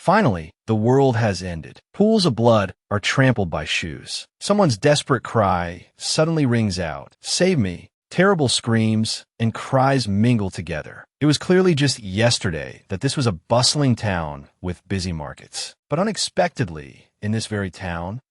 Finally, the world has ended. Pools of blood are trampled by shoes. Someone's desperate cry suddenly rings out, "Save me!" Terrible screams and cries mingle together. It was clearly just yesterday that this was a bustling town with busy markets. But unexpectedly, in this very town,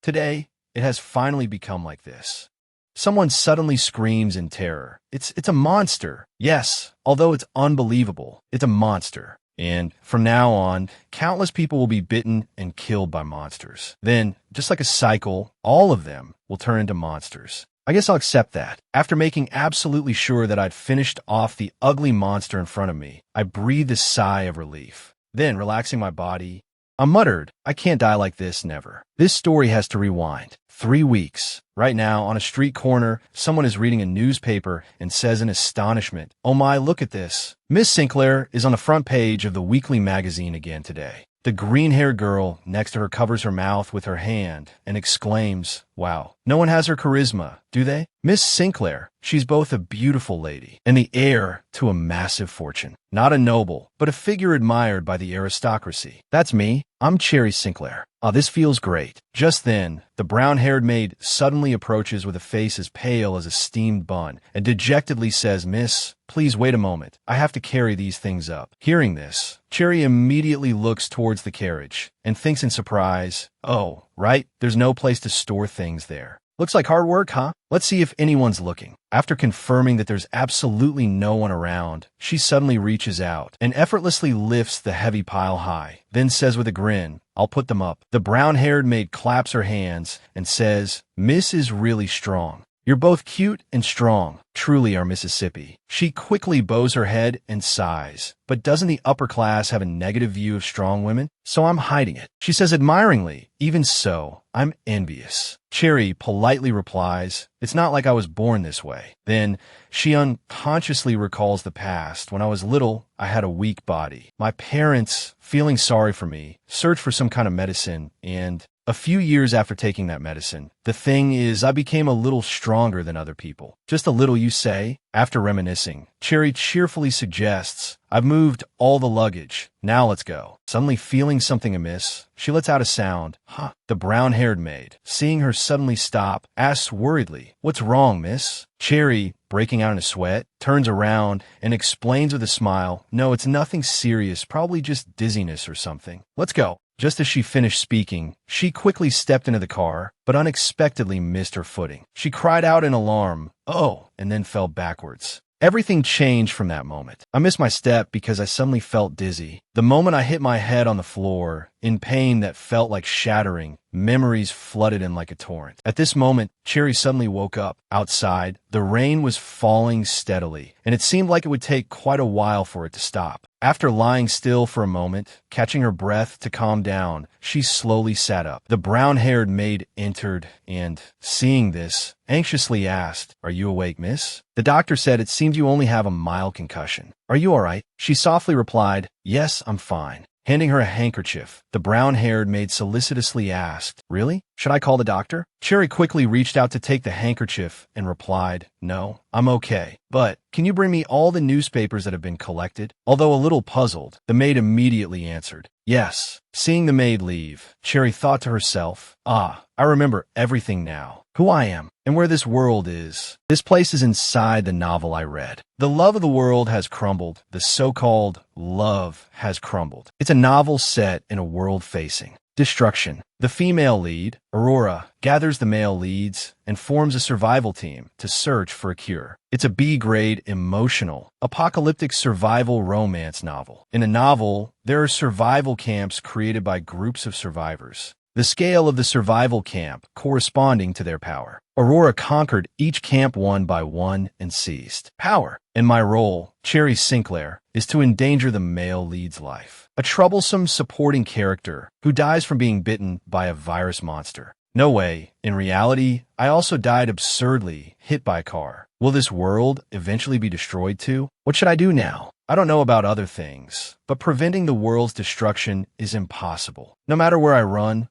today, it has finally become like this. Someone suddenly screams in terror. It's a monster. Yes, although it's unbelievable, it's a monster. And from now on, countless people will be bitten and killed by monsters. Then, just like a cycle, all of them will turn into monsters. I guess I'll accept that. After making absolutely sure that I'd finished off the ugly monster in front of me, I breathed a sigh of relief. Then, relaxing my body, I muttered, "I can't die like this, never." This story has to rewind. 3 weeks. Right now, on a street corner, someone is reading a newspaper and says in astonishment, "Oh my, look at this. Miss Sinclair is on the front page of the weekly magazine again today." The green-haired girl next to her covers her mouth with her hand and exclaims, "Wow, no one has her charisma, do they? Miss Sinclair, she's both a beautiful lady and the heir to a massive fortune. Not a noble, but a figure admired by the aristocracy. That's me. I'm Cherry Sinclair. Oh, this feels great." Just then, the brown-haired maid suddenly approaches with a face as pale as a steamed bun and dejectedly says, "Miss, please wait a moment. I have to carry these things up." Hearing this, Cherry immediately looks towards the carriage and thinks in surprise, "Oh, right, there's no place to store things there. Looks like hard work, huh? Let's see if anyone's looking." After confirming that there's absolutely no one around, she suddenly reaches out and effortlessly lifts the heavy pile high, then says with a grin, "I'll put them up." The brown-haired maid claps her hands and says, "Miss is really strong. You're both cute and strong, truly our Mississippi." She quickly bows her head and sighs. "But doesn't the upper class have a negative view of strong women? So I'm hiding it." She says admiringly, "Even so, I'm envious." Cherry politely replies, "It's not like I was born this way." Then she unconsciously recalls the past. "When I was little, I had a weak body. My parents, feeling sorry for me, searched for some kind of medicine, and a few years after taking that medicine, the thing is, I became a little stronger than other people." Just a little, you say? After reminiscing, Cherry cheerfully suggests, "I've moved all the luggage. Now let's go." Suddenly feeling something amiss, she lets out a sound. "Huh." The brown-haired maid, seeing her suddenly stop, asks worriedly, "What's wrong, miss?" Cherry, breaking out in a sweat, turns around and explains with a smile, "No, it's nothing serious, probably just dizziness or something. Let's go." Just as she finished speaking, she quickly stepped into the car, but unexpectedly missed her footing. She cried out in alarm, "Oh," and then fell backwards. Everything changed from that moment. I missed my step because I suddenly felt dizzy. The moment I hit my head on the floor, in pain that felt like shattering, memories flooded in like a torrent. At this moment, Cherry suddenly woke up. Outside, the rain was falling steadily, and it seemed like it would take quite a while for it to stop. After lying still for a moment, catching her breath to calm down, she slowly sat up. The brown-haired maid entered and, seeing this, anxiously asked, "Are you awake, miss?" The doctor said, "It seems you only have a mild concussion. Are you all right?" She softly replied, "Yes, I'm fine." Handing her a handkerchief, the brown-haired maid solicitously asked, "Really? Should I call the doctor?" Cherry quickly reached out to take the handkerchief and replied, "No, I'm okay. But can you bring me all the newspapers that have been collected?" Although a little puzzled, the maid immediately answered, "Yes." Seeing the maid leave, Cherry thought to herself, "Ah, I remember everything now. Who I am, and where this world is. This place is inside the novel I read. The love of the world has crumbled. The so-called love has crumbled. It's a novel set in a world facing destruction. The female lead, Aurora, gathers the male leads and forms a survival team to search for a cure. It's a B-grade, emotional, apocalyptic survival romance novel. In a novel, there are survival camps created by groups of survivors. The scale of the survival camp corresponding to their power. Aurora conquered each camp one by one and seized power. And my role, Cherry Sinclair, is to endanger the male lead's life. A troublesome supporting character who dies from being bitten by a virus monster. No way. In reality, I also died absurdly, hit by a car. Will this world eventually be destroyed too? What should I do now? I don't know about other things, but preventing the world's destruction is impossible. No matter where I run,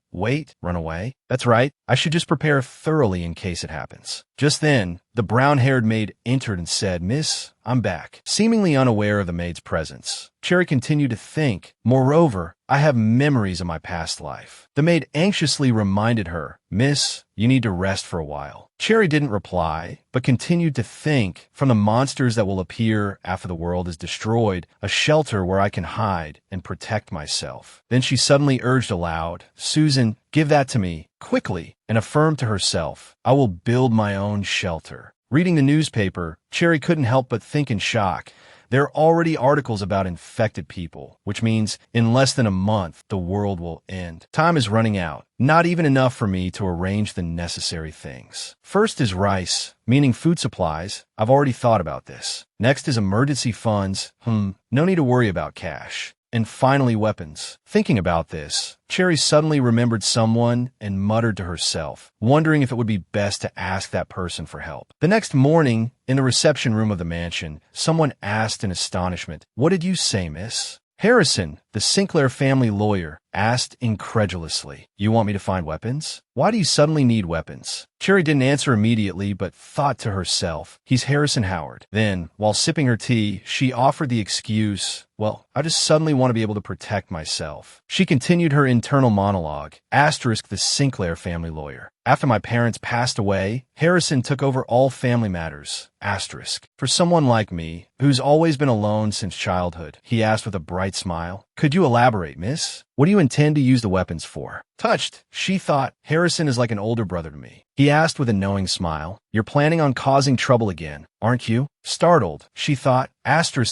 run away. That's right, I should just prepare thoroughly in case it happens. Just then, the brown-haired maid entered and said, "Miss, I'm back." Seemingly unaware of the maid's presence, Cherry continued to think, "Moreover, I have memories of my past life." The maid anxiously reminded her, "Miss, you need to rest for a while." Cherry didn't reply, but continued to think, from the monsters that will appear after the world is destroyed, a shelter where I can hide and protect myself. Then she suddenly urged aloud, "Susan, give that to me, quickly," and affirmed to herself, "I will build my own shelter." Reading the newspaper, Cherry couldn't help but think in shock. There are already articles about infected people, which means in less than a month, the world will end. Time is running out. Not even enough for me to arrange the necessary things. First is rice, meaning food supplies. I've already thought about this. Next is emergency funds. No need to worry about cash. And finally, weapons. Thinking about this, Cherry suddenly remembered someone and muttered to herself, wondering if it would be best to ask that person for help. The next morning, in the reception room of the mansion, someone asked in astonishment, "What did you say, miss?" Harrison, the Sinclair family lawyer, asked incredulously, "You want me to find weapons? Why do you suddenly need weapons?" Cherry didn't answer immediately, but thought to herself, "He's Harrison Howard." Then, while sipping her tea, she offered the excuse, "Well, I just suddenly want to be able to protect myself." She continued her internal monologue, *the Sinclair family lawyer. "After my parents passed away, Harrison took over all family matters, *. For someone like me, who's always been alone since childhood," he asked with a bright smile, "Could you elaborate, miss? What do you intend to use the weapons for?" Touched, she thought, Harrison is like an older brother to me. He asked with a knowing smile, "You're planning on causing trouble again, aren't you?" Startled, she thought,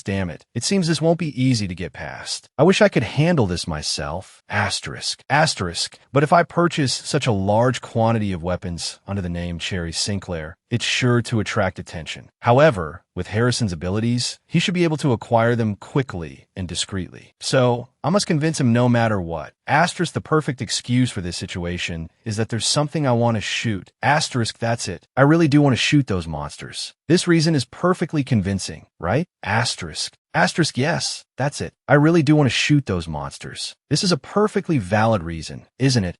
damn it, it seems this won't be easy to get past. I wish I could handle this myself, *. But if I purchase such a large quantity of weapons under the name Cherry Sinclair, it's sure to attract attention. However, with Harrison's abilities, he should be able to acquire them quickly and discreetly. So, I must convince him no matter what. The perfect excuse for this situation is that there's something I want to shoot. That's it. I really do want to shoot those monsters. This reason is perfectly convincing, right? Yes, that's it. I really do want to shoot those monsters. This is a perfectly valid reason, isn't it?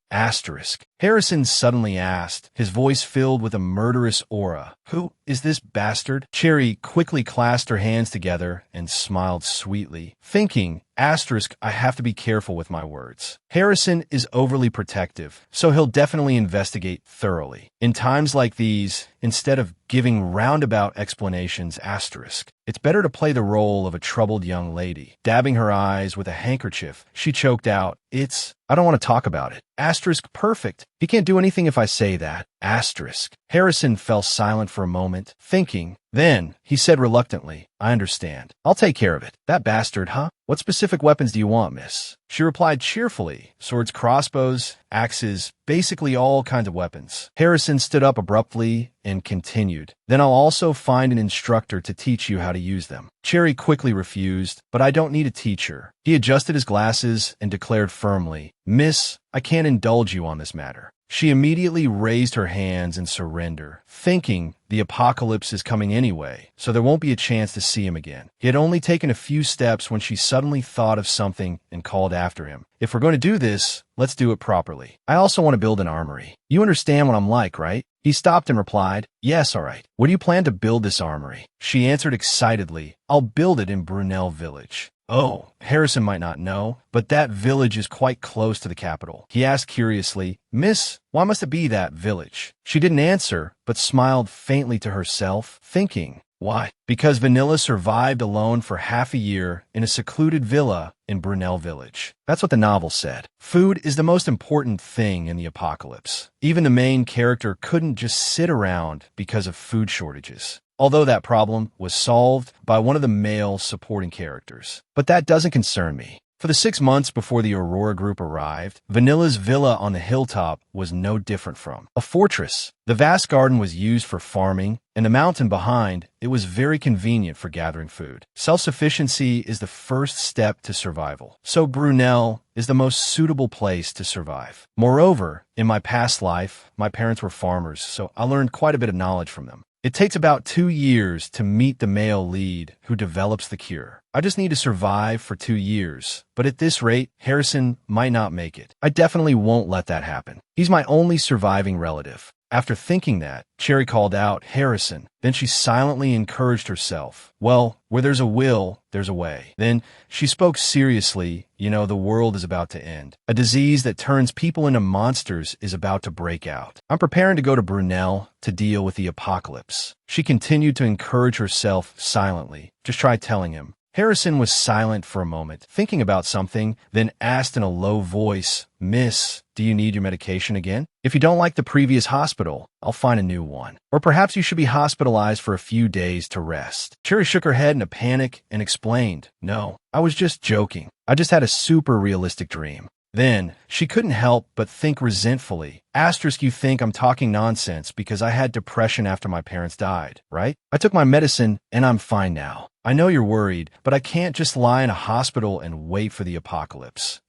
Harrison suddenly asked, his voice filled with a murderous aura. "Who is this bastard?" Cherry quickly clasped her hands together and smiled sweetly, thinking, I have to be careful with my words. Harrison is overly protective, so he'll definitely investigate thoroughly. In times like these, instead of giving roundabout explanations, it's better to play the role of a troubled young lady. Dabbing her eyes with a handkerchief, she choked out, I don't want to talk about it. Perfect. He can't do anything if I say that. Harrison fell silent for a moment, thinking. Then, he said reluctantly, "I understand. I'll take care of it." "That bastard, huh? What specific weapons do you want, miss?" She replied cheerfully, "Swords, crossbows, axes, basically all kinds of weapons." Harrison stood up abruptly and continued, "Then I'll also find an instructor to teach you how to use them." Cherry quickly refused, "But I don't need a teacher." He adjusted his glasses and declared firmly, "Miss, I can't indulge you on this matter." She immediately raised her hands in surrender, thinking the apocalypse is coming anyway, so there won't be a chance to see him again. He had only taken a few steps when she suddenly thought of something and called after him. "If we're going to do this, let's do it properly. I also want to build an armory. You understand what I'm like, right?" He stopped and replied, "Yes, all right. Where do you plan to build this armory?" She answered excitedly, "I'll build it in Brunel Village." "Oh, Harrison might not know, but that village is quite close to the capital." He asked curiously, "Miss, why must it be that village?" She didn't answer, but smiled faintly to herself, thinking, "Why? Because Vanilla survived alone for half a year in a secluded villa in Brunel Village." That's what the novel said. Food is the most important thing in the apocalypse. Even the main character couldn't just sit around because of food shortages, although that problem was solved by one of the male supporting characters. But that doesn't concern me. For the 6 months before the Aurora group arrived, Vanilla's villa on the hilltop was no different from a fortress. The vast garden was used for farming, and the mountain behind, it was very convenient for gathering food. Self-sufficiency is the first step to survival, so Brunel is the most suitable place to survive. Moreover, in my past life, my parents were farmers, so I learned quite a bit of knowledge from them. It takes about 2 years to meet the male lead who develops the cure. I just need to survive for 2 years. But at this rate, Harrison might not make it. I definitely won't let that happen. He's my only surviving relative. After thinking that, Cherry called out, Harrison. Then she silently encouraged herself. Well, where there's a will, there's a way. Then she spoke seriously. The world is about to end. A disease that turns people into monsters is about to break out. I'm preparing to go to Brunel to deal with the apocalypse. She continued to encourage herself silently. Just try telling him. Harrison was silent for a moment, thinking about something, then asked in a low voice, Miss, do you need your medication again? If you don't like the previous hospital, I'll find a new one. Or perhaps you should be hospitalized for a few days to rest. Cherry shook her head in a panic and explained, No, I was just joking. I just had a super realistic dream. Then, she couldn't help but think resentfully. You think I'm talking nonsense because I had depression after my parents died, right? I took my medicine and I'm fine now. I know you're worried, but I can't just lie in a hospital and wait for the apocalypse.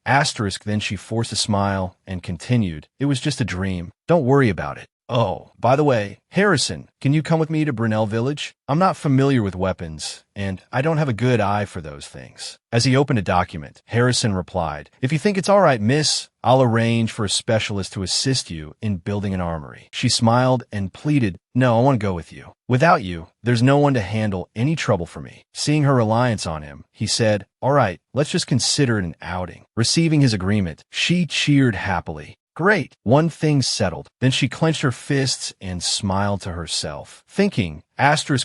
Then she forced a smile and continued, It was just a dream. Don't worry about it. Oh, by the way, Harrison, can you come with me to Brunel Village? I'm not familiar with weapons, and I don't have a good eye for those things. As he opened a document, Harrison replied, If you think it's all right, miss, I'll arrange for a specialist to assist you in building an armory. She smiled and pleaded, No, I want to go with you. Without you, there's no one to handle any trouble for me. Seeing her reliance on him, he said, All right, let's just consider it an outing. Receiving his agreement, she cheered happily. Great, one thing settled. Then she clenched her fists and smiled to herself, thinking,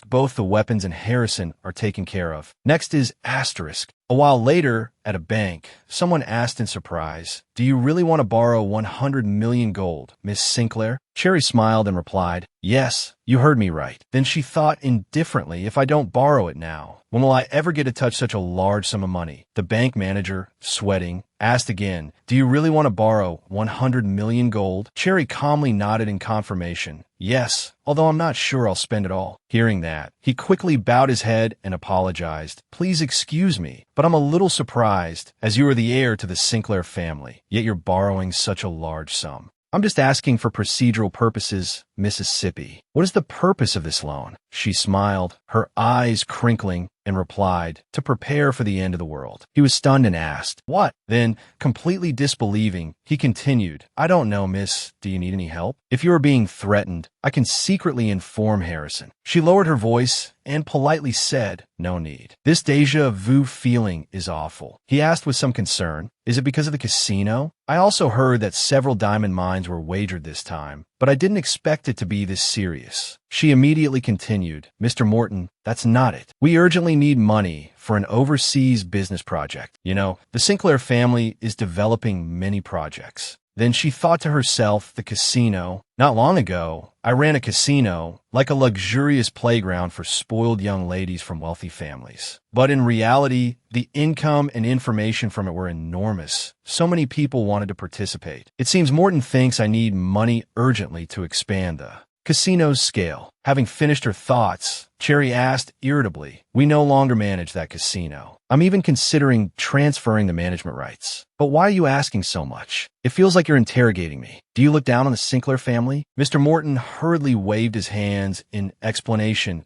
both the weapons and Harrison are taken care of. Next is A while later, at a bank, someone asked in surprise, Do you really want to borrow 100 million gold, Miss Sinclair? Cherry smiled and replied, Yes, you heard me right. Then she thought indifferently, If I don't borrow it now, when will I ever get to touch such a large sum of money? The bank manager, sweating, asked again, Do you really want to borrow 100 million gold? Cherry calmly nodded in confirmation. Yes, although I'm not sure I'll spend it all. Hearing that, he quickly bowed his head and apologized. Please excuse me, but I'm a little surprised, as you are the heir to the Sinclair family, yet you're borrowing such a large sum. I'm just asking for procedural purposes, Mississippi. What is the purpose of this loan? She smiled, her eyes crinkling, and replied, To prepare for the end of the world. He was stunned and asked, What? Then, completely disbelieving, he continued, I don't know, miss. Do you need any help? If you are being threatened, I can secretly inform Harrison. She lowered her voice and politely said, No need. This deja vu feeling is awful. He asked with some concern, Is it because of the casino? I also heard that several diamond mines were wagered this time, but I didn't expect it to be this serious. She immediately continued, Mr. Morton, that's not it. We urgently need money for an overseas business project. The Sinclair family is developing many projects. Then she thought to herself, the casino. Not long ago, I ran a casino, like a luxurious playground for spoiled young ladies from wealthy families. But in reality, the income and information from it were enormous. So many people wanted to participate. It seems Morton thinks I need money urgently to expand the casino's scale. Having finished her thoughts, Cherry asked irritably, We no longer manage that casino. I'm even considering transferring the management rights. But why are you asking so much? It feels like you're interrogating me. Do you look down on the Sinclair family? Mr. Morton hurriedly waved his hands in explanation.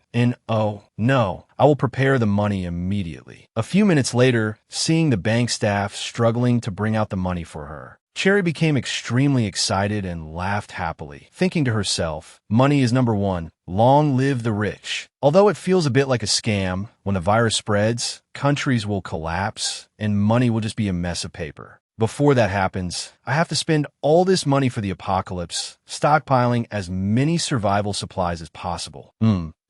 Oh, no, I will prepare the money immediately. A few minutes later, seeing the bank staff struggling to bring out the money for her, Cherry became extremely excited and laughed happily, thinking to herself, Money is number one. Long live the rich. Although it feels a bit like a scam, when the virus spreads, countries will collapse and money will just be a mess of paper. Before that happens, I have to spend all this money for the apocalypse, stockpiling as many survival supplies as possible.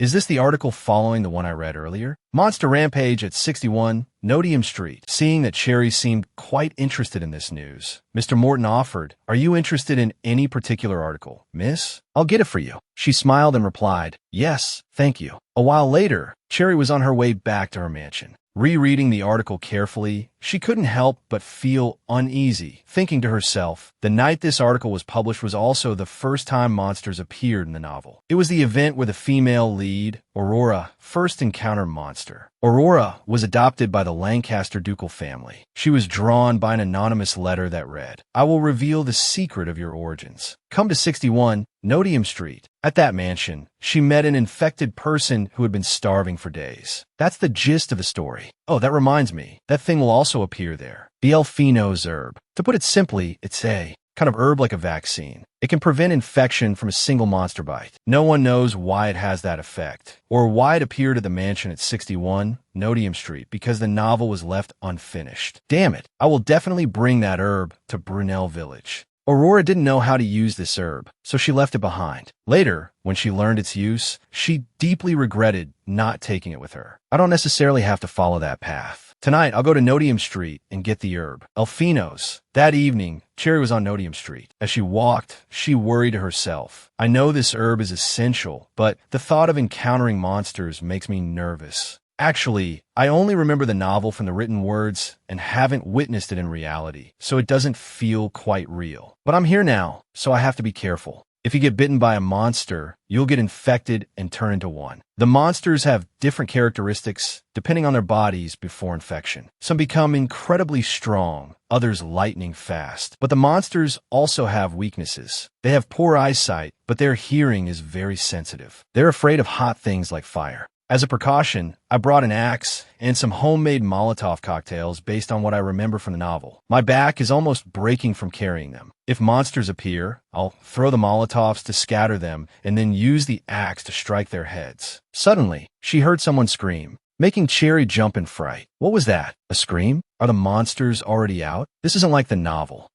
Is this the article following the one I read earlier? Monster Rampage at 61 Nodium Street. Seeing that Cherry seemed quite interested in this news, Mr. Morton offered, Are you interested in any particular article, miss? I'll get it for you. She smiled and replied, Yes, thank you. A while later, Cherry was on her way back to her mansion. Rereading the article carefully, She couldn't help but feel uneasy, thinking to herself, the night this article was published was also the first time monsters appeared in the novel. It was the event where the female lead, Aurora, first encountered monster. Aurora was adopted by the Lancaster ducal family. She was drawn by an anonymous letter that read, "I will reveal the secret of your origins. Come to 61 Nottingham Street." At that mansion, she met an infected person who had been starving for days. That's the gist of the story. Oh, that reminds me. That thing will also appear there. The Elfino's herb. To put it simply, it's a kind of herb like a vaccine. It can prevent infection from a single monster bite. No one knows why it has that effect, or why it appeared at the mansion at 61 Nottingham Street, because the novel was left unfinished. Damn it, I will definitely bring that herb to Brunel Village. Aurora didn't know how to use this herb, so she left it behind. Later, when she learned its use, she deeply regretted not taking it with her. I don't necessarily have to follow that path. Tonight, I'll go to Nottingham Street and get the herb. Elfino's. That evening, Cherry was on Nottingham Street. As she walked, she worried to herself. I know this herb is essential, but the thought of encountering monsters makes me nervous. Actually, I only remember the novel from the written words and haven't witnessed it in reality, so it doesn't feel quite real. But I'm here now, so I have to be careful. If you get bitten by a monster, you'll get infected and turn into one. The monsters have different characteristics depending on their bodies before infection. Some become incredibly strong, others lightning fast. But the monsters also have weaknesses. They have poor eyesight, but their hearing is very sensitive. They're afraid of hot things like fire. As a precaution, I brought an axe and some homemade Molotov cocktails based on what I remember from the novel. My back is almost breaking from carrying them. If monsters appear, I'll throw the Molotovs to scatter them and then use the axe to strike their heads. Suddenly, she heard someone scream, making Cherry jump in fright. What was that? A scream? Are the monsters already out? This isn't like the novel.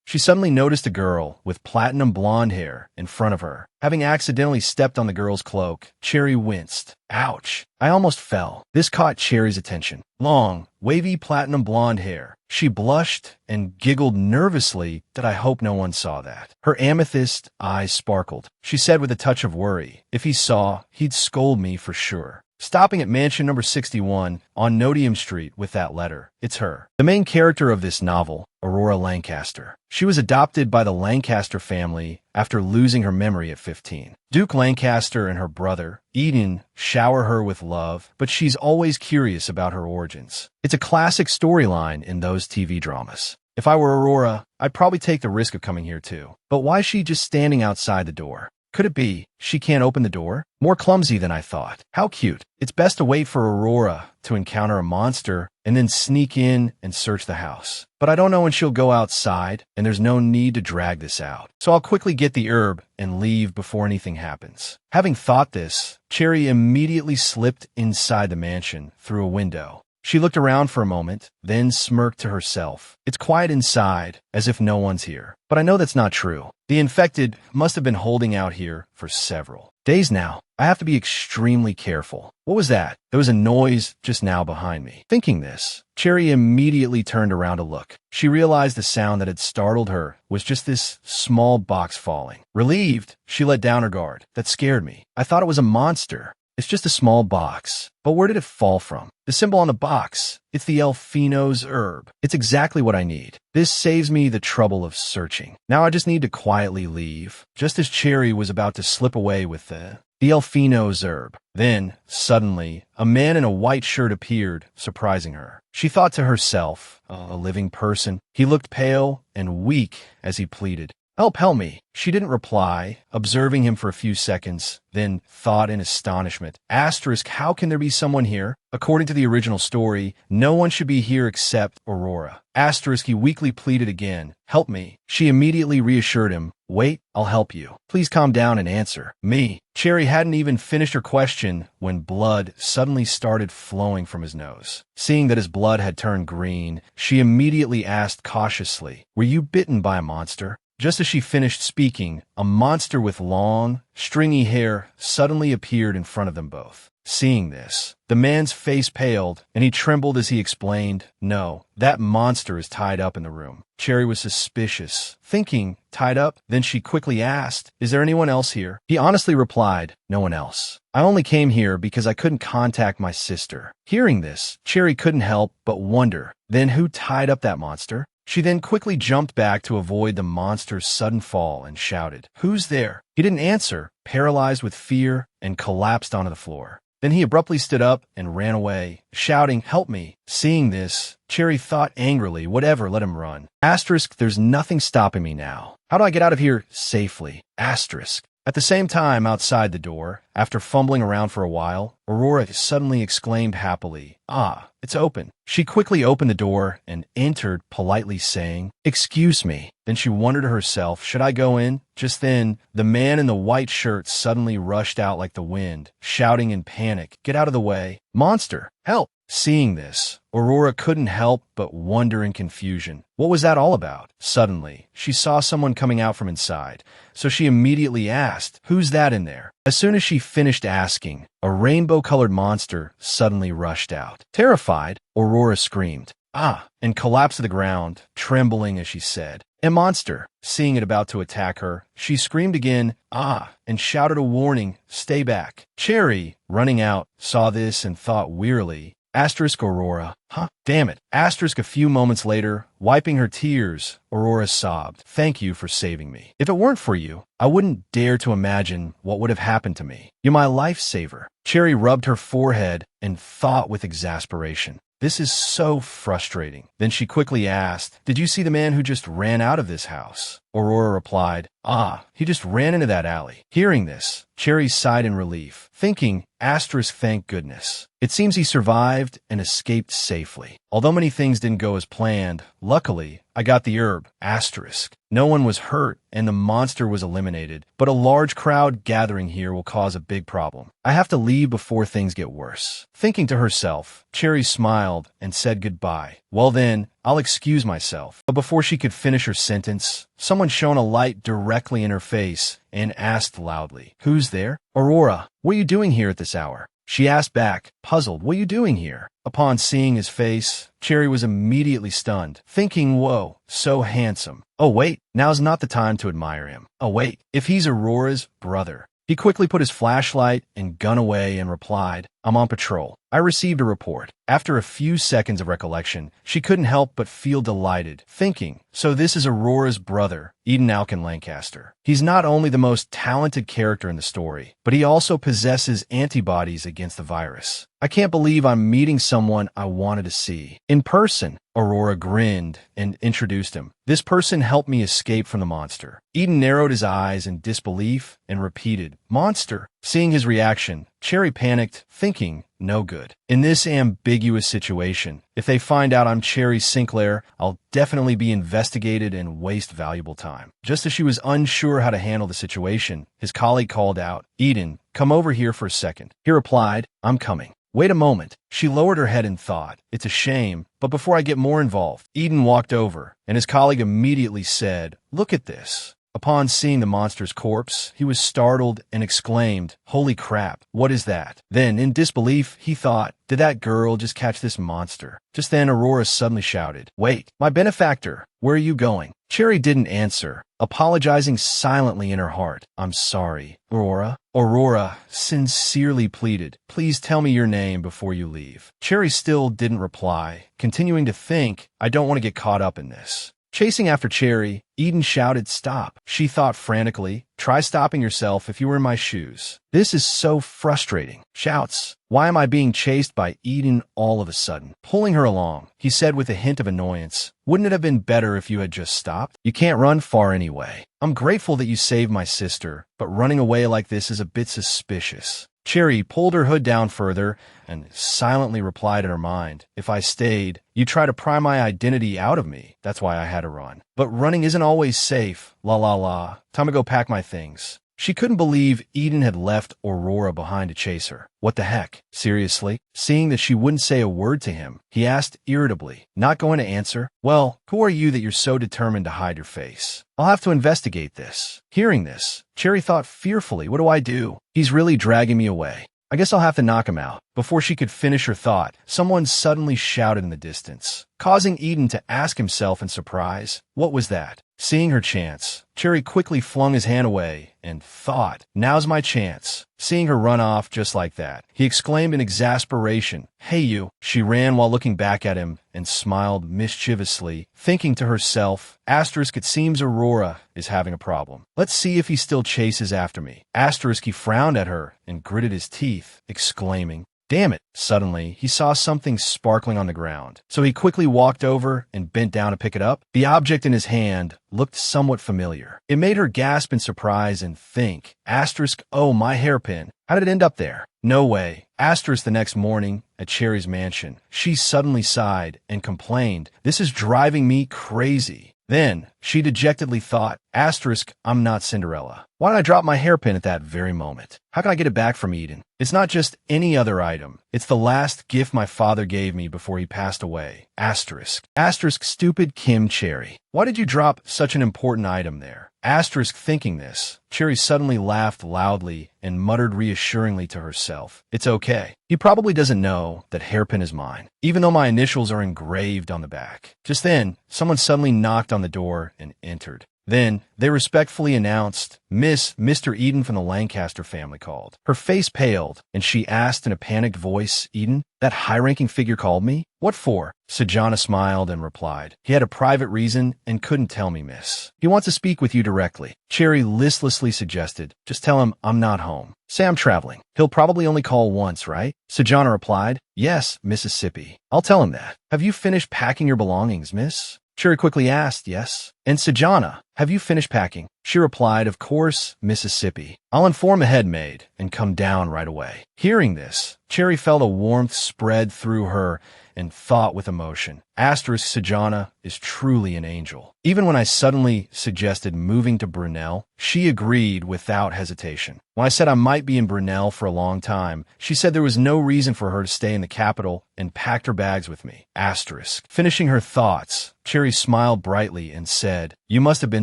She suddenly noticed a girl with platinum blonde hair in front of her. Having accidentally stepped on the girl's cloak, Cherry winced. Ouch. I almost fell. This caught Cherry's attention. Long, wavy platinum blonde hair. She blushed and giggled nervously that I hope no one saw that. Her amethyst eyes sparkled. She said with a touch of worry, if he saw, he'd scold me for sure. Stopping at mansion number 61 on Nottingham Street with that letter. It's her. The main character of this novel, Aurora Lancaster. She was adopted by the Lancaster family after losing her memory at 15. Duke Lancaster and her brother, Eden, shower her with love, but she's always curious about her origins. It's a classic storyline in those TV dramas. If I were Aurora, I'd probably take the risk of coming here too. But why is she just standing outside the door? Could it be she can't open the door? More clumsy than I thought. How cute. It's best to wait for Aurora to encounter a monster and then sneak in and search the house. But I don't know when she'll go outside, and there's no need to drag this out. So I'll quickly get the herb and leave before anything happens. Having thought this, Cherry immediately slipped inside the mansion through a window. She looked around for a moment, then smirked to herself. It's quiet inside, as if no one's here. But I know that's not true. The infected must have been holding out here for several days now. I have to be extremely careful. What was that? There was a noise just now behind me. Thinking this, Cherry immediately turned around to look. She realized the sound that had startled her was just this small box falling. Relieved, she let down her guard. That scared me. I thought it was a monster. It's just a small box. But where did it fall from? The symbol on the box. It's the Elfino's herb. It's exactly what I need. This saves me the trouble of searching. Now I just need to quietly leave, just as Cherry was about to slip away with the Elfino's herb. Then, suddenly, a man in a white shirt appeared, surprising her. She thought to herself, a living person. He looked pale and weak as he pleaded, help me." She didn't reply, observing him for a few seconds, then thought in astonishment, Asterisk, how can there be someone here? According to the original story, no one should be here except Aurora. Asterisk, he weakly pleaded again, help me. She immediately reassured him, wait, I'll help you. Please calm down and answer. Me. Cherry hadn't even finished her question when blood suddenly started flowing from his nose. Seeing that his blood had turned green, she immediately asked cautiously, were you bitten by a monster? Just as she finished speaking, a monster with long, stringy hair suddenly appeared in front of them both. Seeing this, the man's face paled, and he trembled as he explained, no, that monster is tied up in the room. Cherry was suspicious, thinking, tied up. Then she quickly asked, "Is there anyone else here?" He honestly replied, "No one else. I only came here because I couldn't contact my sister." Hearing this, Cherry couldn't help but wonder, then who tied up that monster? She then quickly jumped back to avoid the monster's sudden fall and shouted, "Who's there?" He didn't answer, paralyzed with fear, and collapsed onto the floor. Then he abruptly stood up and ran away, shouting, "Help me." Seeing this, Cherry thought angrily, whatever, let him run. Asterisk, there's nothing stopping me now. How do I get out of here safely? Asterisk. At the same time, outside the door, after fumbling around for a while, Aurora suddenly exclaimed happily, "Ah, it's open." She quickly opened the door and entered, politely saying, "Excuse me." Then she wondered to herself, should I go in? Just then, the man in the white shirt suddenly rushed out like the wind, shouting in panic, "Get out of the way! Monster! Help!" Seeing this, Aurora couldn't help but wonder in confusion. What was that all about? Suddenly, she saw someone coming out from inside, so she immediately asked, "Who's that in there?" As soon as she finished asking, a rainbow-colored monster suddenly rushed out. Terrified, Aurora screamed, "Ah!" and collapsed to the ground, trembling as she said, "A monster!" Seeing it about to attack her, she screamed again, "Ah!" and shouted a warning, "Stay back." Cherry, running out, saw this and thought wearily, Asterisk Aurora. Huh? Damn it. Asterisk a few moments later, wiping her tears, Aurora sobbed, "Thank you for saving me. If it weren't for you, I wouldn't dare to imagine what would have happened to me. You're my lifesaver." Cherry rubbed her forehead and thought with exasperation, "This is so frustrating." Then she quickly asked, "Did you see the man who just ran out of this house?" Aurora replied, "Ah, he just ran into that alley." Hearing this, Cherry sighed in relief, thinking, Asterisk, thank goodness. It seems he survived and escaped safely. Although many things didn't go as planned, luckily, I got the herb, Asterisk. No one was hurt and the monster was eliminated, but a large crowd gathering here will cause a big problem. I have to leave before things get worse. Thinking to herself, Cherry smiled and said goodbye. Well then, I'll excuse myself. But before she could finish her sentence, someone shone a light directly in her face and asked loudly, "Who's there?" "Aurora, what are you doing here at this hour?" She asked back, puzzled, "What are you doing here?" Upon seeing his face, Cherry was immediately stunned, thinking, whoa, so handsome. Oh wait, now's not the time to admire him. Oh wait, if he's Aurora's brother. He quickly put his flashlight and gun away and replied, "I'm on patrol. I received a report." After a few seconds of recollection, she couldn't help but feel delighted, thinking, so this is Aurora's brother, Eden Alkin Lancaster. He's not only the most talented character in the story, but he also possesses antibodies against the virus. I can't believe I'm meeting someone I wanted to see. In person, Aurora grinned and introduced him. This person helped me escape from the monster. Eden narrowed his eyes in disbelief and repeated, "Monster?" Seeing his reaction, Cherry panicked, thinking, no good. In this ambiguous situation, if they find out I'm Cherry Sinclair, I'll definitely be investigated and waste valuable time. Just as she was unsure how to handle the situation, his colleague called out, "Eden, come over here for a second." He replied, "I'm coming." Wait a moment. She lowered her head and thought, it's a shame, but before I get more involved, Eden walked over, and his colleague immediately said, "Look at this." Upon seeing the monster's corpse, he was startled and exclaimed, "Holy crap, what is that?" Then, in disbelief, he thought, did that girl just catch this monster? Just then, Aurora suddenly shouted, "Wait, my benefactor, where are you going?" Cherry didn't answer, apologizing silently in her heart. "I'm sorry, Aurora." Aurora sincerely pleaded, "Please tell me your name before you leave." Cherry still didn't reply, continuing to think, I don't want to get caught up in this. Chasing after Cherry, Eden shouted, "Stop." She thought frantically, "Try stopping yourself if you were in my shoes." This is so frustrating. Shouts, "Why am I being chased by Eden all of a sudden?" Pulling her along, he said with a hint of annoyance, "Wouldn't it have been better if you had just stopped? You can't run far anyway. I'm grateful that you saved my sister, but running away like this is a bit suspicious." Cherry pulled her hood down further and silently replied in her mind, "If I stayed, you'd try to pry my identity out of me. That's why I had to run. But running isn't always safe. La la la. Time to go pack my things." She couldn't believe Eden had left Aurora behind to chase her. What the heck? Seriously? Seeing that she wouldn't say a word to him, he asked irritably, not going to answer, "Well, who are you that you're so determined to hide your face? I'll have to investigate this." Hearing this, Cherry thought fearfully, what do I do? He's really dragging me away. I guess I'll have to knock him out. Before she could finish her thought, someone suddenly shouted in the distance, causing Eden to ask himself in surprise, what was that? Seeing her chance, Cherry quickly flung his hand away and thought, now's my chance. Seeing her run off just like that, he exclaimed in exasperation, hey you. She ran while looking back at him and smiled mischievously, thinking to herself, asterisk, it seems Aurora is having a problem. Let's see if he still chases after me. Asterisk, he frowned at her and gritted his teeth, exclaiming, damn it. Suddenly, he saw something sparkling on the ground, so he quickly walked over and bent down to pick it up. The object in his hand looked somewhat familiar. It made her gasp in surprise and think, asterisk, oh, my hairpin. How did it end up there? No way. Asterisk, the next morning, at Cherry's mansion, she suddenly sighed and complained, this is driving me crazy. Then, she dejectedly thought, asterisk, I'm not Cinderella. Why did I drop my hairpin at that very moment? How can I get it back from Eden? It's not just any other item. It's the last gift my father gave me before he passed away. Asterisk. Asterisk, stupid Kim Cherry. Why did you drop such an important item there? Asterisk, thinking this, Cherry suddenly laughed loudly and muttered reassuringly to herself, it's okay. He probably doesn't know that hairpin is mine, even though my initials are engraved on the back. Just then, someone suddenly knocked on the door and entered. Then, they respectfully announced, Mr. Eden from the Lancaster family called. Her face paled, and she asked in a panicked voice, Eden, that high-ranking figure called me? What for? Sajana smiled and replied, he had a private reason and couldn't tell me, miss. He wants to speak with you directly. Cherry listlessly suggested, just tell him I'm not home. Say I'm traveling. He'll probably only call once, right? Sajana replied, yes, Mississippi. I'll tell him that. Have you finished packing your belongings, miss? Cherry quickly asked, yes. And Sajana, have you finished packing? She replied, of course, Mississippi. I'll inform a head maid and come down right away. Hearing this, Cherry felt a warmth spread through her and thought with emotion, asterisk, Sajana is truly an angel. Even when I suddenly suggested moving to Brunel, she agreed without hesitation. When I said I might be in Brunel for a long time, she said there was no reason for her to stay in the capital and packed her bags with me. Asterisk. Finishing her thoughts, Cherry smiled brightly and said, you must have been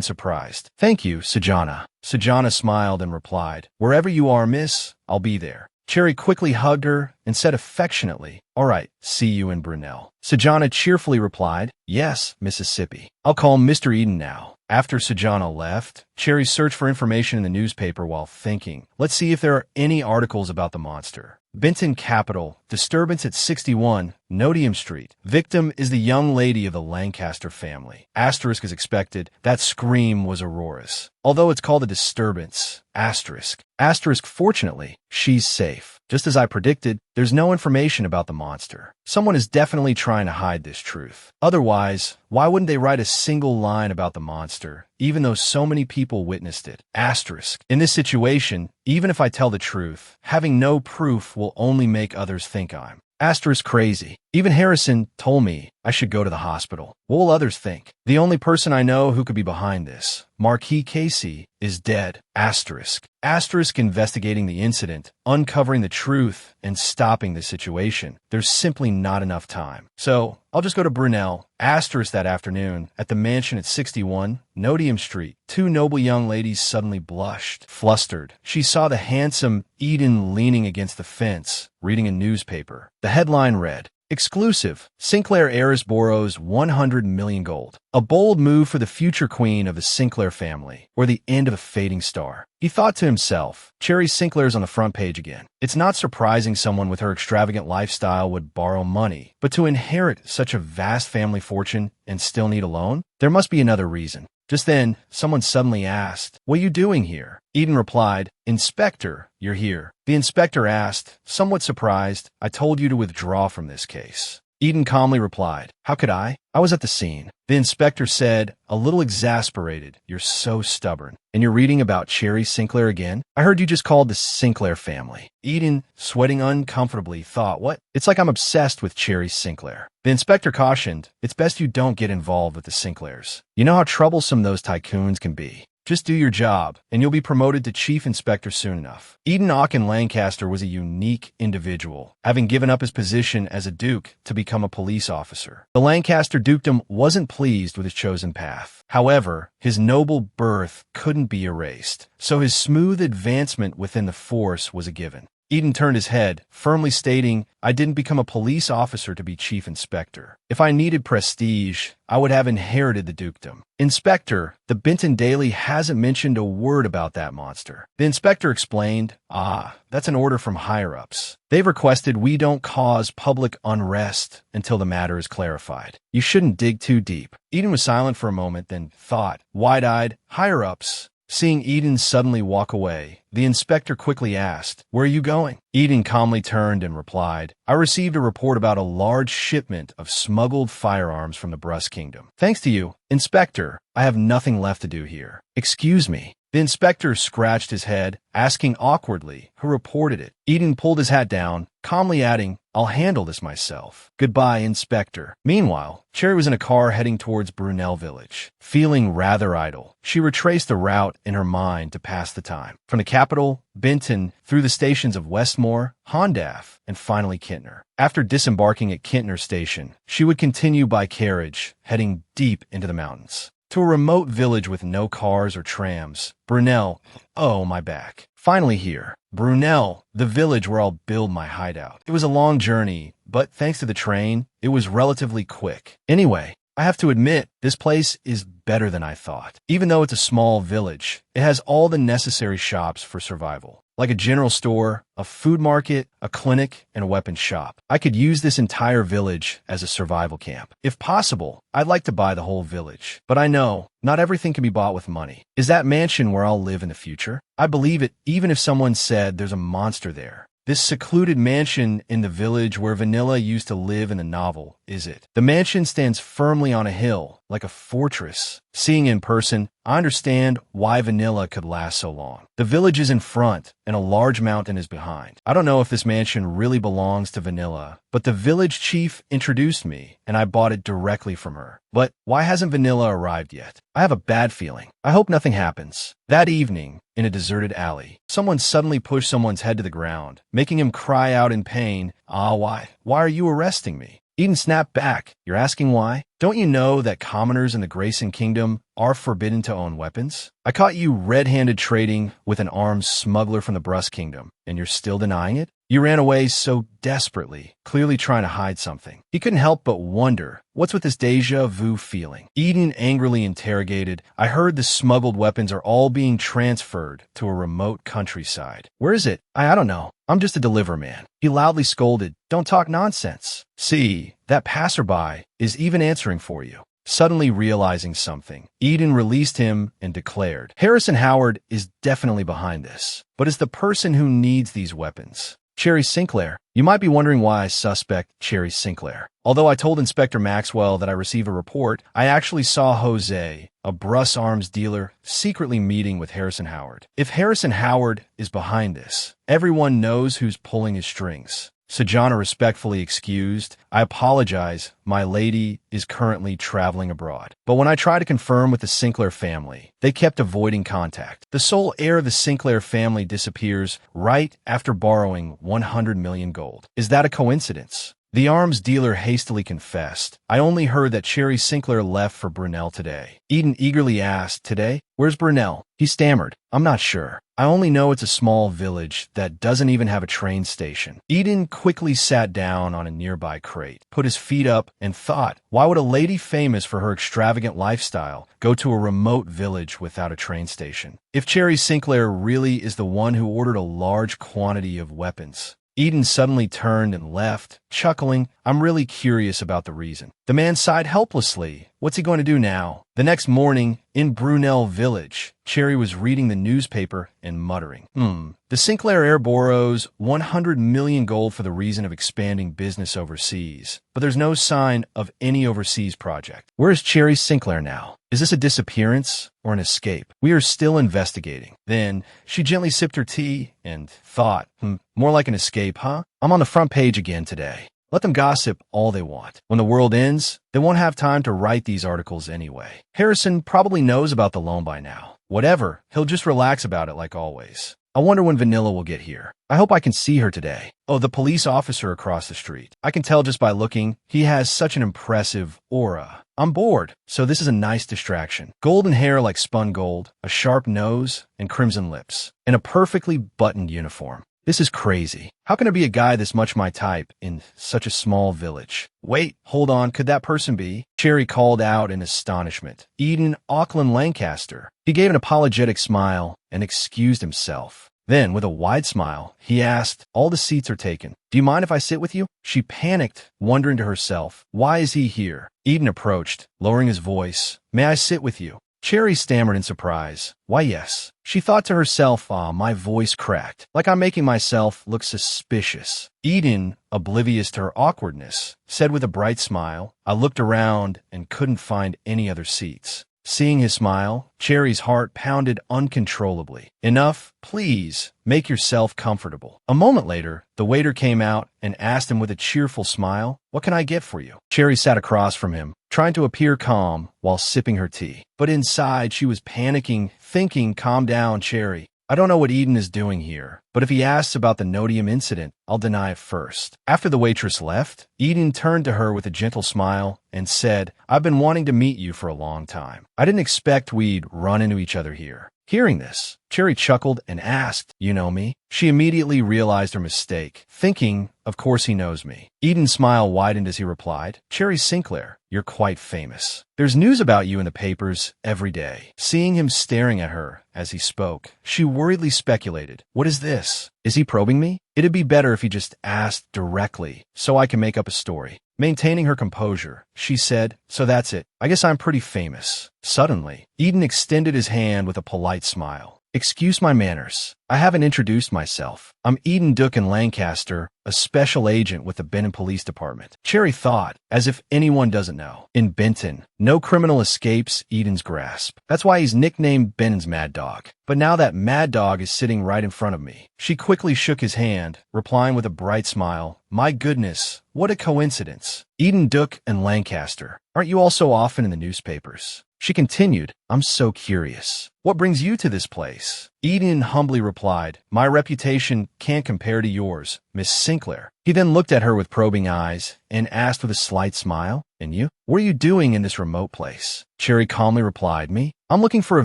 surprised. Thank you, Sajana. Sajana smiled and replied, wherever you are, miss, I'll be there. Cherry quickly hugged her and said affectionately, all right, see you in Brunel. Sajana cheerfully replied, yes, Mississippi. I'll call Mr. Eden now. After Sajana left, Cherry searched for information in the newspaper while thinking, let's see if there are any articles about the monster. Benton Capital, disturbance at 61, Nottingham Street. Victim is the young lady of the Lancaster family. Asterisk is expected. That scream was Aurora's. Although it's called a disturbance. Asterisk. Asterisk, fortunately, she's safe. Just as I predicted, there's no information about the monster. Someone is definitely trying to hide this truth. Otherwise, why wouldn't they write a single line about the monster, even though so many people witnessed it? Asterisk. In this situation, even if I tell the truth, having no proof will only make others think I'm asterisk crazy. Even Harrison told me I should go to the hospital. What will others think? The only person I know who could be behind this, Marquis Casey, is dead. Asterisk. Asterisk investigating the incident, uncovering the truth, and stopping the situation. There's simply not enough time. So, I'll just go to Brunel. Asterisk that afternoon, at the mansion at 61, Nottingham Street. Two noble young ladies suddenly blushed. Flustered, she saw the handsome Eden leaning against the fence, reading a newspaper. The headline read, exclusive, Sinclair heiress borrows 100 million gold. A bold move for the future queen of the Sinclair family, or the end of a fading star. He thought to himself, Cherry Sinclair's on the front page again. It's not surprising someone with her extravagant lifestyle would borrow money, but to inherit such a vast family fortune and still need a loan? There must be another reason. Just then, someone suddenly asked, what are you doing here? Eden replied, Inspector, you're here. The inspector asked, somewhat surprised, I told you to withdraw from this case. Eden calmly replied, how could I? I was at the scene. The inspector said, a little exasperated, you're so stubborn. And you're reading about Cherry Sinclair again? I heard you just called the Sinclair family. Eden, sweating uncomfortably, thought, what? It's like I'm obsessed with Cherry Sinclair. The inspector cautioned, it's best you don't get involved with the Sinclairs. You know how troublesome those tycoons can be. Just do your job, and you'll be promoted to chief inspector soon enough. Eden Auchen Lancaster was a unique individual, having given up his position as a duke to become a police officer. The Lancaster dukedom wasn't pleased with his chosen path. However, his noble birth couldn't be erased, so his smooth advancement within the force was a given. Eden turned his head, firmly stating, I didn't become a police officer to be chief inspector. If I needed prestige, I would have inherited the dukedom. Inspector, the Benton Daily hasn't mentioned a word about that monster. The inspector explained, that's an order from higher-ups. They've requested we don't cause public unrest until the matter is clarified. You shouldn't dig too deep. Eden was silent for a moment, then thought, wide-eyed, higher-ups. Seeing Eden suddenly walk away, the inspector quickly asked, Where are you going? Eden calmly turned and replied, I received a report about a large shipment of smuggled firearms from the Brus Kingdom. Thanks to you, Inspector, I have nothing left to do here. Excuse me. The inspector scratched his head, asking awkwardly who reported it. Eden pulled his hat down, calmly adding, I'll handle this myself. Goodbye, Inspector. Meanwhile, Cherry was in a car heading towards Brunel Village. Feeling rather idle, she retraced the route in her mind to pass the time. From the capital, Benton, through the stations of Westmore, Hondaf, and finally Kintner. After disembarking at Kintner Station, she would continue by carriage, heading deep into the mountains. To a remote village with no cars or trams. Brunel, oh my back. Finally here. Brunel, the village where I'll build my hideout. It was a long journey, but thanks to the train, it was relatively quick. Anyway, I have to admit, this place is better than I thought. Even though it's a small village, it has all the necessary shops for survival. Like a general store, a food market, a clinic, and a weapons shop. I could use this entire village as a survival camp. If possible, I'd like to buy the whole village. But I know, not everything can be bought with money. Is that mansion where I'll live in the future? I believe it, even if someone said there's a monster there. This secluded mansion in the village where Vanilla used to live in the novel, is it? The mansion stands firmly on a hill, like a fortress. Seeing in person, I understand why Vanilla could last so long. The village is in front, and a large mountain is behind. I don't know if this mansion really belongs to Vanilla, but the village chief introduced me, and I bought it directly from her. But why hasn't Vanilla arrived yet? I have a bad feeling. I hope nothing happens. That evening, in a deserted alley, someone suddenly pushed someone's head to the ground, making him cry out in pain, why? Why are you arresting me? Eden snapped back. You're asking why? Don't you know that commoners in the Grayson Kingdom are forbidden to own weapons? I caught you red-handed trading with an arms smuggler from the Brus Kingdom, and you're still denying it? You ran away so desperately, clearly trying to hide something. He couldn't help but wonder, what's with this deja vu feeling? Eden angrily interrogated, I heard the smuggled weapons are all being transferred to a remote countryside. Where is it? I don't know. I'm just a deliver man. He loudly scolded, Don't talk nonsense. See, that passerby is even answering for you. Suddenly realizing something, Eden released him and declared, Harrison Howard is definitely behind this, but is the person who needs these weapons. Cherry Sinclair. You might be wondering why I suspect Cherry Sinclair. Although I told Inspector Maxwell that I received a report, I actually saw Jose, a Brus arms dealer, secretly meeting with Harrison Howard. If Harrison Howard is behind this, everyone knows who's pulling his strings. Sajana respectfully excused, I apologize, my lady is currently traveling abroad. But when I tried to confirm with the Sinclair family, they kept avoiding contact. The sole heir of the Sinclair family disappears right after borrowing 100 million gold. Is that a coincidence? The arms dealer hastily confessed, I only heard that Cherry Sinclair left for Brunel today. Eden eagerly asked, Today? Where's Brunel? He stammered, I'm not sure. I only know it's a small village that doesn't even have a train station. Eden quickly sat down on a nearby crate, put his feet up, and thought, why would a lady famous for her extravagant lifestyle go to a remote village without a train station? If Cherry Sinclair really is the one who ordered a large quantity of weapons, Eden suddenly turned and left, chuckling, I'm really curious about the reason. The man sighed helplessly. What's he going to do now? The next morning, in Brunel Village, Cherry was reading the newspaper and muttering, The Sinclair heir borrows 100 million gold for the reason of expanding business overseas, but there's no sign of any overseas project. Where is Cherry Sinclair now? Is this a disappearance or an escape? We are still investigating. Then she gently sipped her tea and thought, more like an escape, huh? I'm on the front page again today. Let them gossip all they want. When the world ends, they won't have time to write these articles anyway. Harrison probably knows about the loan by now. Whatever, he'll just relax about it like always. I wonder when Vanilla will get here. I hope I can see her today. Oh, the police officer across the street. I can tell just by looking. He has such an impressive aura. I'm bored, so this is a nice distraction. Golden hair like spun gold, a sharp nose, and crimson lips, and a perfectly buttoned uniform. This is crazy. How can there be a guy this much my type in such a small village? Wait, hold on, could that person be? Cherry called out in astonishment. Eden Auckland Lancaster. He gave an apologetic smile and excused himself. Then, with a wide smile, he asked, all the seats are taken. Do you mind if I sit with you? She panicked, wondering to herself, why is he here? Eden approached, lowering his voice. May I sit with you? Cherry stammered in surprise. Why, yes. She thought to herself, my voice cracked, like I'm making myself look suspicious. Eden, oblivious to her awkwardness, said with a bright smile, I looked around and couldn't find any other seats. Seeing his smile, Cherry's heart pounded uncontrollably. Enough, please, make yourself comfortable. A moment later, the waiter came out and asked him with a cheerful smile, what can I get for you? Cherry sat across from him, trying to appear calm while sipping her tea. But inside, she was panicking, thinking, calm down, Cherry. I don't know what Eden is doing here, but if he asks about the Nodium incident, I'll deny it first. After the waitress left, Eden turned to her with a gentle smile and said, I've been wanting to meet you for a long time. I didn't expect we'd run into each other here. Hearing this, Cherry chuckled and asked, you know me? She immediately realized her mistake, thinking, of course he knows me. Eden's smile widened as he replied, Cherry Sinclair, you're quite famous. There's news about you in the papers every day. Seeing him staring at her as he spoke, she worriedly speculated, what is this? Is he probing me? It'd be better if he just asked directly, so I can make up a story. Maintaining her composure, she said, so that's it. I guess I'm pretty famous. Suddenly, Eden extended his hand with a polite smile. Excuse my manners. I haven't introduced myself. I'm Eden Duke in Lancaster, a special agent with the Benton Police Department. Cherry thought, as if anyone doesn't know. In Benton, no criminal escapes Eden's grasp. That's why he's nicknamed Benton's Mad Dog. But now that Mad Dog is sitting right in front of me. She quickly shook his hand, replying with a bright smile, my goodness, what a coincidence. Eden Duke and Lancaster. Aren't you all so often in the newspapers? She continued, I'm so curious. What brings you to this place? Eden humbly replied, my reputation can't compare to yours, Miss Sinclair. He then looked at her with probing eyes and asked with a slight smile, and you? What are you doing in this remote place? Cherry calmly replied, me? I'm looking for a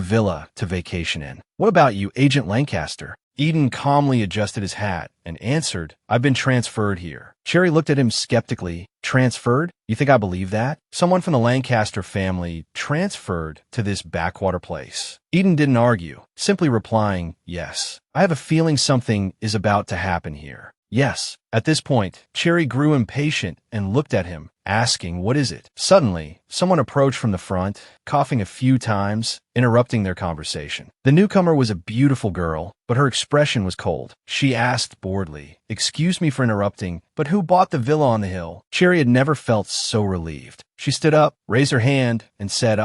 villa to vacation in. What about you, Agent Lancaster? Eden calmly adjusted his hat and answered, I've been transferred here. Cherry looked at him skeptically. Transferred? You think I believe that? Someone from the Lancaster family transferred to this backwater place. Eden didn't argue, simply replying, yes. I have a feeling something is about to happen here. Yes. At this point, Cherry grew impatient and looked at him, asking, what is it? Suddenly, someone approached from the front, coughing a few times, interrupting their conversation. The newcomer was a beautiful girl, but her expression was cold. She asked boredly, excuse me for interrupting, but who bought the villa on the hill? Cherry had never felt so relieved. She stood up, raised her hand, and said,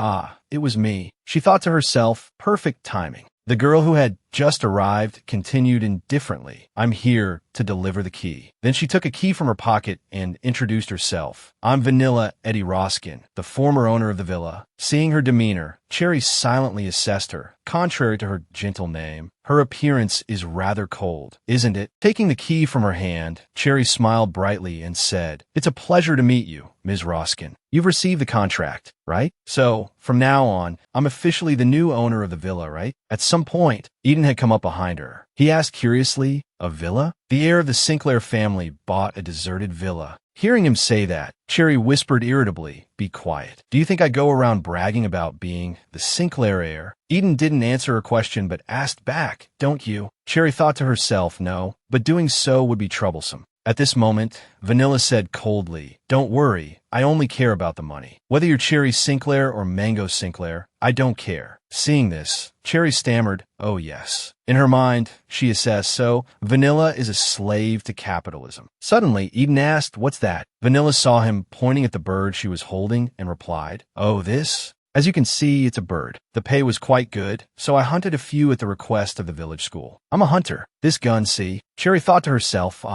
it was me. She thought to herself, perfect timing. The girl who had just arrived continued indifferently, I'm here to deliver the key. Then she took a key from her pocket and introduced herself. I'm Vanilla Eddie Roskin, the former owner of the villa. Seeing her demeanor, Cherry silently assessed her. Contrary to her gentle name, her appearance is rather cold, isn't it? Taking the key from her hand, Cherry smiled brightly and said, it's a pleasure to meet you, Ms. Roskin. You've received the contract, right? So, from now on, I'm officially the new owner of the villa, right? At some point, Eden had come up behind her. He asked curiously, a villa? The heir of the Sinclair family bought a deserted villa. Hearing him say that, Cherry whispered irritably, be quiet. Do you think I go around bragging about being the Sinclair heir? Eden didn't answer her question but asked back, don't you? Cherry thought to herself, no, but doing so would be troublesome. At this moment, Vanilla said coldly, don't worry, I only care about the money. Whether you're Cherry Sinclair or Mango Sinclair, I don't care. Seeing this, Cherry stammered, oh yes. In her mind, she assessed, so Vanilla is a slave to capitalism. Suddenly, Eden asked, what's that? Vanilla saw him pointing at the bird she was holding and replied, oh, this? As you can see, it's a bird. The pay was quite good, so I hunted a few at the request of the village school. I'm a hunter. This gun, see? Cherry thought to herself,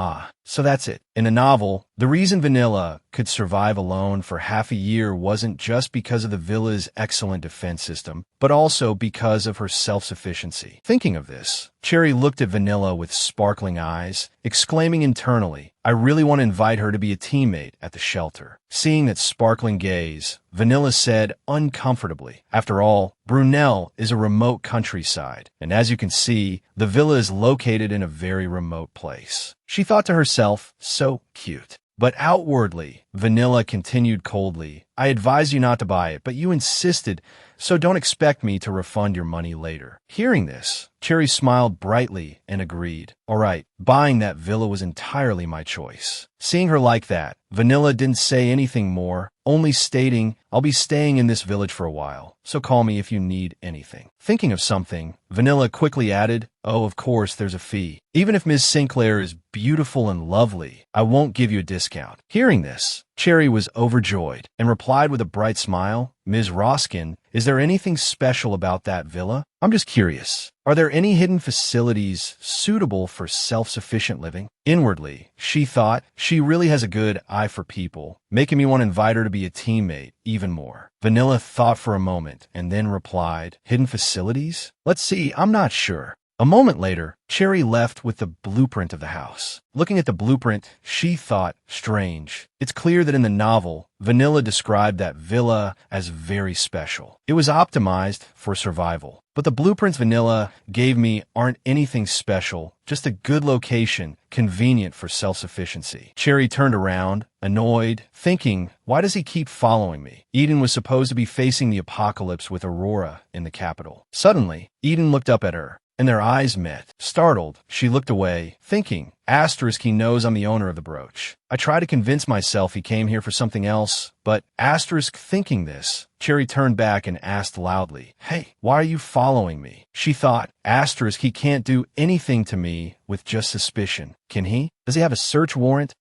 so that's it. In the novel, the reason Vanilla could survive alone for half a year wasn't just because of the villa's excellent defense system, but also because of her self-sufficiency. Thinking of this, Cherry looked at Vanilla with sparkling eyes, exclaiming internally, I really want to invite her to be a teammate at the shelter. Seeing that sparkling gaze, Vanilla said uncomfortably, after all, Brunel is a remote countryside, and as you can see, the villa is located in a very remote place. She thought to herself, so cute. But outwardly, Vanilla continued coldly, I advise you not to buy it, but you insisted, so don't expect me to refund your money later. Hearing this, Cherry smiled brightly and agreed. All right, buying that villa was entirely my choice. Seeing her like that, Vanilla didn't say anything more, only stating, I'll be staying in this village for a while, so call me if you need anything. Thinking of something, Vanilla quickly added, oh, of course, there's a fee. Even if Ms. Sinclair is beautiful and lovely, I won't give you a discount. Hearing this, Cherry was overjoyed and replied with a bright smile, Ms. Roskin, is there anything special about that villa? I'm just curious. Are there any hidden facilities suitable for self-sufficient living? Inwardly, she thought she really has a good eye for people, making me want to invite her to be a teammate even more. Vanilla thought for a moment and then replied, hidden facilities? Let's see, I'm not sure. A moment later, Cherry left with the blueprint of the house. Looking at the blueprint, she thought, strange. It's clear that in the novel, Vanilla described that villa as very special. It was optimized for survival. But the blueprints Vanilla gave me aren't anything special, just a good location, convenient for self-sufficiency. Cherry turned around, annoyed, thinking, why does he keep following me? Eden was supposed to be facing the apocalypse with Aurora in the capital. Suddenly, Eden looked up at her, and their eyes met. Startled, she looked away, thinking, he knows I'm the owner of the brooch. I try to convince myself he came here for something else, but thinking this, Cherry turned back and asked loudly, hey, why are you following me? She thought, he can't do anything to me with just suspicion. Can he? Does he have a search warrant?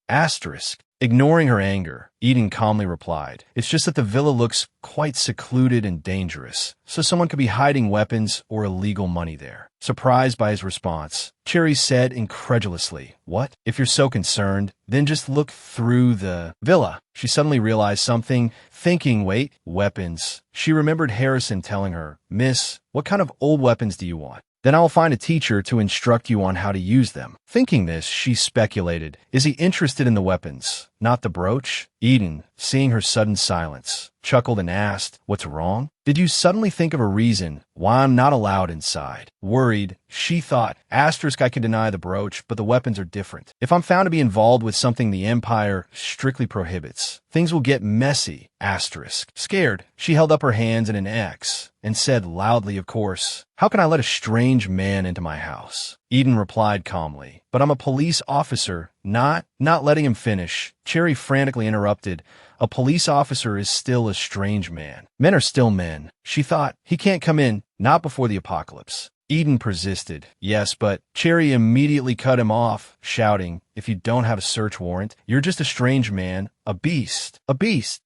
Ignoring her anger, Eden calmly replied, it's just that the villa looks quite secluded and dangerous, so someone could be hiding weapons or illegal money there. Surprised by his response, Cherry said incredulously, what? If you're so concerned, then just look through the villa. She suddenly realized something, thinking, wait, weapons. She remembered Harrison telling her, Miss, what kind of old weapons do you want? Then I will find a teacher to instruct you on how to use them. Thinking this, she speculated, is he interested in the weapons, not the brooch? Eden, seeing her sudden silence, chuckled and asked, what's wrong? Did you suddenly think of a reason why I'm not allowed inside? Worried, she thought, I can deny the brooch, but the weapons are different. If I'm found to be involved with something the Empire strictly prohibits, things will get messy, Scared, she held up her hands in an X and said loudly, of course, how can I let a strange man into my house? Eden replied calmly, but I'm a police officer, not letting him finish. Cherry frantically interrupted, a police officer is still a strange man. Men are still men. She thought, he can't come in, not before the apocalypse. Eden persisted, yes, but Cherry immediately cut him off, shouting, if you don't have a search warrant, you're just a strange man, a beast.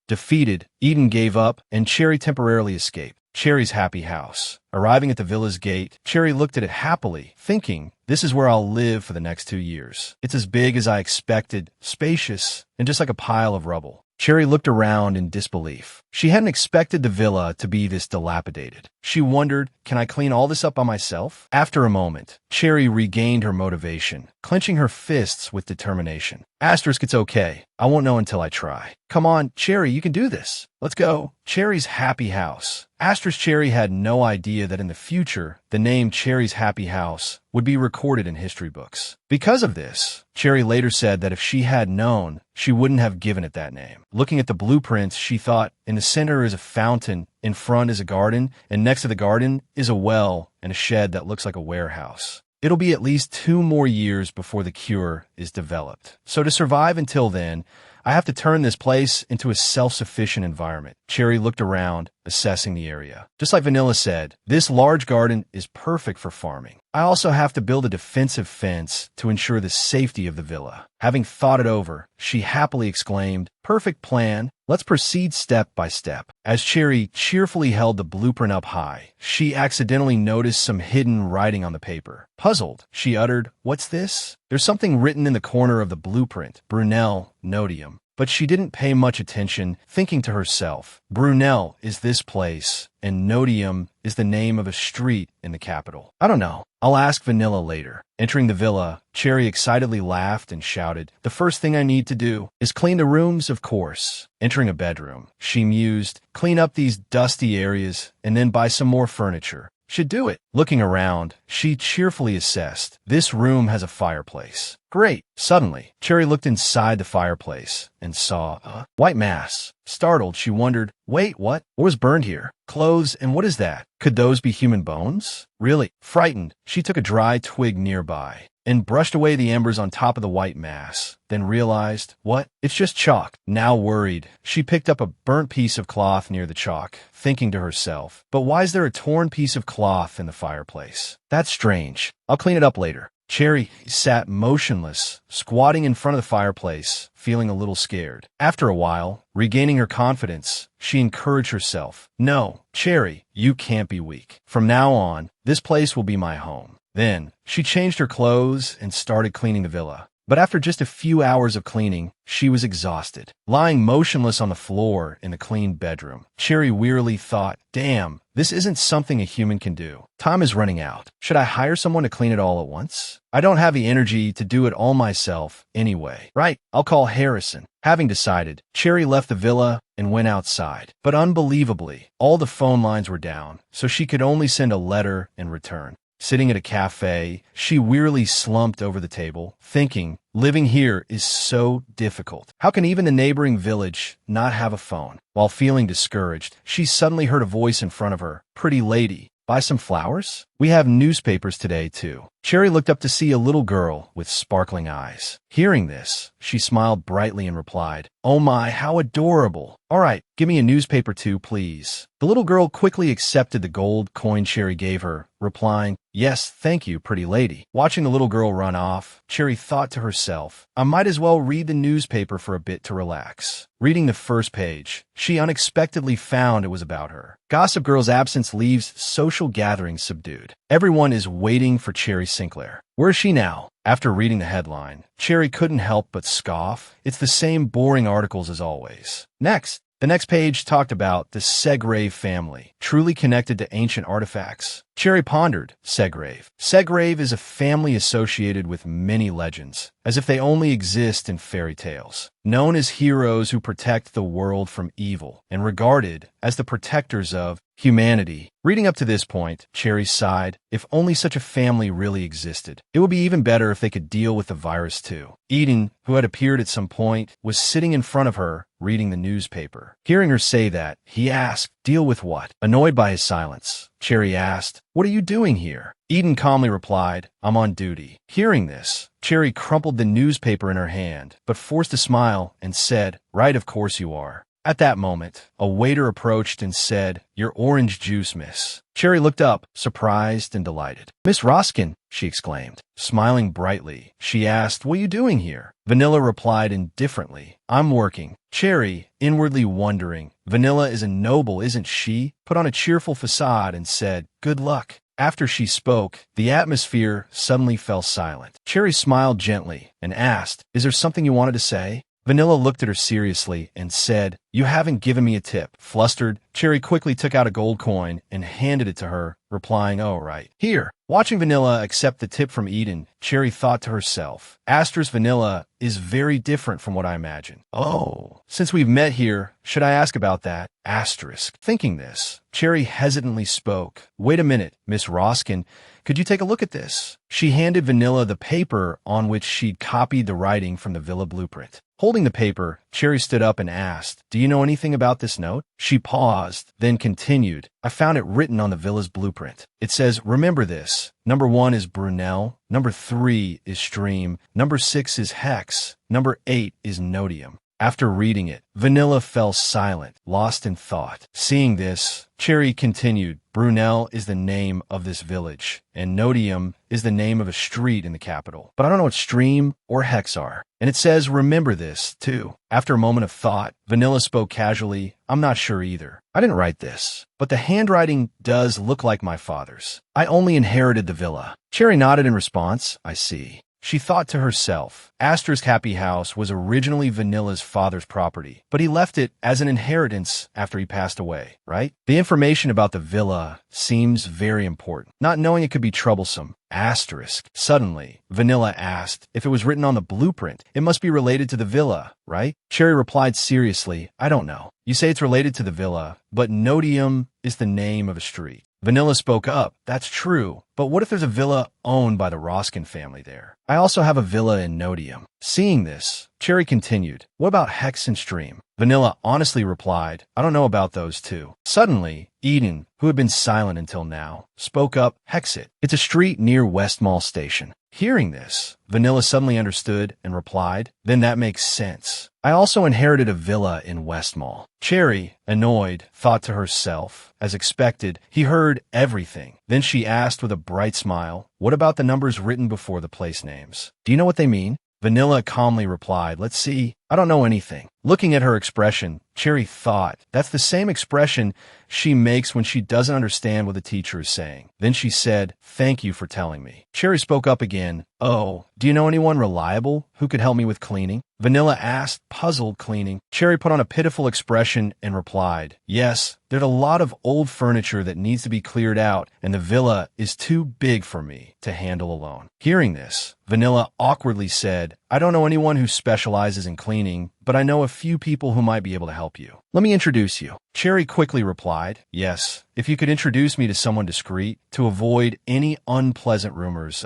Defeated, Eden gave up, and Cherry temporarily escaped. Cherry's happy house. Arriving at the villa's gate, Cherry looked at it happily, thinking, this is where I'll live for the next 2 years. It's as big as I expected, spacious, and just like a pile of rubble. Cherry looked around in disbelief. She hadn't expected the villa to be this dilapidated. She wondered, can I clean all this up by myself? After a moment, Cherry regained her motivation, clenching her fists with determination. It's okay. I won't know until I try. Come on, Cherry, you can do this. Let's go. Cherry's happy house. Cherry had no idea that in the future, the name Cherry's happy house would be recorded in history books. Because of this, Cherry later said that if she had known, she wouldn't have given it that name. Looking at the blueprints, she thought, in the center is a fountain, in front is a garden, and next to the garden is a well and a shed that looks like a warehouse. It'll be at least 2 more years before the cure is developed. So to survive until then, I have to turn this place into a self-sufficient environment. Cherry looked around, assessing the area. Just like Vanilla said, this large garden is perfect for farming. I also have to build a defensive fence to ensure the safety of the villa. Having thought it over, she happily exclaimed, perfect plan. Let's proceed step by step. As Cherry cheerfully held the blueprint up high, she accidentally noticed some hidden writing on the paper. Puzzled, she uttered, what's this? There's something written in the corner of the blueprint. Brunel, Nodium. but she didn't pay much attention, thinking to herself, Brunel is this place, and Nodium is the name of a street in the capital. I don't know. I'll ask Vanilla later. Entering the villa, Cherry excitedly laughed and shouted, the first thing I need to do is clean the rooms, of course. Entering a bedroom, she mused, clean up these dusty areas and then buy some more furniture. Should do it. Looking around, she cheerfully assessed, this room has a fireplace. Great. Suddenly, Cherry looked inside the fireplace and saw a white mass. Startled, she wondered, wait, what? What was burned here? Clothes, and what is that? Could those be human bones? Really? Frightened, she took a dry twig nearby and brushed away the embers on top of the white mass, then realized, what? It's just chalk. Now worried, she picked up a burnt piece of cloth near the chalk, thinking to herself, but why is there a torn piece of cloth in the fireplace? That's strange. I'll clean it up later. Cherry sat motionless, squatting in front of the fireplace, feeling a little scared. After a while, regaining her confidence, she encouraged herself. No, Cherry, you can't be weak. From now on, this place will be my home. Then, she changed her clothes and started cleaning the villa. But after just a few hours of cleaning, she was exhausted. Lying motionless on the floor in the clean bedroom, Cherry wearily thought, damn, this isn't something a human can do. Time is running out. Should I hire someone to clean it all at once? I don't have the energy to do it all myself anyway. Right, I'll call Harrison. Having decided, Cherry left the villa and went outside. But unbelievably, all the phone lines were down, so she could only send a letter and return. Sitting at a cafe, she wearily slumped over the table, thinking, living here is so difficult. How can even the neighboring village not have a phone? While feeling discouraged, she suddenly heard a voice in front of her. Pretty lady, buy some flowers? We have newspapers today, too. Cherry looked up to see a little girl with sparkling eyes. Hearing this, she smiled brightly and replied, oh my, how adorable. All right, give me a newspaper too, please. The little girl quickly accepted the gold coin Cherry gave her, replying, yes, thank you, pretty lady. Watching the little girl run off, Cherry thought to herself, I might as well read the newspaper for a bit to relax. Reading the first page, she unexpectedly found it was about her. Gossip Girl's absence leaves social gatherings subdued. Everyone is waiting for Cherry Sinclair. Where is she now? After reading the headline, Cherry couldn't help but scoff. It's the same boring articles as always. Next, the next page talked about the Segrave family, truly connected to ancient artifacts. Cherry pondered Segrave. Segrave is a family associated with many legends, as if they only exist in fairy tales. Known as heroes who protect the world from evil, and regarded as the protectors of humanity. Reading up to this point, Cherry sighed. If only such a family really existed. It would be even better if they could deal with the virus too. Eden, who had appeared at some point, was sitting in front of her, reading the newspaper. Hearing her say that, he asked, deal with what? Annoyed by his silence, Cherry asked, what are you doing here? Eden calmly replied, I'm on duty. Hearing this, Cherry crumpled the newspaper in her hand, but forced a smile and said, right, of course you are. At that moment, a waiter approached and said, your orange juice, miss. Cherry looked up, surprised and delighted. Miss Roskin, she exclaimed. Smiling brightly, she asked, what are you doing here? Vanilla replied indifferently, I'm working. Cherry, inwardly wondering, Vanilla is a noble, isn't she? Put on a cheerful facade and said, good luck. After she spoke, the atmosphere suddenly fell silent. Cherry smiled gently and asked, is there something you wanted to say? Vanilla looked at her seriously and said, you haven't given me a tip. Flustered, Cherry quickly took out a gold coin and handed it to her, replying, oh, right. Here. Watching Vanilla accept the tip from Eden, Cherry thought to herself, Aster's Vanilla is very different from what I imagined. Oh, since we've met here, should I ask about that? Asterisk. Thinking this, Cherry hesitantly spoke. Wait a minute, Miss Roskin. Could you take a look at this? She handed Vanilla the paper on which she'd copied the writing from the villa blueprint. Holding the paper, Cherry stood up and asked, do you know anything about this note? She paused, then continued, I found it written on the villa's blueprint. It says, remember this. Number 1 is Brunel. Number 3 is Stream. Number 6 is Hex. Number 8 is Nodium. After reading it, Vanilla fell silent, lost in thought. Seeing this, Cherry continued, Brunel is the name of this village, and Nodium is the name of a street in the capital. But I don't know what Stream or Hex are. And it says, remember this, too. After a moment of thought, Vanilla spoke casually, I'm not sure either. I didn't write this, but the handwriting does look like my father's. I only inherited the villa. Cherry nodded in response, I see. She thought to herself, Asterisk Happy House was originally Vanilla's father's property, but he left it as an inheritance after he passed away, right? The information about the villa seems very important. Not knowing it could be troublesome. Asterisk. Suddenly, Vanilla asked if it was written on the blueprint. It must be related to the villa, right? Cherry replied seriously, I don't know. You say it's related to the villa, but Nodium is the name of a street. Vanilla spoke up. That's true. But what if there's a villa owned by the Roskin family there? I also have a villa in Nodium. Seeing this, Cherry continued, what about Hex and Stream? Vanilla honestly replied, I don't know about those two. Suddenly, Eden, who had been silent until now, spoke up, Hexit. It's a street near West Mall Station. Hearing this, Vanilla suddenly understood and replied, then that makes sense. I also inherited a villa in West Mall. Cherry, annoyed, thought to herself. As expected, he heard everything. Then she asked with a bright smile, what about the numbers written before the place names? Do you know what they mean? Vanilla calmly replied, let's see. I don't know anything. Looking at her expression, Cherry thought, that's the same expression she makes when she doesn't understand what the teacher is saying. Then she said, thank you for telling me. Cherry spoke up again. Oh, do you know anyone reliable who could help me with cleaning? Vanilla asked, puzzled. Cleaning. Cherry put on a pitiful expression and replied, yes, there's a lot of old furniture that needs to be cleared out, and the villa is too big for me to handle alone. Hearing this, Vanilla awkwardly said, I don't know anyone who specializes in cleaning, but I know a few people who might be able to help you. Let me introduce you. Cherry quickly replied, yes, if you could introduce me to someone discreet to avoid any unpleasant rumors,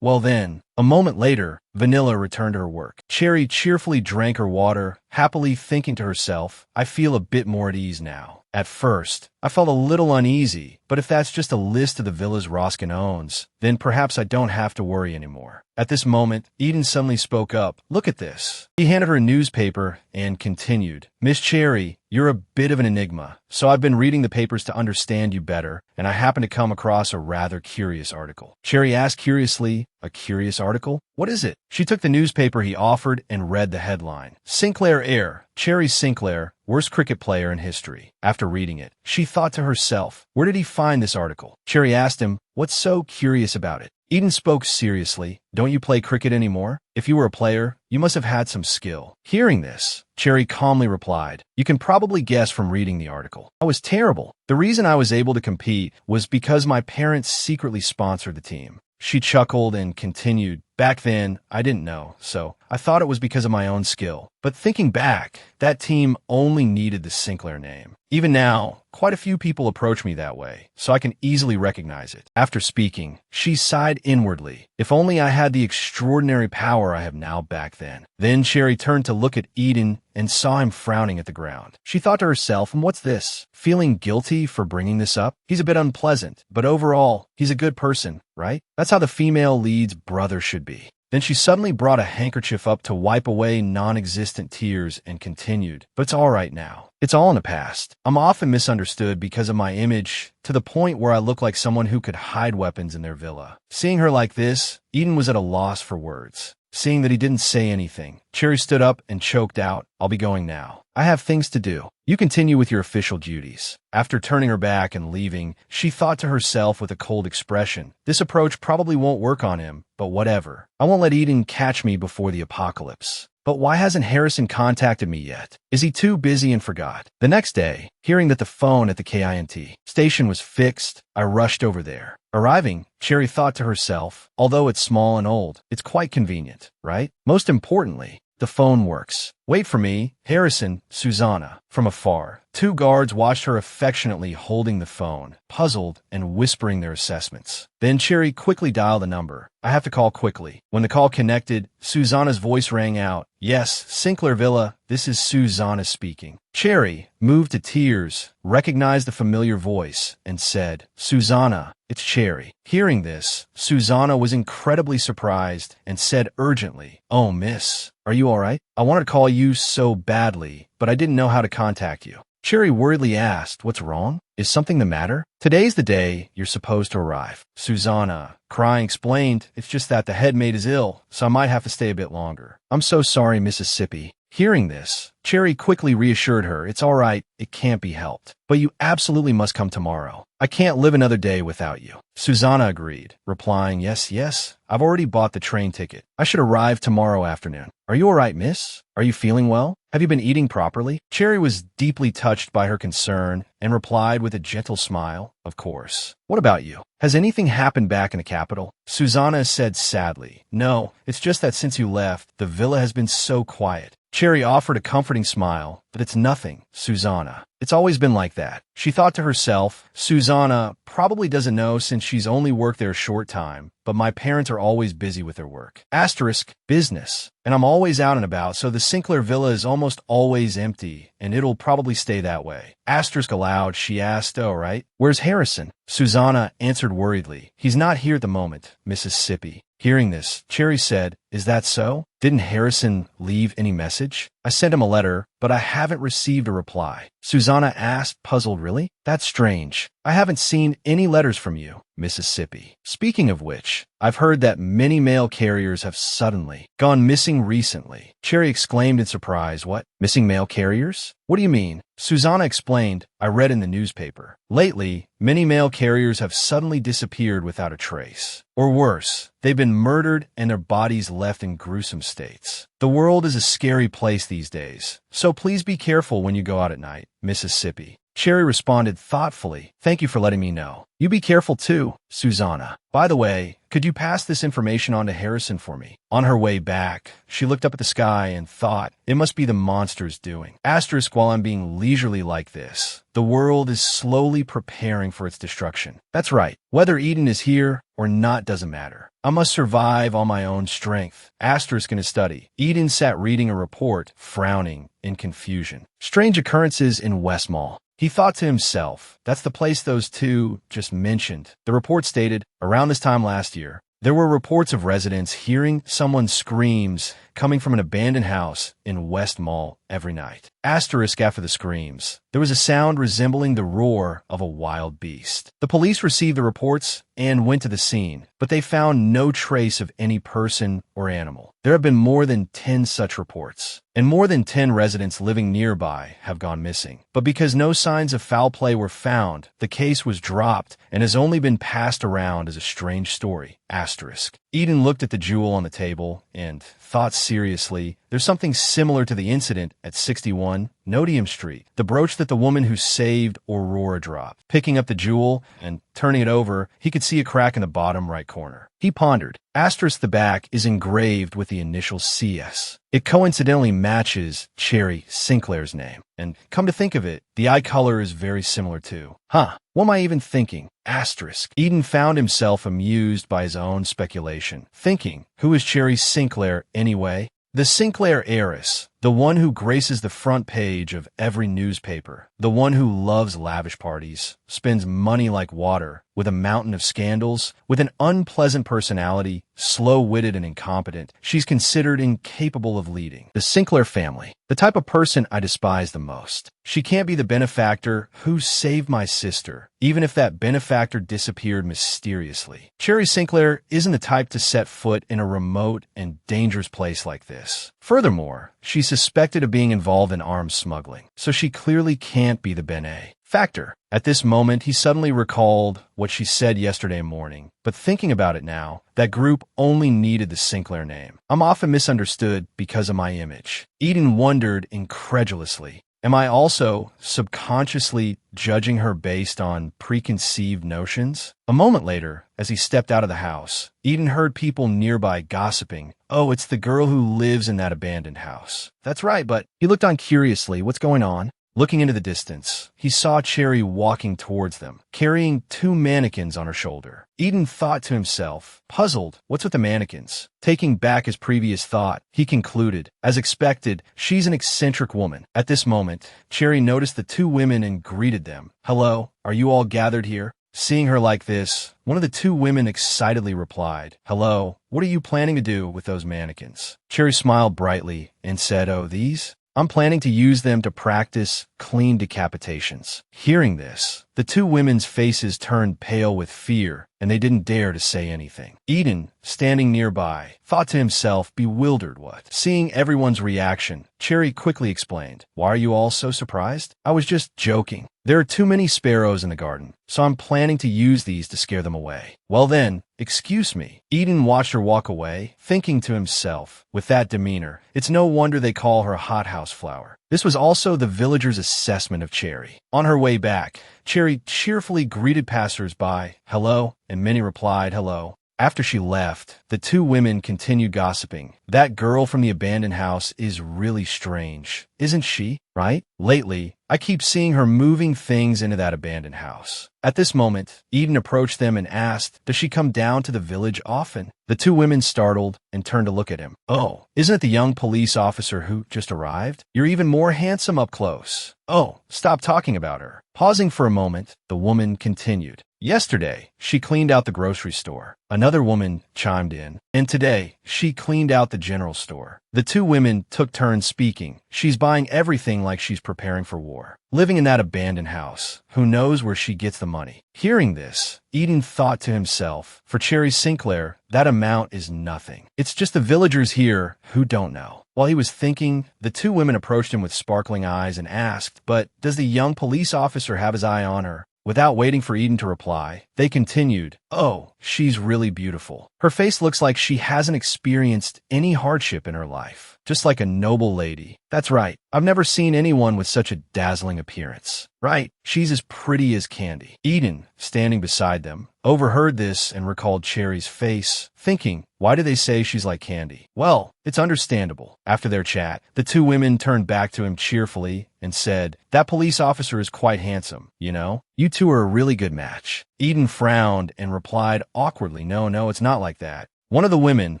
well then. A moment later, Vanilla returned to her work. Cherry cheerfully drank her water, happily thinking to herself, I feel a bit more at ease now. At first, I felt a little uneasy, but if that's just a list of the villas Roskin owns, then perhaps I don't have to worry anymore. At this moment, Eden suddenly spoke up. Look at this. He handed her a newspaper and continued, Miss Cherry, you're a bit of an enigma, so I've been reading the papers to understand you better, and I happened to come across a rather curious article. Cherry asked curiously, a curious article? What is it? She took the newspaper he offered and read the headline. Sinclair heir, Cherry Sinclair, worst cricket player in history. After reading it, she thought to herself, where did he find this article? Cherry asked him, what's so curious about it? Eden spoke seriously. Don't you play cricket anymore? If you were a player, you must have had some skill. Hearing this, Cherry calmly replied, you can probably guess from reading the article. I was terrible. The reason I was able to compete was because my parents secretly sponsored the team. She chuckled and continued, back then, I didn't know, so I thought it was because of my own skill. But thinking back, that team only needed the Sinclair name. Even now, quite a few people approach me that way, so I can easily recognize it. After speaking, she sighed inwardly. If only I had the extraordinary power I have now back then. Then Cherry turned to look at Eden and saw him frowning at the ground. She thought to herself, and what's this? Feeling guilty for bringing this up? He's a bit unpleasant, but overall, he's a good person, right? That's how the female lead's brother should be. Then she suddenly brought a handkerchief up to wipe away non-existent tears and continued, but it's all right now. It's all in the past. I'm often misunderstood because of my image to the point where I look like someone who could hide weapons in their villa. Seeing her like this, Eden was at a loss for words. Seeing that he didn't say anything, Cherry stood up and choked out, I'll be going now. I have things to do. You continue with your official duties. After turning her back and leaving, she thought to herself with a cold expression, this approach probably won't work on him, but whatever. I won't let Eden catch me before the apocalypse. But why hasn't Harrison contacted me yet? Is he too busy and forgot? The next day, hearing that the phone at the KINT station was fixed, I rushed over there. Arriving, Cherry thought to herself, although it's small and old, it's quite convenient, right? Most importantly, the phone works. Wait for me, Harrison, Susanna. From afar, two guards watched her affectionately holding the phone, puzzled and whispering their assessments. Then Cherry quickly dialed the number. I have to call quickly. When the call connected, Susanna's voice rang out. Yes, Sinclair Villa, this is Susanna speaking. Cherry, moved to tears, recognized the familiar voice and said, Susanna, it's Cherry. Hearing this, Susanna was incredibly surprised and said urgently, oh, miss, are you all right? I wanted to call you so badly, but I didn't know how to contact you. Cherry worriedly asked, what's wrong? Is something the matter? Today's the day you're supposed to arrive. Susanna, crying, explained, it's just that the head maid is ill, so I might have to stay a bit longer. I'm so sorry, Mississippi. Hearing this, Cherry quickly reassured her, it's all right, it can't be helped. But you absolutely must come tomorrow. I can't live another day without you. Susanna agreed, replying, yes, I've already bought the train ticket. I should arrive tomorrow afternoon. Are you all right, miss? Are you feeling well? Have you been eating properly? Cherry was deeply touched by her concern and replied with a gentle smile, of course. What about you? Has anything happened back in the capital? Susanna said sadly, no, it's just that since you left, the villa has been so quiet. Cherry offered a comforting smile, but it's nothing, Susanna. It's always been like that. She thought to herself, Susanna probably doesn't know since she's only worked there a short time, but my parents are always busy with their work. Asterisk, business. And I'm always out and about, so the Sinclair villa is almost always empty, and it'll probably stay that way. Asterisk aloud, she asked, oh, right? Where's Harrison? Susanna answered worriedly, he's not here at the moment, Mississippi. Hearing this, Cherry said, is that so? Didn't Harrison leave any message? I sent him a letter, but I haven't received a reply. Susanna asked, puzzled, really? That's strange. I haven't seen any letters from you, Mississippi. Speaking of which, I've heard that many mail carriers have suddenly gone missing recently. Cherry exclaimed in surprise, what? Missing mail carriers? What do you mean? Susanna explained, I read in the newspaper. Lately, many mail carriers have suddenly disappeared without a trace. Or worse, they've been murdered and their bodies left in gruesome states. The world is a scary place these days, so please be careful when you go out at night, Mississippi. Cherry responded thoughtfully, thank you for letting me know. You be careful too, Susanna. By the way, could you pass this information on to Harrison for me? On her way back, she looked up at the sky and thought, it must be the monster's doing. Asterisk, while I'm being leisurely like this, the world is slowly preparing for its destruction. That's right. Whether Eden is here or not doesn't matter. I must survive on my own strength. Asterisk in his study. Eden sat reading a report, frowning in confusion. Strange occurrences in West Mall. He thought to himself, that's the place those two just mentioned. The report stated, around this time last year, there were reports of residents hearing someone's screams coming from an abandoned house in West Mall every night. Asterisk after the screams, there was a sound resembling the roar of a wild beast. The police received the reports and went to the scene, but they found no trace of any person or animal. There have been more than 10 such reports, and more than 10 residents living nearby have gone missing. But because no signs of foul play were found, the case was dropped and has only been passed around as a strange story. Asterisk. Eden looked at the jewel on the table and thought seriously, there's something similar to the incident at 61 Nodium Street, the brooch that the woman who saved Aurora dropped. Picking up the jewel and turning it over, he could see a crack in the bottom right corner. He pondered. Asterisk the back is engraved with the initial CS. It coincidentally matches Cherry Sinclair's name. And come to think of it, the eye color is very similar too. What am I even thinking? Asterisk. Eden found himself amused by his own speculation, thinking, who is Cherry Sinclair anyway? The Sinclair heiress, the one who graces the front page of every newspaper, the one who loves lavish parties, spends money like water, with a mountain of scandals, with an unpleasant personality, slow-witted and incompetent, she's considered incapable of leading. The Sinclair family, the type of person I despise the most. She can't be the benefactor who saved my sister, even if that benefactor disappeared mysteriously. Cherry Sinclair isn't the type to set foot in a remote and dangerous place like this. Furthermore, she's suspected of being involved in arms smuggling, so she clearly can't be the Benet factor. At this moment, he suddenly recalled what she said yesterday morning, but thinking about it now, that group only needed the Sinclair name. I'm often misunderstood because of my image. Eden wondered incredulously, am I also subconsciously judging her based on preconceived notions? A moment later, as he stepped out of the house, Eden heard people nearby gossiping. Oh, it's the girl who lives in that abandoned house. That's right, but he looked on curiously. What's going on? Looking into the distance, he saw Cherry walking towards them, carrying 2 mannequins on her shoulder. Eden thought to himself, puzzled, what's with the mannequins? Taking back his previous thought, he concluded, as expected, she's an eccentric woman. At this moment, Cherry noticed the 2 women and greeted them. Hello, are you all gathered here? Seeing her like this, one of the 2 women excitedly replied, hello, what are you planning to do with those mannequins? Cherry smiled brightly and said, oh, these? I'm planning to use them to practice clean decapitations. Hearing this, the two women's faces turned pale with fear, and they didn't dare to say anything. Eden, standing nearby, thought to himself, bewildered what? Seeing everyone's reaction, Cherry quickly explained, "Why are you all so surprised? I was just joking. There are too many sparrows in the garden, so I'm planning to use these to scare them away." "Well then, excuse me." Eden watched her walk away, thinking to himself, with that demeanor, it's no wonder they call her a hothouse flower. This was also the villagers' assessment of Cherry. On her way back, Cherry cheerfully greeted passers-by, "Hello," and many replied, "Hello." After she left, the two women continued gossiping. "That girl from the abandoned house is really strange, isn't she? Right? Lately, I keep seeing her moving things into that abandoned house." At this moment, Eden approached them and asked, "Does she come down to the village often?" The two women startled and turned to look at him. "Oh, isn't it the young police officer who just arrived? You're even more handsome up close." "Oh, stop talking about her." Pausing for a moment, the woman continued, "Yesterday, she cleaned out the grocery store." Another woman chimed in, "And today, she cleaned out the general store." The two women took turns speaking. "She's buying everything like she's preparing for war. Living in that abandoned house. Who knows where she gets the money?" Hearing this, Eden thought to himself, for Cherry Sinclair, that amount is nothing. It's just the villagers here who don't know. While he was thinking, the two women approached him with sparkling eyes and asked, "But does the young police officer have his eye on her?" Without waiting for Eden to reply, they continued, "Oh, she's really beautiful. Her face looks like she hasn't experienced any hardship in her life. Just like a noble lady. That's right. I've never seen anyone with such a dazzling appearance. Right, she's as pretty as candy." Eden, standing beside them, overheard this and recalled Cherry's face, thinking, why do they say she's like candy? Well, it's understandable. After their chat, the two women turned back to him cheerfully and said, "That police officer is quite handsome, you know? You two are a really good match." Eden frowned and replied awkwardly, No, it's not like that." One of the women,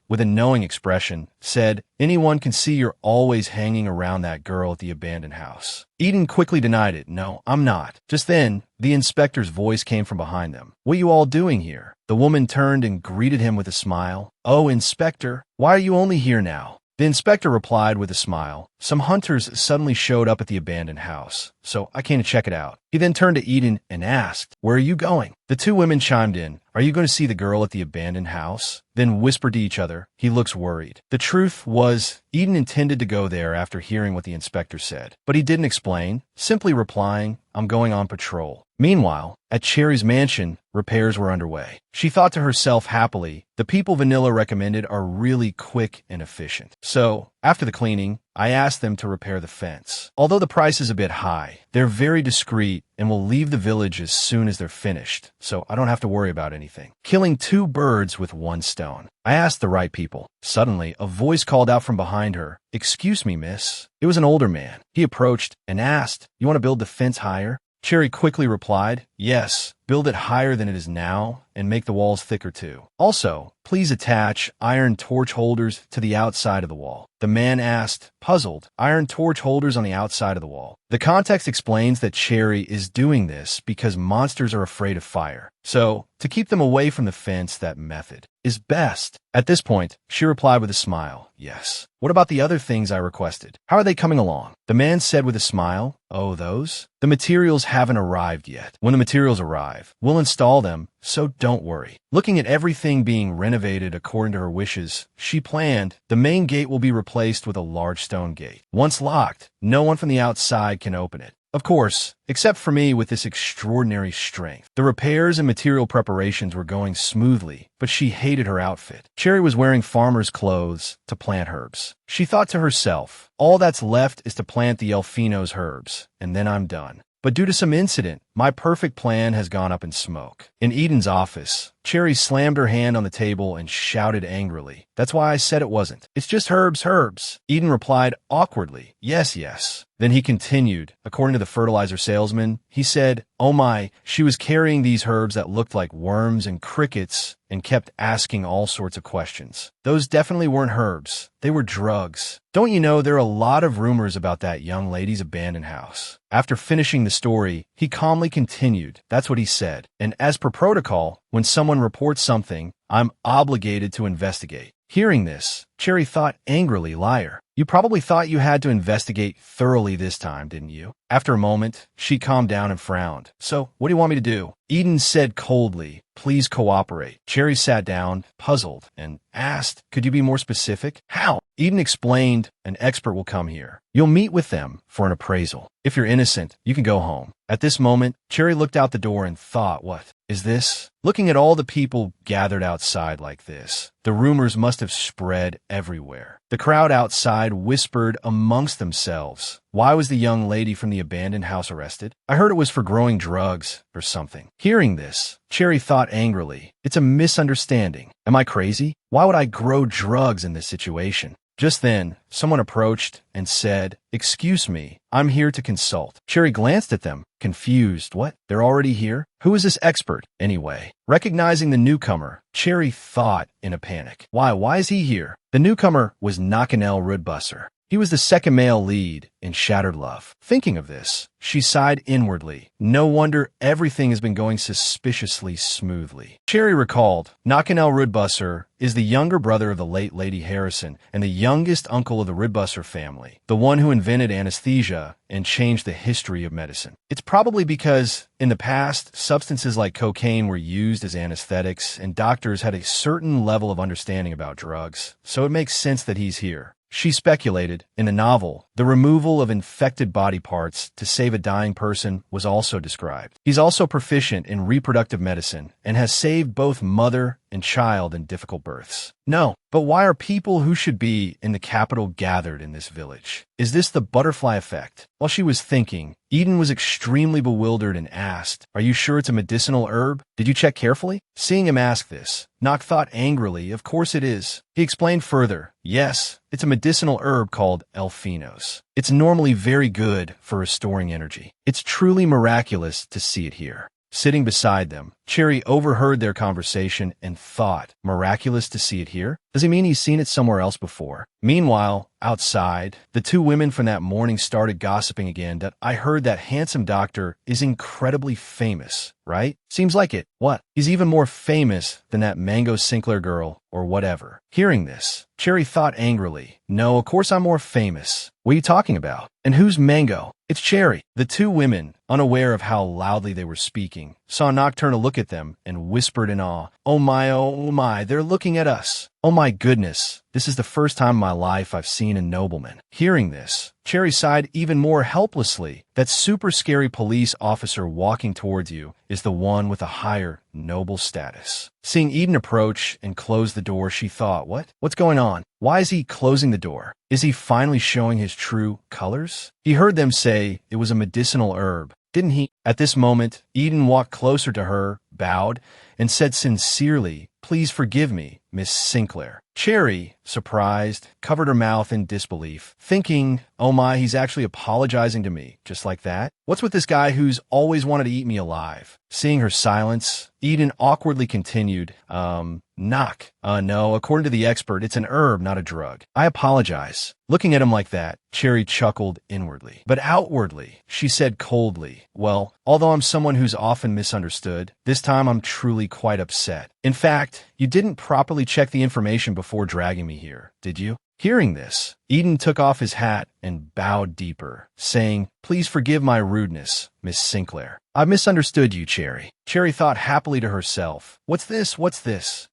with a knowing expression, said, "Anyone can see you're always hanging around that girl at the abandoned house." Eden quickly denied it. "No, I'm not." Just then, the inspector's voice came from behind them. "What are you all doing here?" The woman turned and greeted him with a smile. "Oh, Inspector, why are you only here now?" The inspector replied with a smile, "Some hunters suddenly showed up at the abandoned house, so I came to check it out." He then turned to Eden and asked, "Where are you going?" The two women chimed in, "Are you going to see the girl at the abandoned house?" Then whispered to each other, "He looks worried." The truth was, Eden intended to go there after hearing what the inspector said, but he didn't explain, simply replying, "I'm going on patrol." Meanwhile, at Cherry's mansion, repairs were underway. She thought to herself happily, the people Vanilla recommended are really quick and efficient. So, after the cleaning, I asked them to repair the fence. Although the price is a bit high, they're very discreet and will leave the village as soon as they're finished, so I don't have to worry about anything. Killing two birds with one stone. I asked the right people. Suddenly, a voice called out from behind her, "Excuse me, miss." It was an older man. He approached and asked, "You want to build the fence higher?" Cherry quickly replied, "Yes, build it higher than it is now, and make the walls thicker too. Also, please attach iron torch holders to the outside of the wall." The man asked, puzzled, "Iron torch holders on the outside of the wall?" The context explains that Cherry is doing this because monsters are afraid of fire. So, to keep them away from the fence, that method is best. At this point, she replied with a smile, "Yes. What about the other things I requested? How are they coming along?" The man said with a smile, "Oh, those? The materials haven't arrived yet. When the materials arrive, we'll install them, so don't worry." Looking at everything being renovated according to her wishes, she planned, the main gate will be replaced with a large stone gate. Once locked, no one from the outside can open it. Of course, except for me with this extraordinary strength. The repairs and material preparations were going smoothly, but she hated her outfit. Cherry was wearing farmer's clothes to plant herbs. She thought to herself, all that's left is to plant the Elfino's herbs, and then I'm done. But due to some incident, my perfect plan has gone up in smoke. In Eden's office, Cherry slammed her hand on the table and shouted angrily, "That's why I said it wasn't. It's just herbs." Eden replied awkwardly, yes. Then he continued, according to the fertilizer salesman, he said, "Oh my, she was carrying these herbs that looked like worms and crickets and kept asking all sorts of questions. Those definitely weren't herbs. They were drugs. Don't you know there are a lot of rumors about that young lady's abandoned house?" After finishing the story, he calmly continued, "That's what he said. And as per protocol, when someone reports something, I'm obligated to investigate." Hearing this, Cherry thought angrily, liar. You probably thought you had to investigate thoroughly this time, didn't you? After a moment, she calmed down and frowned. So, what do you want me to do? Eden said coldly, please cooperate. Cherry sat down, puzzled, and asked, could you be more specific? How? Eden explained, an expert will come here. You'll meet with them for an appraisal. If you're innocent, you can go home. At this moment, Cherry looked out the door and thought, what is this? Looking at all the people gathered outside like this, the rumors must have spread everywhere. The crowd outside whispered amongst themselves. Why was the young lady from the abandoned house arrested? I heard it was for growing drugs or something. Hearing this, Cherry thought angrily, it's a misunderstanding. Am I crazy? Why would I grow drugs in this situation? Just then, someone approached and said, excuse me, I'm here to consult. Cherry glanced at them, confused. What? They're already here? Who is this expert, anyway? Recognizing the newcomer, Cherry thought in a panic. Why is he here? The newcomer was Nakanel Rudbusser. He was the second male lead in Shattered Love. Thinking of this, she sighed inwardly. No wonder everything has been going suspiciously smoothly. Cherry recalled, Nakanel Rudbusser is the younger brother of the late Lady Harrison and the youngest uncle of the Rudbusser family, the one who invented anesthesia and changed the history of medicine. It's probably because, in the past, substances like cocaine were used as anesthetics and doctors had a certain level of understanding about drugs, so it makes sense that he's here. She speculated, in the novel, the removal of infected body parts to save a dying person was also described. He's also proficient in reproductive medicine and has saved both mother and child in difficult births. No, but why are people who should be in the capital gathered in this village? Is this the butterfly effect? While she was thinking, Eden was extremely bewildered and asked, are you sure it's a medicinal herb? Did you check carefully? Seeing him ask this, Nock thought angrily, of course it is. He explained further, yes, it's a medicinal herb called Elfinos. It's normally very good for restoring energy. It's truly miraculous to see it here. Sitting beside them, Cherry overheard their conversation and thought, miraculous to see it here? Does he mean he's seen it somewhere else before? Meanwhile, outside, the two women from that morning started gossiping again that I heard that handsome doctor is incredibly famous, right? Seems like it. What? He's even more famous than that Mango Sinclair girl or whatever. Hearing this, Cherry thought angrily, no, of course I'm more famous. What are you talking about? And who's Mango? It's Cherry. The two women, unaware of how loudly they were speaking, saw Nock turn to look at them and whispered in awe, oh my, they're looking at us. Oh my goodness, this is the first time in my life I've seen a nobleman. Hearing this, Cherry sighed even more helplessly. That super scary police officer walking towards you is the one with a higher noble status. Seeing Eden approach and close the door, she thought, what's going on? Why is he closing the door? Is he finally showing his true colors? He heard them say it was a medicinal herb, didn't he? At this moment, Eden walked closer to her, bowed, and said sincerely, please forgive me, Miss Sinclair. Cherry, surprised, covered her mouth in disbelief, thinking, oh my, he's actually apologizing to me, just like that? What's with this guy who's always wanted to eat me alive? Seeing her silence, Eden awkwardly continued, Nock. No, according to the expert, it's an herb, not a drug. I apologize. Looking at him like that, Cherry chuckled inwardly. But outwardly, she said coldly, well, although I'm someone who's often misunderstood, this time I'm truly quite upset. In fact, you didn't properly check the information before dragging me here, did you? Hearing this, Eden took off his hat and bowed deeper, saying, please forgive my rudeness, Miss Sinclair. I misunderstood you, Cherry. Cherry thought happily to herself, what's this?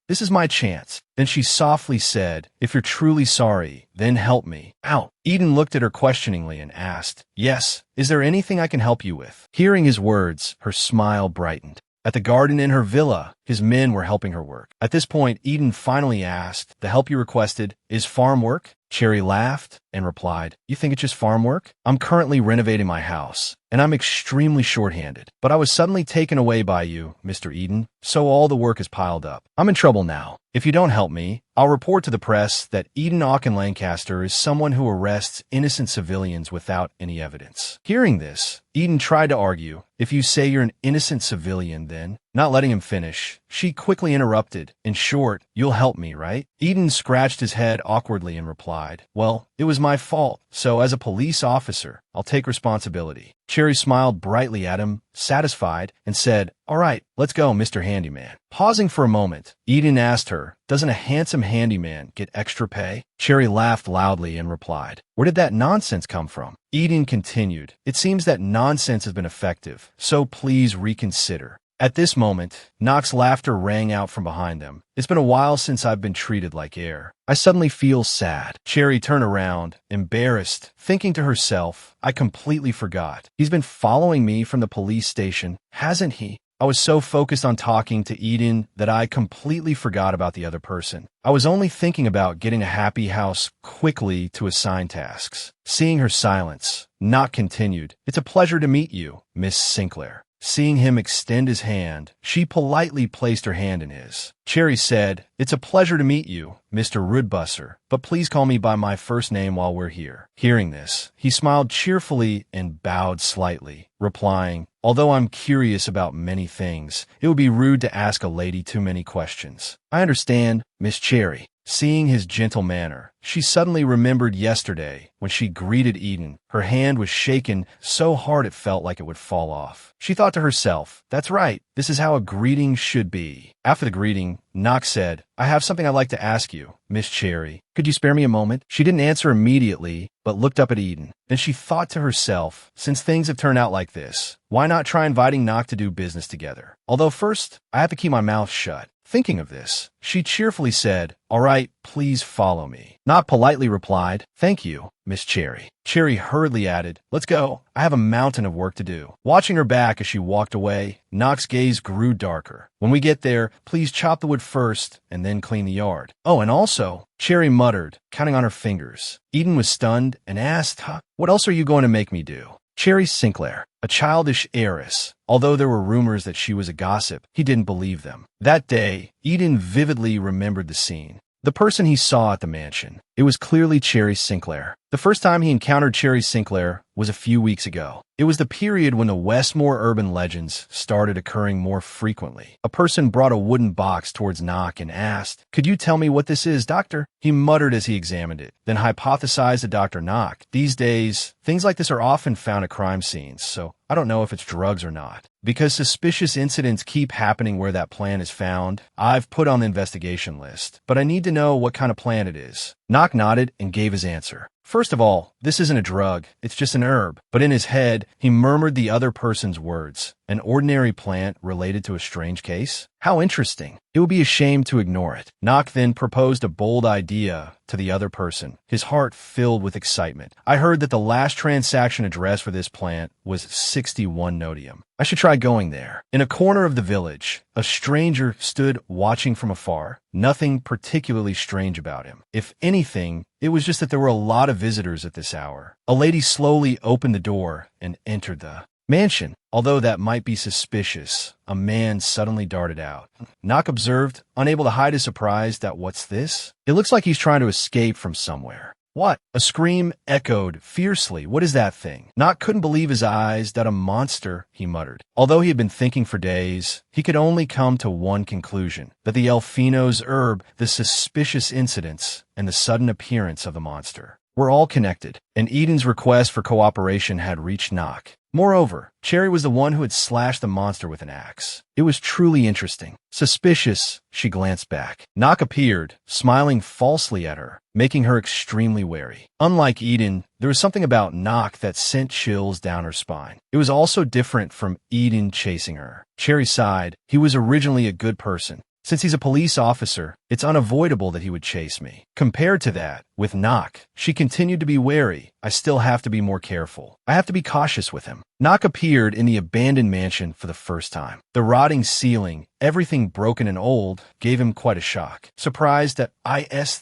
This is my chance. Then she softly said, if you're truly sorry, then help me. Ow. Eden looked at her questioningly and asked, yes, is there anything I can help you with? Hearing his words, her smile brightened. At the garden in her villa, his men were helping her work. At this point, Eden finally asked, the help you requested is farm work? Cherry laughed and replied, you think it's just farm work? I'm currently renovating my house, and I'm extremely short-handed. But I was suddenly taken away by you, Mr. Eden, so all the work is piled up. I'm in trouble now. If you don't help me, I'll report to the press that Eden Auken Lancaster is someone who arrests innocent civilians without any evidence. Hearing this, Eden tried to argue, if you say you're an innocent civilian, then, not letting him finish, she quickly interrupted, in short, you'll help me, right? Eden scratched his head awkwardly and replied, well, it was my fault, so as a police officer, I'll take responsibility. Cherry smiled brightly at him, satisfied, and said, all right, let's go, Mr. Handyman. Pausing for a moment, Eden asked her, Doesn't a handsome handyman get extra pay? Cherry laughed loudly and replied, where did that nonsense come from? Eden continued, it seems that nonsense has been effective, so please reconsider. At this moment, Knock's laughter rang out from behind them. It's been a while since I've been treated like air. I suddenly feel sad. Cherry turned around, embarrassed, thinking to herself, I completely forgot. He's been following me from the police station, hasn't he? I was so focused on talking to Eden that I completely forgot about the other person. I was only thinking about getting a happy house quickly to assign tasks. Seeing her silence, Knock continued, it's a pleasure to meet you, Miss Sinclair. Seeing him extend his hand, she politely placed her hand in his. Cherry said, it's a pleasure to meet you, Mr. Rudbusser, but please call me by my first name while we're here. Hearing this, he smiled cheerfully and bowed slightly, replying, although I'm curious about many things, it would be rude to ask a lady too many questions. I understand, Miss Cherry. Seeing his gentle manner, she suddenly remembered yesterday when she greeted Eden. Her hand was shaken so hard it felt like it would fall off. She thought to herself, that's right, this is how a greeting should be. After the greeting, Knock said, I have something I'd like to ask you, Miss Cherry. Could you spare me a moment? She didn't answer immediately, but looked up at Eden. Then she thought to herself, since things have turned out like this, why not try inviting Knock to do business together? Although first, I have to keep my mouth shut. Thinking of this, she cheerfully said, all right, please follow me. Knock politely replied, thank you, Miss Cherry. Cherry hurriedly added, let's go. I have a mountain of work to do. Watching her back as she walked away, Knock's gaze grew darker. When we get there, please chop the wood first and then clean the yard. Oh, and also, Cherry muttered, counting on her fingers. Eden was stunned and asked, what else are you going to make me do? Cherry Sinclair, a childish heiress. Although there were rumors that she was a gossip, he didn't believe them. That day, Eden vividly remembered the scene. The person he saw at the mansion. It was clearly Cherry Sinclair. The first time he encountered Cherry Sinclair was a few weeks ago. It was the period when the Westmore urban legends started occurring more frequently. A person brought a wooden box towards Knock and asked, could you tell me what this is, doctor? He muttered as he examined it, then hypothesized to Dr. Knock. These days, things like this are often found at crime scenes, so I don't know if it's drugs or not. Because suspicious incidents keep happening where that plant is found, I've put on the investigation list, but I need to know what kind of plant it is. Knock nodded and gave his answer. First of all, this isn't a drug, it's just an herb. But in his head, he murmured the other person's words. An ordinary plant related to a strange case? How interesting. It would be a shame to ignore it. Knock then proposed a bold idea to the other person, his heart filled with excitement. I heard that the last transaction address for this plant was 61 Nodium. I should try going there. In a corner of the village, a stranger stood watching from afar. Nothing particularly strange about him. If anything, it was just that there were a lot of visitors at this hour. A lady slowly opened the door and entered the mansion. Although that might be suspicious, a man suddenly darted out. Knock observed, unable to hide his surprise that what's this? It looks like he's trying to escape from somewhere. What? A scream echoed fiercely. What is that thing? Knock couldn't believe his eyes. That a monster, he muttered. Although he had been thinking for days, he could only come to one conclusion, that the Elfino's herb, the suspicious incidents, and the sudden appearance of the monster were all connected, and Eden's request for cooperation had reached Knock. Moreover, Cherry was the one who had slashed the monster with an axe. It was truly interesting. Suspicious, she glanced back. Knock appeared, smiling falsely at her, making her extremely wary. Unlike Eden, there was something about Knock that sent chills down her spine. It was also different from Eden chasing her. Cherry sighed. He was originally a good person. Since he's a police officer, it's unavoidable that he would chase me. Compared to that, with Knock, she continued to be wary. I still have to be more careful. I have to be cautious with him. Knock appeared in the abandoned mansion for the first time. The rotting ceiling, everything broken and old, gave him quite a shock. Surprised that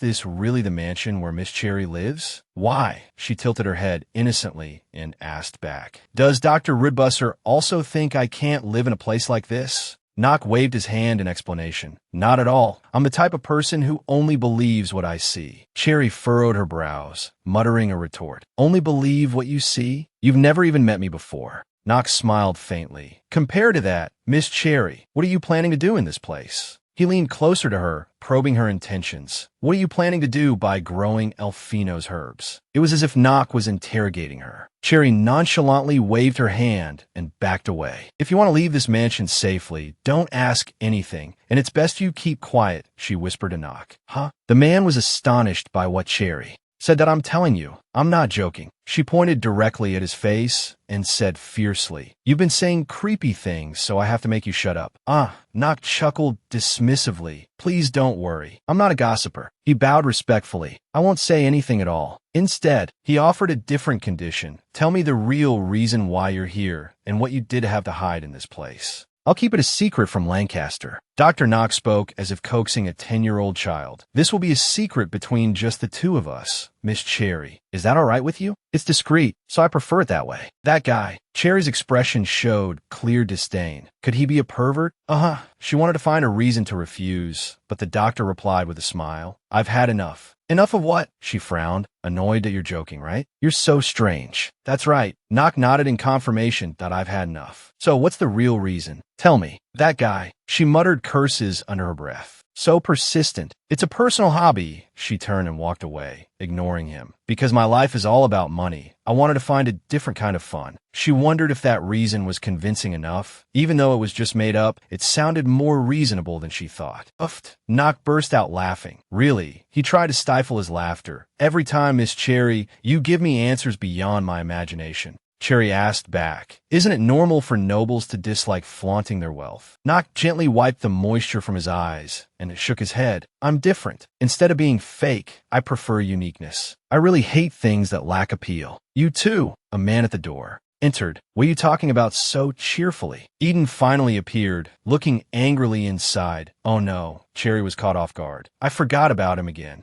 this really the mansion where Miss Cherry lives? Why? She tilted her head innocently and asked back. Does Dr. Rudbusser also think I can't live in a place like this? Knock waved his hand in explanation. Not at all. I'm the type of person who only believes what I see. Cherry furrowed her brows, muttering a retort. Only believe what you see? You've never even met me before. Knock smiled faintly. Compared to that, Miss Cherry, what are you planning to do in this place? He leaned closer to her, probing her intentions. What are you planning to do by growing Elfino's herbs? It was as if Nock was interrogating her. Cherry nonchalantly waved her hand and backed away. If you want to leave this mansion safely, don't ask anything, and it's best you keep quiet, she whispered to Nock. Huh? The man was astonished by what Cherry said. That I'm telling you, I'm not joking. She pointed directly at his face and said fiercely, You've been saying creepy things, so I have to make you shut up. Nock chuckled dismissively. Please don't worry. I'm not a gossiper. He bowed respectfully. I won't say anything at all. Instead, he offered a different condition. Tell me the real reason why you're here and what you did have to hide in this place. I'll keep it a secret from Lancaster. Dr. Knox spoke as if coaxing a 10-year-old child. This will be a secret between just the two of us, Miss Cherry. Is that all right with you? It's discreet, so I prefer it that way. That guy. Cherry's expression showed clear disdain. Could he be a pervert? She wanted to find a reason to refuse, but the doctor replied with a smile. I've had enough. Enough of what? She frowned, annoyed that you're joking, right? You're so strange. That's right. Nock nodded in confirmation that I've had enough. So what's the real reason? Tell me. That guy. She muttered curses under her breath. So persistent. It's a personal hobby. She turned and walked away, ignoring him. Because my life is all about money. I wanted to find a different kind of fun. She wondered if that reason was convincing enough. Even though it was just made up, it sounded more reasonable than she thought. Uffed. Nock burst out laughing. Really? He tried to stifle his laughter. Every time, Miss Cherry, you give me answers beyond my imagination. Cherry asked back. Isn't it normal for nobles to dislike flaunting their wealth? Nock gently wiped the moisture from his eyes and shook his head. I'm different. Instead of being fake, I prefer uniqueness. I really hate things that lack appeal. You too. A man at the door entered. What are you talking about so cheerfully? Eden finally appeared, looking angrily inside. Oh no, Cherry was caught off guard. I forgot about him again.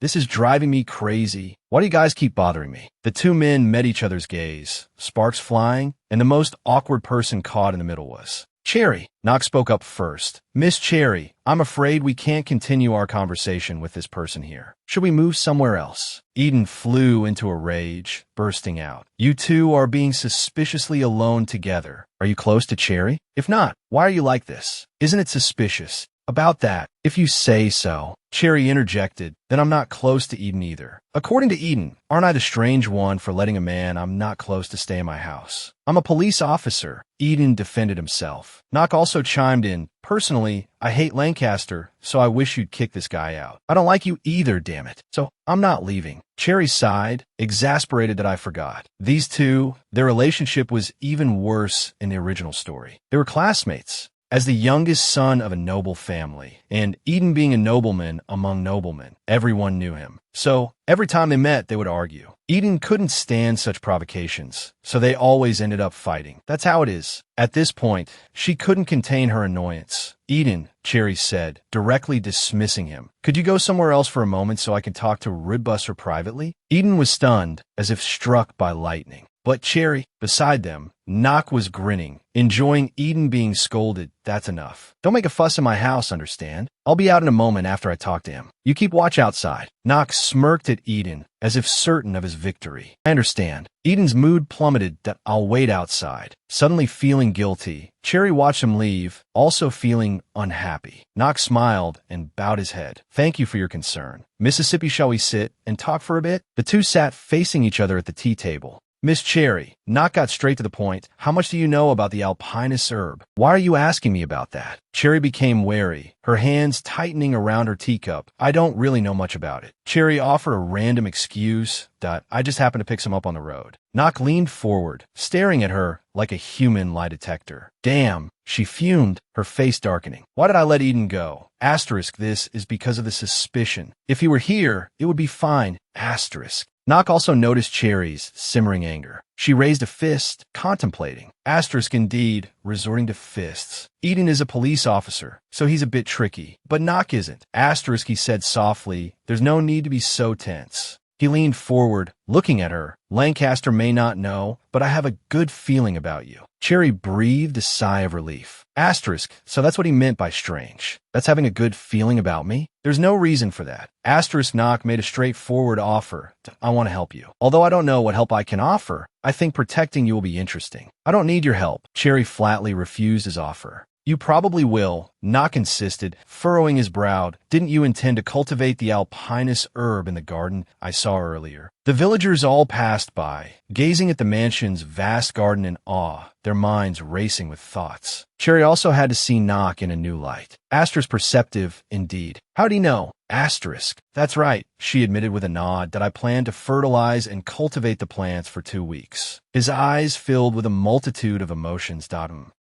This is driving me crazy. Why do you guys keep bothering me? The two men met each other's gaze, sparks flying, and the most awkward person caught in the middle was Cherry. Nock spoke up first. Miss Cherry, I'm afraid we can't continue our conversation with this person here. Should we move somewhere else? Eden flew into a rage, bursting out. You two are being suspiciously alone together. Are you close to Cherry? If not, why are you like this? Isn't it suspicious? About that, if you say so. Cherry interjected, then I'm not close to Eden either. According to Eden, aren't I the strange one for letting a man I'm not close to stay in my house? I'm a police officer. Eden defended himself. Nock also chimed in, personally, I hate Lancaster, so I wish you'd kick this guy out. I don't like you either, damn it. So I'm not leaving. Cherry sighed, exasperated that I forgot. These two, their relationship was even worse in the original story. They were classmates. As the youngest son of a noble family, and Eden being a nobleman among noblemen, everyone knew him. So, every time they met, they would argue. Eden couldn't stand such provocations, so they always ended up fighting. That's how it is. At this point, she couldn't contain her annoyance. Eden, Cherry said, directly dismissing him. Could you go somewhere else for a moment so I can talk to Rudbuster privately? Eden was stunned, as if struck by lightning. But Cherry, beside them, Nock was grinning, enjoying Eden being scolded. That's enough. Don't make a fuss in my house, understand? I'll be out in a moment after I talk to him. You keep watch outside. Nock smirked at Eden, as if certain of his victory. I understand. Eden's mood plummeted that I'll wait outside. Suddenly feeling guilty, Cherry watched him leave, also feeling unhappy. Nock smiled and bowed his head. Thank you for your concern. Mississippi, shall we sit and talk for a bit? The two sat facing each other at the tea table. Miss Cherry, Nock got straight to the point. How much do you know about the alpinus herb? Why are you asking me about that? Cherry became wary, her hands tightening around her teacup. I don't really know much about it. Cherry offered a random excuse. I just happened to pick some up on the road. Nock leaned forward, staring at her like a human lie detector. Damn, she fumed, her face darkening. Why did I let Eden go? Asterisk, this is because of the suspicion. If he were here, it would be fine. Asterisk. Nock also noticed Cherry's simmering anger. She raised a fist, contemplating. Asterisk indeed, resorting to fists. Eden is a police officer, so he's a bit tricky. But Nock isn't. Asterisk, he said softly, there's no need to be so tense. He leaned forward, looking at her. Lancaster may not know, but I have a good feeling about you. Cherry breathed a sigh of relief. Asterisk, so that's what he meant by strange. That's having a good feeling about me? There's no reason for that. Asterisk Nock made a straightforward offer. I want to help you. Although I don't know what help I can offer, I think protecting you will be interesting. I don't need your help. Cherry flatly refused his offer. You probably will, Nock insisted, furrowing his brow. Didn't you intend to cultivate the alpinus herb in the garden I saw earlier? The villagers all passed by, gazing at the mansion's vast garden in awe, their minds racing with thoughts. Cherry also had to see Nock in a new light. Asterisk perceptive, indeed. How'd he know? Asterisk. That's right, she admitted with a nod that I planned to fertilize and cultivate the plants for 2 weeks. His eyes filled with a multitude of emotions.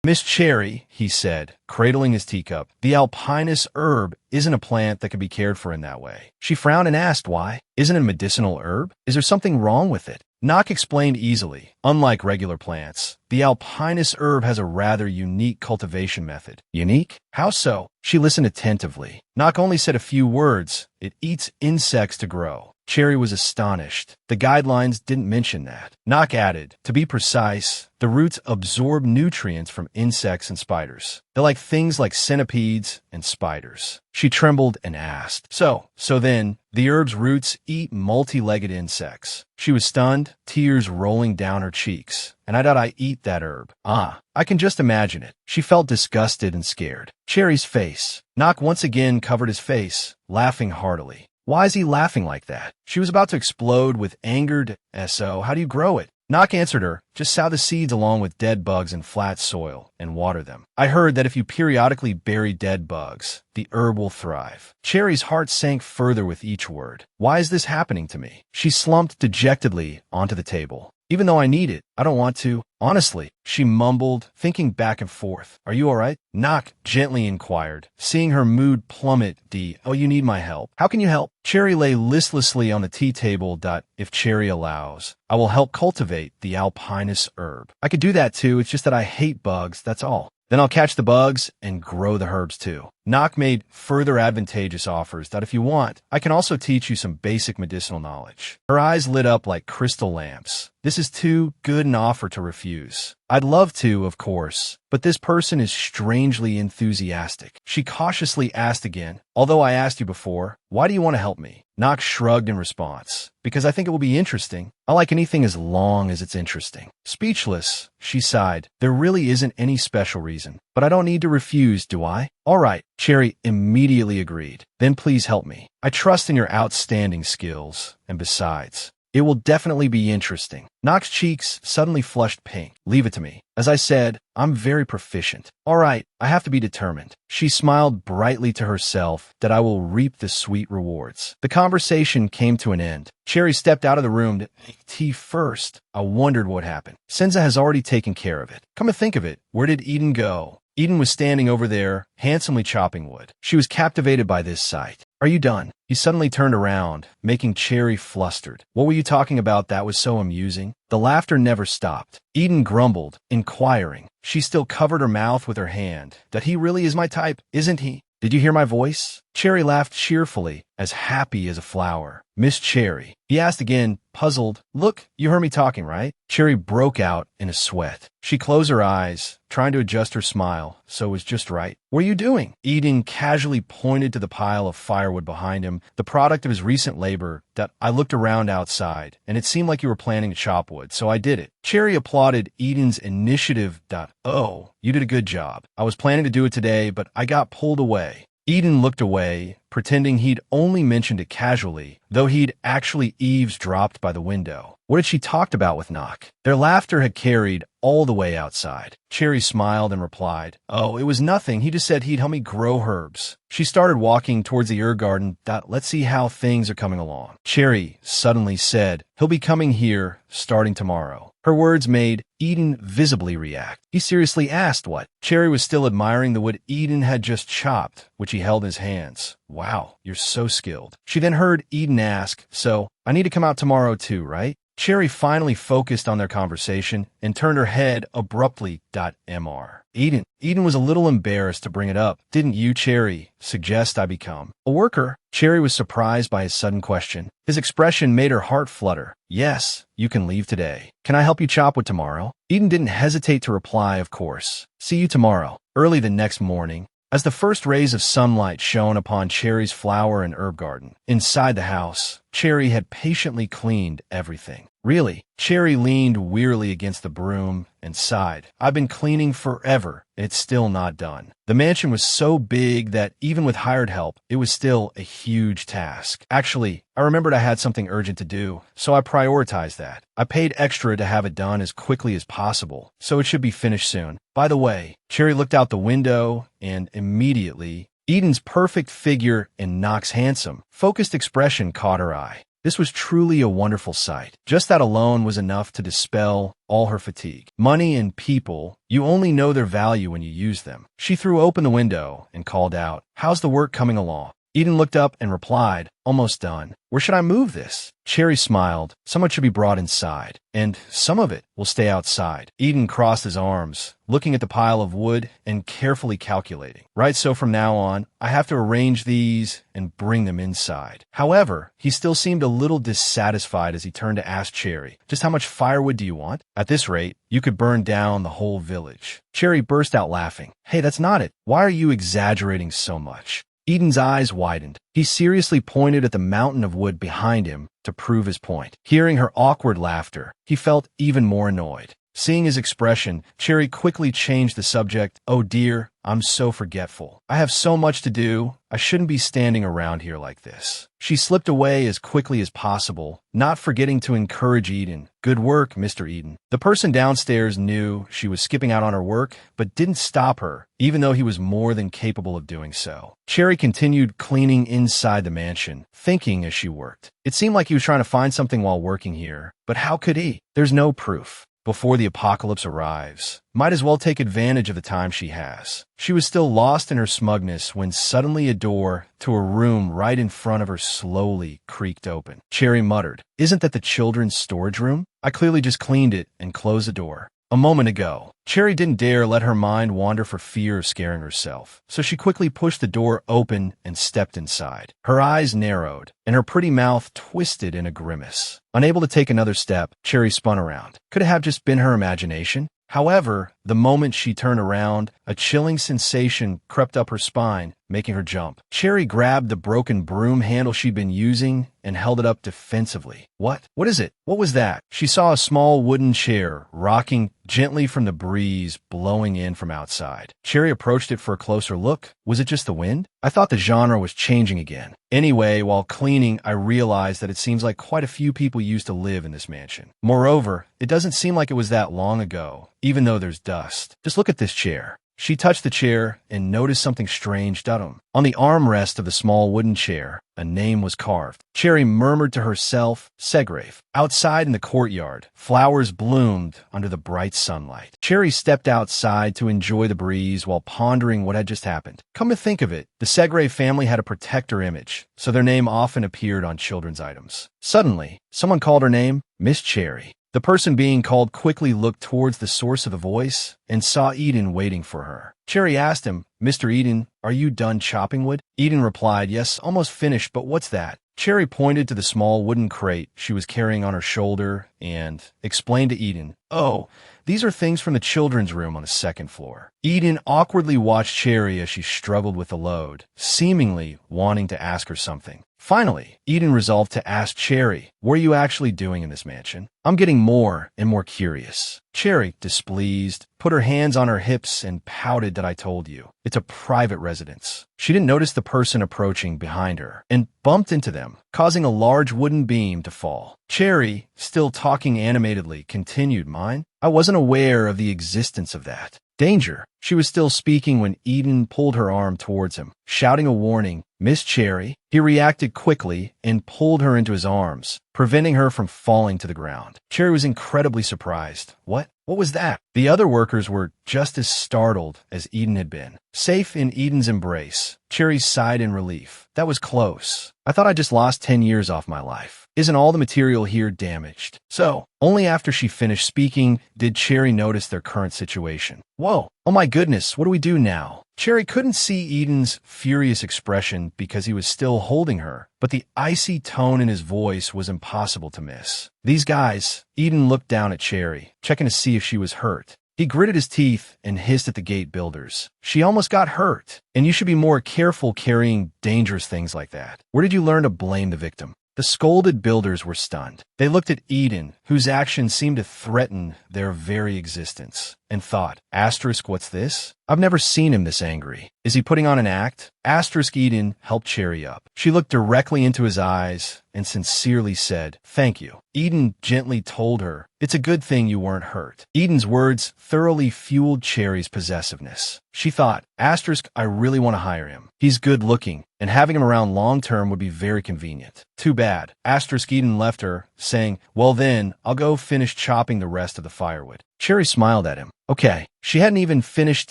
Miss Cherry, he said, cradling his teacup, the alpinus herb isn't a plant that can be cared for in that way. She frowned and asked why. Isn't it a medicinal herb? Is there something wrong with it? Nock explained easily. Unlike regular plants, the alpinus herb has a rather unique cultivation method. Unique? How so? She listened attentively. Nock only said a few words. It eats insects to grow. Cherry was astonished. The guidelines didn't mention that. Nock added, to be precise, the roots absorb nutrients from insects and spiders. They're like things like centipedes and spiders. She trembled and asked, So then, the herb's roots eat multi-legged insects. She was stunned, tears rolling down her cheeks. And I thought I eat that herb. I can just imagine it. She felt disgusted and scared. Cherry's face. Nock once again covered his face, laughing heartily. Why is he laughing like that? She was about to explode with angered, so how do you grow it? Nock answered her, just sow the seeds along with dead bugs in flat soil and water them. I heard that if you periodically bury dead bugs, the herb will thrive. Cherry's heart sank further with each word. Why is this happening to me? She slumped dejectedly onto the table. Even though I need it, I don't want to. Honestly, she mumbled, thinking back and forth. Are you all right? Nock gently inquired, seeing her mood plummet. Oh, you need my help. How can you help? Cherry lay listlessly on the tea table. If Cherry allows, I will help cultivate the alpinus herb. I could do that too, it's just that I hate bugs, that's all. Then I'll catch the bugs and grow the herbs too. Nock made further advantageous offers that if you want, I can also teach you some basic medicinal knowledge. Her eyes lit up like crystal lamps. This is too good an offer to refuse. I'd love to, of course, but this person is strangely enthusiastic. She cautiously asked again, although I asked you before, why do you want to help me? Nock shrugged in response, because I think it will be interesting. I like anything as long as it's interesting. Speechless, she sighed. There really isn't any special reason, but I don't need to refuse, do I? All right, Cherry immediately agreed. Then please help me. I trust in your outstanding skills, and besides, it will definitely be interesting. Nock's cheeks suddenly flushed pink. Leave it to me. As I said, I'm very proficient. All right, I have to be determined. She smiled brightly to herself that I will reap the sweet rewards. The conversation came to an end. Cherry stepped out of the room to make tea first. I wondered what happened. Senza has already taken care of it. Come to think of it, where did Eden go? Eden was standing over there, handsomely chopping wood. She was captivated by this sight. Are you done? He suddenly turned around, making Cherry flustered. What were you talking about that was so amusing? The laughter never stopped. Eden grumbled, inquiring. She still covered her mouth with her hand. That he really is my type, isn't he? Did you hear my voice? Cherry laughed cheerfully, as happy as a flower. Miss Cherry. He asked again, puzzled. Look, you heard me talking, right? Cherry broke out in a sweat. She closed her eyes, trying to adjust her smile, so it was just right. What are you doing? Eden casually pointed to the pile of firewood behind him, the product of his recent labor. That I looked around outside, and it seemed like you were planning to chop wood, so I did it. Cherry applauded Eden's initiative. Oh, you did a good job. I was planning to do it today, but I got pulled away. Eden looked away, pretending he'd only mentioned it casually, though he'd actually eavesdropped by the window. What had she talked about with Nock? Their laughter had carried all the way outside. Cherry smiled and replied, Oh, it was nothing. He just said he'd help me grow herbs. She started walking towards the herb garden. Let's see how things are coming along. Cherry suddenly said, He'll be coming here starting tomorrow. Her words made Eden visibly react. He seriously asked what? Cherry was still admiring the wood Eden had just chopped, which he held in his hands. Wow, you're so skilled. She then heard Eden ask, So, I need to come out tomorrow too, right? Cherry finally focused on their conversation and turned her head abruptly. Mr. Eden was a little embarrassed to bring it up. Didn't you, Cherry, suggest I become a worker? Cherry was surprised by his sudden question. His expression made her heart flutter. Yes, you can leave today. Can I help you chop wood tomorrow? Eden didn't hesitate to reply, of course. See you tomorrow. Early the next morning, as the first rays of sunlight shone upon Cherry's flower and herb garden, inside the house, Cherry had patiently cleaned everything. Really? Cherry leaned wearily against the broom and sighed. I've been cleaning forever, and it's still not done. The mansion was so big that even with hired help, it was still a huge task. Actually, I remembered I had something urgent to do, so I prioritized that. I paid extra to have it done as quickly as possible, so it should be finished soon. By the way, Cherry looked out the window, and immediately, Eden's perfect figure and Nock's handsome, focused expression caught her eye. This was truly a wonderful sight. Just that alone was enough to dispel all her fatigue. Money and people, you only know their value when you use them. She threw open the window and called out, "How's the work coming along?" Eden looked up and replied, "Almost done. Where should I move this?" Cherry smiled. "Some should be brought inside, and some of it will stay outside." Eden crossed his arms, looking at the pile of wood and carefully calculating. "Right, so from now on, I have to arrange these and bring them inside." However, he still seemed a little dissatisfied as he turned to ask Cherry, "Just how much firewood do you want? At this rate, you could burn down the whole village." Cherry burst out laughing. "Hey, that's not it. Why are you exaggerating so much?" Eden's eyes widened. He seriously pointed at the mountain of wood behind him to prove his point. Hearing her awkward laughter, he felt even more annoyed. Seeing his expression, Cherry quickly changed the subject. "Oh dear, I'm so forgetful. I have so much to do. I shouldn't be standing around here like this." She slipped away as quickly as possible, not forgetting to encourage Eden. "Good work, Mr. Eden." The person downstairs knew she was skipping out on her work, but didn't stop her, even though he was more than capable of doing so. Cherry continued cleaning inside the mansion, thinking as she worked. It seemed like he was trying to find something while working here, but how could he? There's no proof. Before the apocalypse arrives, might as well take advantage of the time she has. She was still lost in her smugness when suddenly a door to a room right in front of her slowly creaked open. Cherry muttered, "Isn't that the children's storage room? I clearly just cleaned it and closed the door a moment ago." Cherry didn't dare let her mind wander for fear of scaring herself, so she quickly pushed the door open and stepped inside. Her eyes narrowed, and her pretty mouth twisted in a grimace. Unable to take another step, Cherry spun around. Could it have just been her imagination? However, the moment she turned around, a chilling sensation crept up her spine, making her jump. Cherry grabbed the broken broom handle she'd been using and held it up defensively. What? What is it? What was that? She saw a small wooden chair rocking gently from the breeze blowing in from outside. Cherry approached it for a closer look. Was it just the wind? I thought the genre was changing again. Anyway, while cleaning, I realized that it seems like quite a few people used to live in this mansion. Moreover, it doesn't seem like it was that long ago, even though there's dust. Just look at this chair. She touched the chair and noticed something strange about him. On the armrest of the small wooden chair, a name was carved. Cherry murmured to herself, "Segrave." Outside in the courtyard, flowers bloomed under the bright sunlight. Cherry stepped outside to enjoy the breeze while pondering what had just happened. Come to think of it, the Segrave family had a protector image, so their name often appeared on children's items. Suddenly, someone called her name, Miss Cherry. The person being called quickly looked towards the source of the voice and saw Eden waiting for her. Cherry asked him, "Mr. Eden, are you done chopping wood?" Eden replied, "Yes, almost finished, but what's that?" Cherry pointed to the small wooden crate she was carrying on her shoulder and explained to Eden, "Oh, these are things from the children's room on the second floor." Eden awkwardly watched Cherry as she struggled with the load, seemingly wanting to ask her something. Finally, Eden resolved to ask Cherry, "What are you actually doing in this mansion? I'm getting more and more curious." Cherry, displeased, put her hands on her hips and pouted that I told you. It's a private residence. She didn't notice the person approaching behind her and bumped into them, causing a large wooden beam to fall. Cherry, still talking animatedly, continued, "Mine? I wasn't aware of the existence of that. Danger." She was still speaking when Eden pulled her arm towards him, shouting a warning, "Miss Cherry." He reacted quickly and pulled her into his arms, preventing her from falling to the ground. Cherry was incredibly surprised. What was that? The other workers were just as startled as Eden had been. Safe in Eden's embrace, Cherry sighed in relief. That was close. I thought I just lost 10 years off my life. Isn't all the material here damaged? So, only after she finished speaking did Cherry notice their current situation. Whoa, oh my goodness, what do we do now? Cherry couldn't see Eden's furious expression because he was still holding her, but the icy tone in his voice was impossible to miss. These guys, Eden looked down at Cherry, checking to see if she was hurt. He gritted his teeth and hissed at the gate builders. She almost got hurt, and you should be more careful carrying dangerous things like that. Where did you learn to blame the victim? The scolded builders were stunned. They looked at Eden, whose actions seemed to threaten their very existence, and thought, Asterisk, what's this? I've never seen him this angry. Is he putting on an act? Asterisk. Eden helped Cherry up. She looked directly into his eyes and sincerely said, Thank you. Eden gently told her, It's a good thing you weren't hurt. Eden's words thoroughly fueled Cherry's possessiveness. She thought, Asterisk, I really want to hire him. He's good looking, and having him around long term would be very convenient. Too bad. Asterisk. Eden left her, saying, Well then, I'll go finish chopping the rest of the firewood. Cherry smiled at him. Okay. She hadn't even finished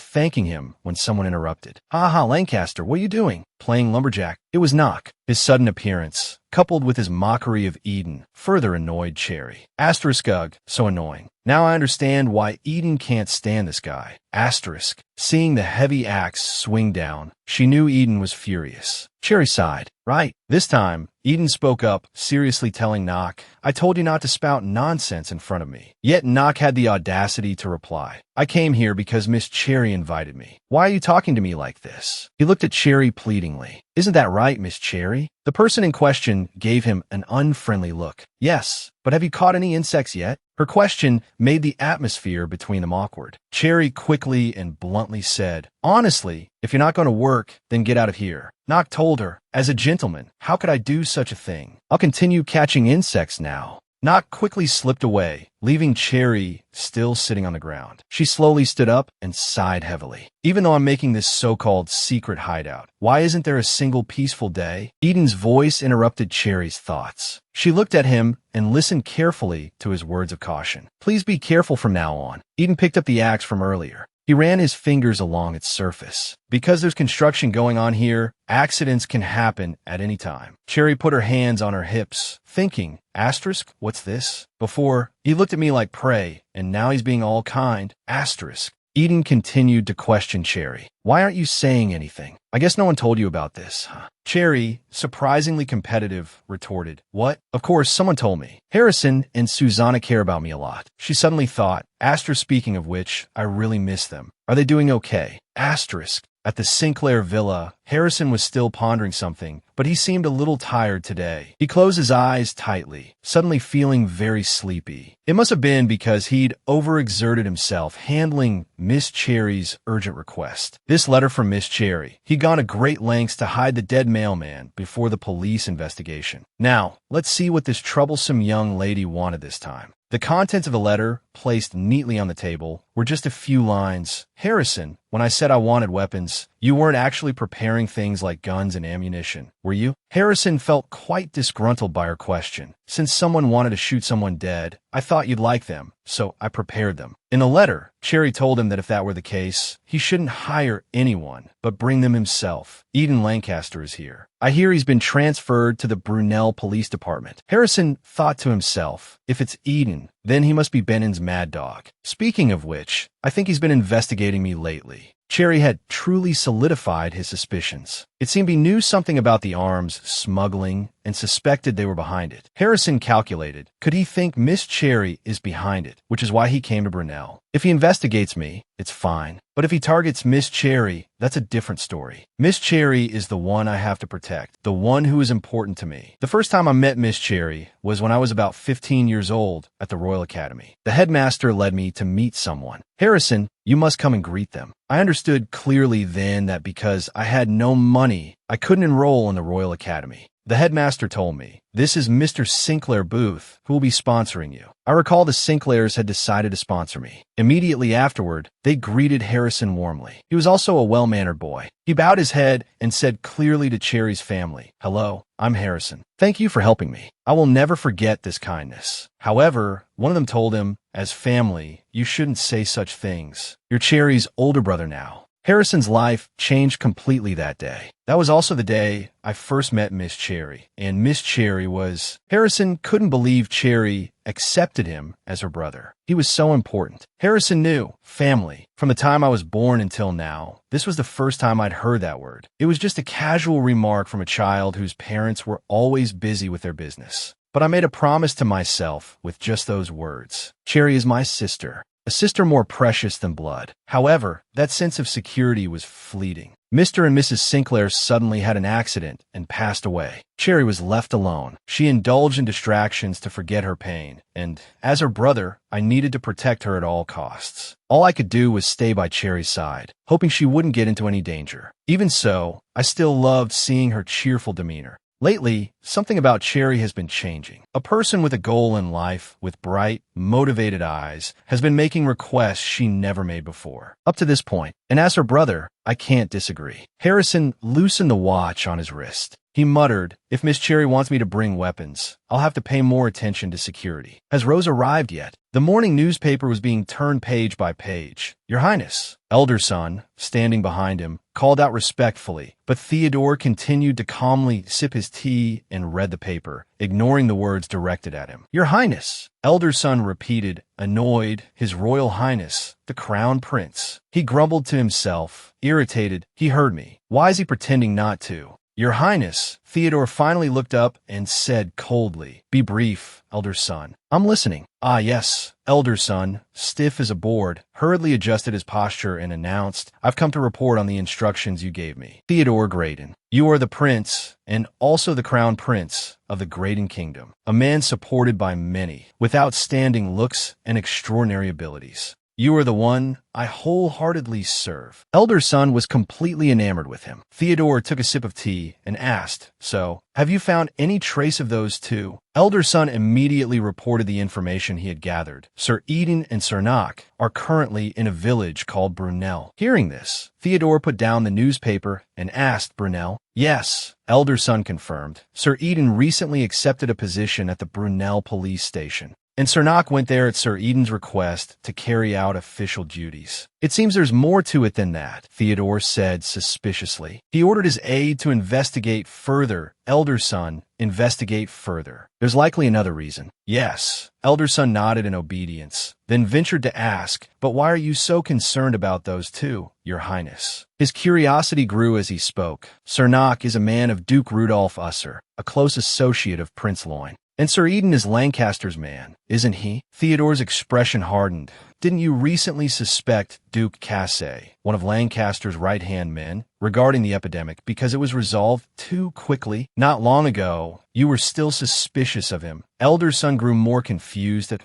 thanking him when someone interrupted. Ha, Lancaster, what are you doing? Playing lumberjack. It was Knock. His sudden appearance, coupled with his mockery of Eden, further annoyed Cherry. Asterisk. Ugh, so annoying. Now I understand why Eden can't stand this guy. Asterisk. Seeing the heavy axe swing down, she knew Eden was furious. Cherry sighed. Right. This time, Eden spoke up, seriously telling Knock, I told you not to spout nonsense in front of me. Yet Knock had the audacity to reply, I came here because Miss Cherry invited me. Why are you talking to me like this? He looked at Cherry pleadingly. Isn't that right, Miss Cherry? The person in question gave him an unfriendly look. Yes, but have you caught any insects yet? Her question made the atmosphere between them awkward. Cherry quickly and bluntly said, Honestly, if you're not going to work, then get out of here. Knock told her, As a gentleman, how could I do such a thing? I'll continue catching insects now. Knock quickly slipped away, leaving Cherry still sitting on the ground. She slowly stood up and sighed heavily. Even though I'm making this so-called secret hideout, why isn't there a single peaceful day? Eden's voice interrupted Cherry's thoughts. She looked at him and listened carefully to his words of caution. Please be careful from now on. Eden picked up the axe from earlier. He ran his fingers along its surface. Because there's construction going on here, accidents can happen at any time. Cherry put her hands on her hips, thinking, Asterisk, what's this? Before, he looked at me like prey, and now he's being all kind. Asterisk. Eden continued to question Cherry. Why aren't you saying anything? I guess no one told you about this, huh? Cherry, surprisingly competitive, retorted, What? Of course, someone told me. Harrison and Susanna care about me a lot. She suddenly thought, Asterisk. Speaking of which, I really miss them. Are they doing okay? Asterisk. At the Sinclair villa, Harrison was still pondering something, but he seemed a little tired today. He closed his eyes tightly, suddenly feeling very sleepy. It must have been because he'd overexerted himself handling Miss Cherry's urgent request. This letter from Miss Cherry. He'd gone to great lengths to hide the dead mailman before the police investigation. Now, let's see what this troublesome young lady wanted this time. The contents of the letter, placed neatly on the table, were just a few lines. Harrison, when I said I wanted weapons, you weren't actually preparing things like guns and ammunition, were you? Harrison felt quite disgruntled by her question. Since someone wanted to shoot someone dead, I thought you'd like them, so I prepared them. In the letter, Cherry told him that if that were the case, he shouldn't hire anyone, but bring them himself. Eden Lancaster is here. I hear he's been transferred to the Brunel Police Department. Harrison thought to himself, if it's Eden, then he must be Bennon's mad dog. Speaking of which, I think he's been investigating me lately. Cherry had truly solidified his suspicions. It seemed he knew something about the arms smuggling and suspected they were behind it. Harrison calculated, could he think Miss Cherry is behind it, which is why he came to Brunel. If he investigates me, it's fine. But if he targets Miss Cherry, that's a different story. Miss Cherry is the one I have to protect, the one who is important to me. The first time I met Miss Cherry was when I was about 15 years old at the Royal Academy. The headmaster led me to meet someone. Harrison, you must come and greet them. I understood clearly then that because I had no money, I couldn't enroll in the Royal Academy. The headmaster told me, this is Mr. Sinclair Booth, who will be sponsoring you. I recall the Sinclairs had decided to sponsor me. Immediately afterward, they greeted Harrison warmly. He was also a well-mannered boy. He bowed his head and said clearly to Cherry's family, Hello, I'm Harrison. Thank you for helping me. I will never forget this kindness. However, one of them told him, as family, you shouldn't say such things. You're Cherry's older brother now. Harrison's life changed completely that day. That was also the day I first met Miss Cherry, and Miss Cherry was... Harrison couldn't believe Cherry accepted him as her brother. He was so important. Harrison knew, family, from the time I was born until now. This was the first time I'd heard that word. It was just a casual remark from a child whose parents were always busy with their business. But I made a promise to myself with just those words. Cherry is my sister. A sister more precious than blood. However, that sense of security was fleeting. Mr. and Mrs. Sinclair suddenly had an accident and passed away. Cherry was left alone. She indulged in distractions to forget her pain, and as her brother, I needed to protect her at all costs. All I could do was stay by Cherry's side, hoping she wouldn't get into any danger. Even so, I still loved seeing her cheerful demeanor. Lately, something about Cherry has been changing. A person with a goal in life, with bright, motivated eyes, has been making requests she never made before, up to this point. And as her brother, I can't disagree. Harrison loosened the watch on his wrist. He muttered, "If Miss Cherry wants me to bring weapons, I'll have to pay more attention to security." Has Rose arrived yet? The morning newspaper was being turned page by page. "Your Highness," elder son, standing behind him, called out respectfully, but Theodore continued to calmly sip his tea and read the paper, ignoring the words directed at him. "Your Highness," elder son repeated, annoyed. "His Royal Highness, the Crown Prince." He grumbled to himself, irritated. He heard me. Why is he pretending not to? "Your Highness," Theodore finally looked up and said coldly. "Be brief, elder son." "I'm listening." "Ah, yes." Elder son, stiff as a board, hurriedly adjusted his posture and announced, "I've come to report on the instructions you gave me. Theodore Graydon, you are the prince, and also the crown prince of the Graydon Kingdom, a man supported by many, with outstanding looks and extraordinary abilities. You are the one I wholeheartedly serve." Elder son was completely enamored with him. Theodore took a sip of tea and asked, "So, have you found any trace of those two?" Elder son immediately reported the information he had gathered. "Sir Eden and Sir Knock are currently in a village called Brunel." Hearing this, Theodore put down the newspaper and asked Brunel. "Yes," elder son confirmed. "Sir Eden recently accepted a position at the Brunel police station, and Sir Knock went there at Sir Eden's request to carry out official duties." "It seems there's more to it than that," Theodore said suspiciously. He ordered his aide to investigate further. "Elder son, investigate further. There's likely another reason." "Yes." Elder son nodded in obedience, then ventured to ask, "But why are you so concerned about those two, Your Highness?" His curiosity grew as he spoke. "Sir Knock is a man of Duke Rudolph Usser, a close associate of Prince Loin. And Sir Eden is Lancaster's man, isn't he?" Theodore's expression hardened. "Didn't you recently suspect Duke Cassay, one of Lancaster's right-hand men, regarding the epidemic because it was resolved too quickly? Not long ago, you were still suspicious of him." Elder son grew more confused at,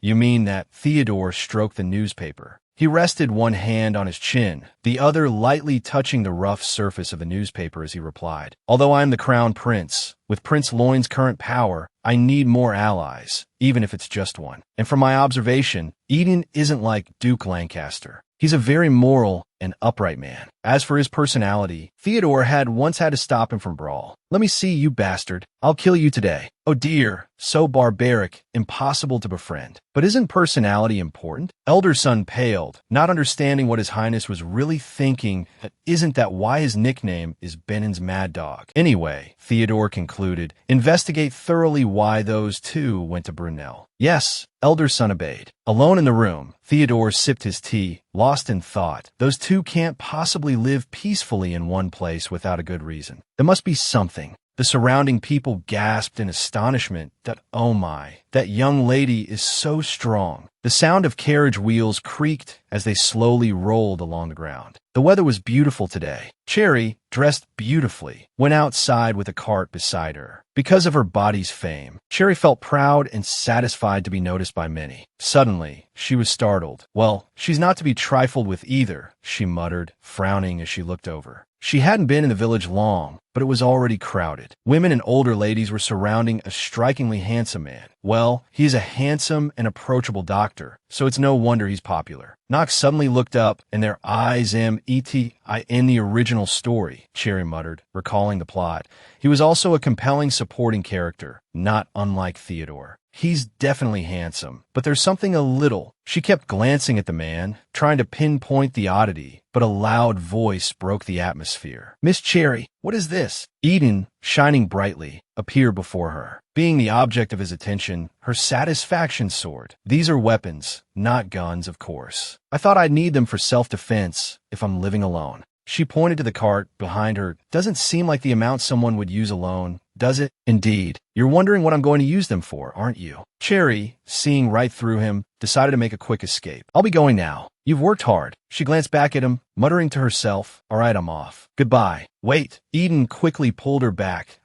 you mean that?" Theodore stroked the newspaper. He rested one hand on his chin, the other lightly touching the rough surface of the newspaper as he replied, "Although I am the crown prince, with Prince Loin's current power, I need more allies, even if it's just one. And from my observation, Eden isn't like Duke Lancaster. He's a very moral and upright man. As for his personality, Theodore had once had to stop him from brawl. "Let me see, you bastard. I'll kill you today." "Oh dear, so barbaric, impossible to befriend." "But isn't personality important?" Elder son paled, not understanding what his highness was really thinking. "Isn't that why his nickname is Benin's Mad Dog? Anyway," Theodore concluded, "investigate thoroughly why those two went to Brunel." "Yes." Elder son obeyed. Alone in the room, Theodore sipped his tea, lost in thought. Those two can't possibly live peacefully in one place without a good reason. There must be something. The surrounding people gasped in astonishment that, oh my, that young lady is so strong. The sound of carriage wheels creaked as they slowly rolled along the ground. The weather was beautiful today. Cherry, dressed beautifully, went outside with a cart beside her. Because of her body's fame, Cherry felt proud and satisfied to be noticed by many. Suddenly, she was startled. "Well, she's not to be trifled with either," she muttered, frowning as she looked over. She hadn't been in the village long, but it was already crowded. Women and older ladies were surrounding a strikingly handsome man. Well, he's a handsome and approachable doctor, so it's no wonder he's popular. Knox suddenly looked up, and their eyes in the original story, Cherry muttered, recalling the plot. He was also a compelling supporting character, not unlike Theodore. "He's definitely handsome, but there's something a little." She kept glancing at the man, trying to pinpoint the oddity, but a loud voice broke the atmosphere. "Miss Cherry, what is this?" Eden, shining brightly, appeared before her. Being the object of his attention, her satisfaction soared. "These are weapons, not guns, of course. I thought I'd need them for self-defense if I'm living alone." She pointed to the cart behind her. "Doesn't seem like the amount someone would use alone, does it?" "Indeed. You're wondering what I'm going to use them for, aren't you?" Cherry, seeing right through him, decided to make a quick escape. "I'll be going now. You've worked hard. She glanced back at him, muttering to herself, all right, I'm off. Goodbye. Wait. Eden quickly pulled her back.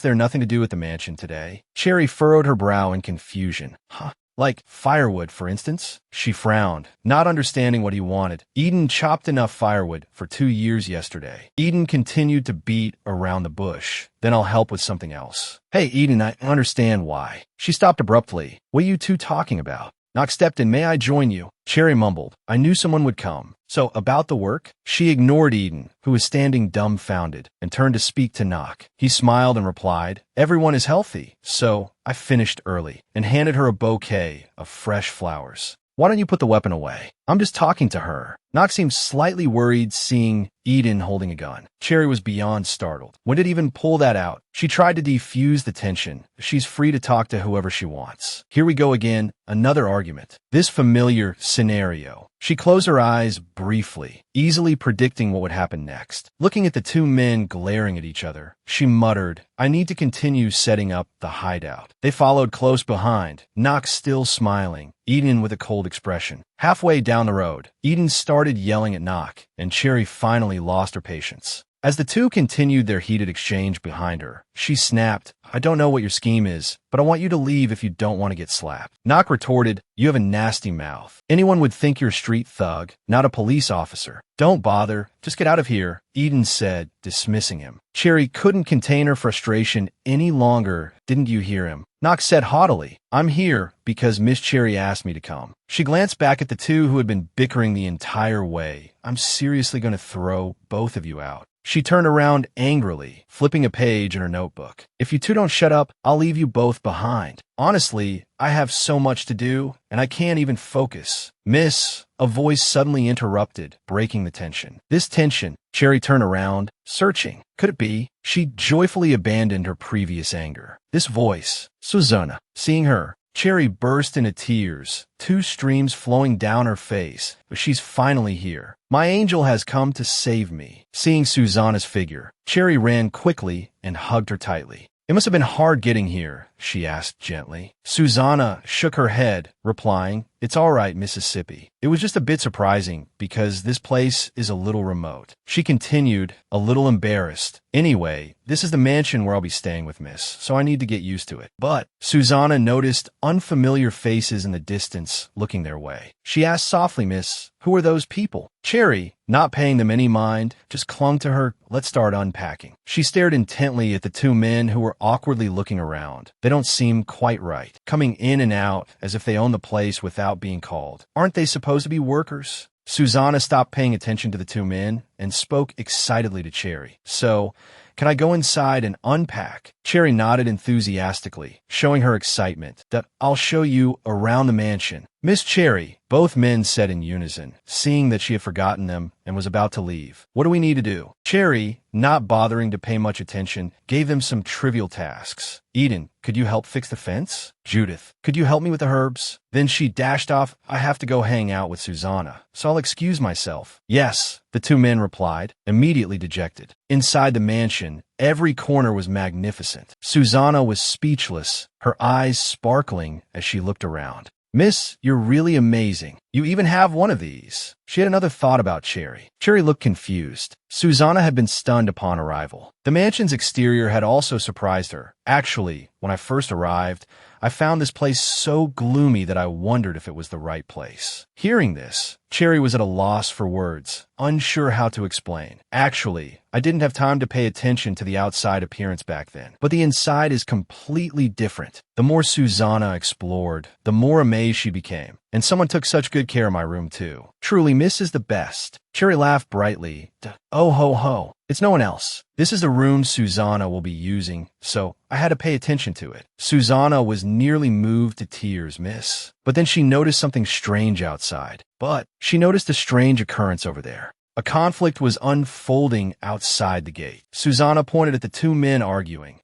There nothing to do with the mansion today. Cherry furrowed her brow in confusion. Huh? Like firewood, for instance? She frowned, not understanding what he wanted. Eden chopped enough firewood for 2 years yesterday. Eden continued to beat around the bush. Then I'll help with something else. Hey, Eden, I understand why. She stopped abruptly. What are you two talking about? Knock stepped in. May I join you? Cherry mumbled. I knew someone would come. So, about the work? She ignored Eden, who was standing dumbfounded, and turned to speak to Knock. He smiled and replied, everyone is healthy, so I finished early, and handed her a bouquet of fresh flowers. Why don't you put the weapon away? I'm just talking to her. Knock seemed slightly worried seeing Eden holding a gun. Cherry was beyond startled. When did Eden pull that out? She tried to defuse the tension. She's free to talk to whoever she wants. Here we go again, another argument. This familiar scenario. She closed her eyes briefly, easily predicting what would happen next. Looking at the two men glaring at each other, she muttered, I need to continue setting up the hideout. They followed close behind, Knock still smiling, Eden with a cold expression. Halfway down the road, Eden started yelling at Knock, and Cherry finally lost her patience. As the two continued their heated exchange behind her, she snapped, I don't know what your scheme is, but I want you to leave if you don't want to get slapped. Knock retorted, you have a nasty mouth. Anyone would think you're a street thug, not a police officer. Don't bother, just get out of here, Eden said, dismissing him. Cherry couldn't contain her frustration any longer. Didn't you hear him? Knock said haughtily, I'm here because Miss Cherry asked me to come. She glanced back at the two who had been bickering the entire way. I'm seriously going to throw both of you out. She turned around angrily, flipping a page in her notebook. If you two don't shut up, I'll leave you both behind. Honestly, I have so much to do, and I can't even focus. Miss, a voice suddenly interrupted, breaking the tension. This tension, Cherry turned around, searching. Could it be? She joyfully abandoned her previous anger. This voice, Susanna. Seeing her, Cherry burst into tears, 2 streams flowing down her face, but she's finally here. My angel has come to save me. Seeing Susanna's figure, Cherry ran quickly and hugged her tightly. It must have been hard getting here, she asked gently. Susanna shook her head, replying, It's all right, Mississippi. It was just a bit surprising because this place is a little remote. She continued, a little embarrassed. Anyway, this is the mansion where I'll be staying with Miss, so I need to get used to it. But Susanna noticed unfamiliar faces in the distance looking their way. She asked softly, Miss, who are those people? Cherry, not paying them any mind, just clung to her. Let's start unpacking. She stared intently at the 2 men who were awkwardly looking around. They don't seem quite right, coming in and out as if they own the place without being called. Aren't they supposed to be workers? Susanna stopped paying attention to the 2 men and spoke excitedly to Cherry. So, can I go inside and unpack? Cherry nodded enthusiastically, showing her excitement. That I'll show you around the mansion. Miss Cherry, both men said in unison, seeing that she had forgotten them and was about to leave. What do we need to do? Cherry, not bothering to pay much attention, gave them some trivial tasks. Eden, could you help fix the fence? Judith, could you help me with the herbs? Then she dashed off. I have to go hang out with Susanna, so I'll excuse myself. Yes, the 2 men replied, immediately dejected. Inside the mansion, every corner was magnificent. Susanna was speechless, her eyes sparkling as she looked around. Miss, you're really amazing. You even have one of these. She had another thought about Cherry. Cherry looked confused. Susanna had been stunned upon arrival. The mansion's exterior had also surprised her. Actually, when I first arrived, I found this place so gloomy that I wondered if it was the right place. Hearing this, Cherry was at a loss for words, unsure how to explain. Actually, I didn't have time to pay attention to the outside appearance back then, but the inside is completely different. The more Susanna explored, the more amazed she became. And someone took such good care of my room, too. Truly, Miss is the best. Cherry laughed brightly. Oh ho ho. It's no one else. This is the room Susanna will be using, so I had to pay attention to it. Susanna was nearly moved to tears, Miss. But then she noticed something strange outside. But she noticed a strange occurrence over there. A conflict was unfolding outside the gate. Susanna pointed at the 2 men arguing.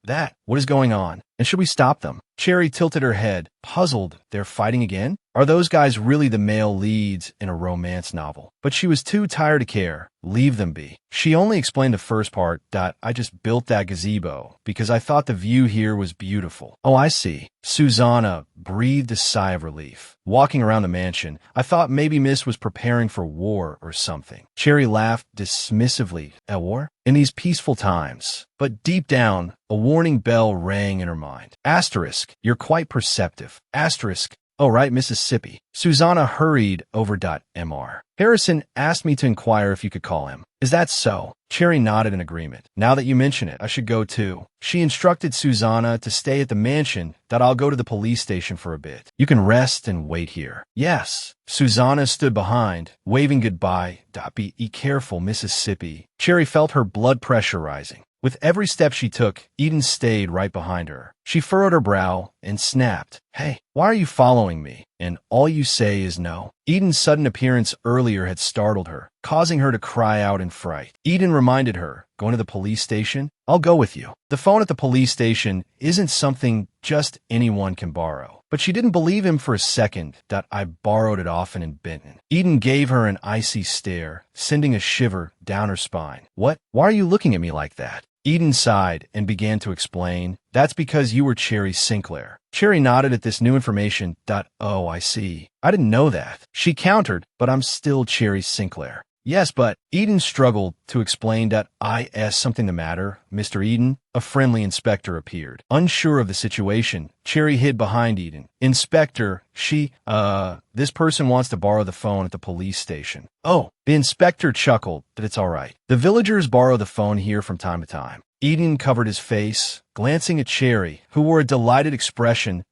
What is going on? And should we stop them? Cherry tilted her head, puzzled. They're fighting again? Are those guys really the male leads in a romance novel? But she was too tired to care. Leave them be. She only explained the first part, that I just built that gazebo because I thought the view here was beautiful. Oh, I see. Susanna breathed a sigh of relief. Walking around the mansion, I thought maybe Miss was preparing for war or something. Cherry laughed dismissively. At war? In these peaceful times. But deep down, a warning bell rang in her mind. Asterisk, you're quite perceptive. Asterisk, oh, right, Mississippi. Susanna hurried over. Mr. Harrison asked me to inquire if you could call him. Is that so? Cherry nodded in agreement. Now that you mention it, I should go too. She instructed Susanna to stay at the mansion, that I'll go to the police station for a bit. You can rest and wait here. Yes. Susanna stood behind, waving goodbye. Be careful, Mississippi. Cherry felt her blood pressure rising. With every step she took, Eden stayed right behind her. She furrowed her brow and snapped, Hey, why are you following me? And all you say is no. Eden's sudden appearance earlier had startled her, causing her to cry out in fright. Eden reminded her, Going to the police station? I'll go with you. The phone at the police station isn't something just anyone can borrow. But she didn't believe him for a second. I borrowed it often in Benton. Eden gave her an icy stare, sending a shiver down her spine. What? Why are you looking at me like that? Eden sighed and began to explain, That's because you were Cherry Sinclair. Cherry nodded at this new information. Oh, I see. I didn't know that. She countered, but I'm still Cherry Sinclair. Yes, but Eden struggled to explain. Is something the matter, Mr. Eden? A friendly inspector appeared. Unsure of the situation, Cherry hid behind Eden. Inspector, this person wants to borrow the phone at the police station. Oh, the inspector chuckled that it's all right. The villagers borrow the phone here from time to time. Eden covered his face, glancing at Cherry, who wore a delighted expression.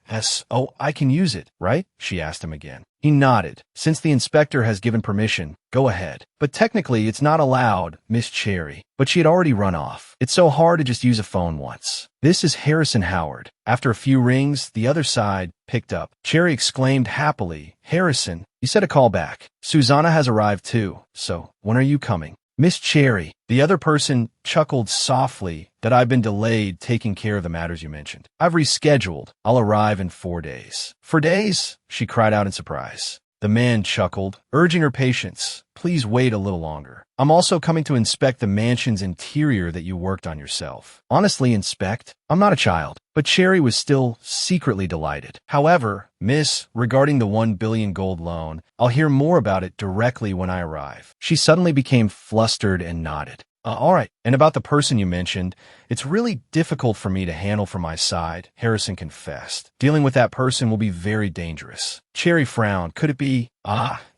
Oh, I can use it, right? She asked him again. He nodded. Since the inspector has given permission, go ahead. But technically, it's not allowed, Miss Cherry. But she had already run off. It's so hard to just use a phone once. This is Harrison Howard. After a few rings, the other side picked up. Cherry exclaimed happily, Harrison, you said a call back. Susanna has arrived too. So, when are you coming? Miss Cherry. The other person chuckled softly. I've been delayed taking care of the matters you mentioned. I've rescheduled. I'll arrive in 4 days. 4 days? She cried out in surprise. The man chuckled, urging her patience. Please wait a little longer. I'm also coming to inspect the mansion's interior that you worked on yourself. Honestly, inspect? I'm not a child. But Cherry was still secretly delighted. However, Miss, regarding the 1 billion gold loan, I'll hear more about it directly when I arrive. She suddenly became flustered and nodded. All right. And about the person you mentioned, it's really difficult for me to handle from my side, Harrison confessed. Dealing with that person will be very dangerous. Cherry frowned. Could it be?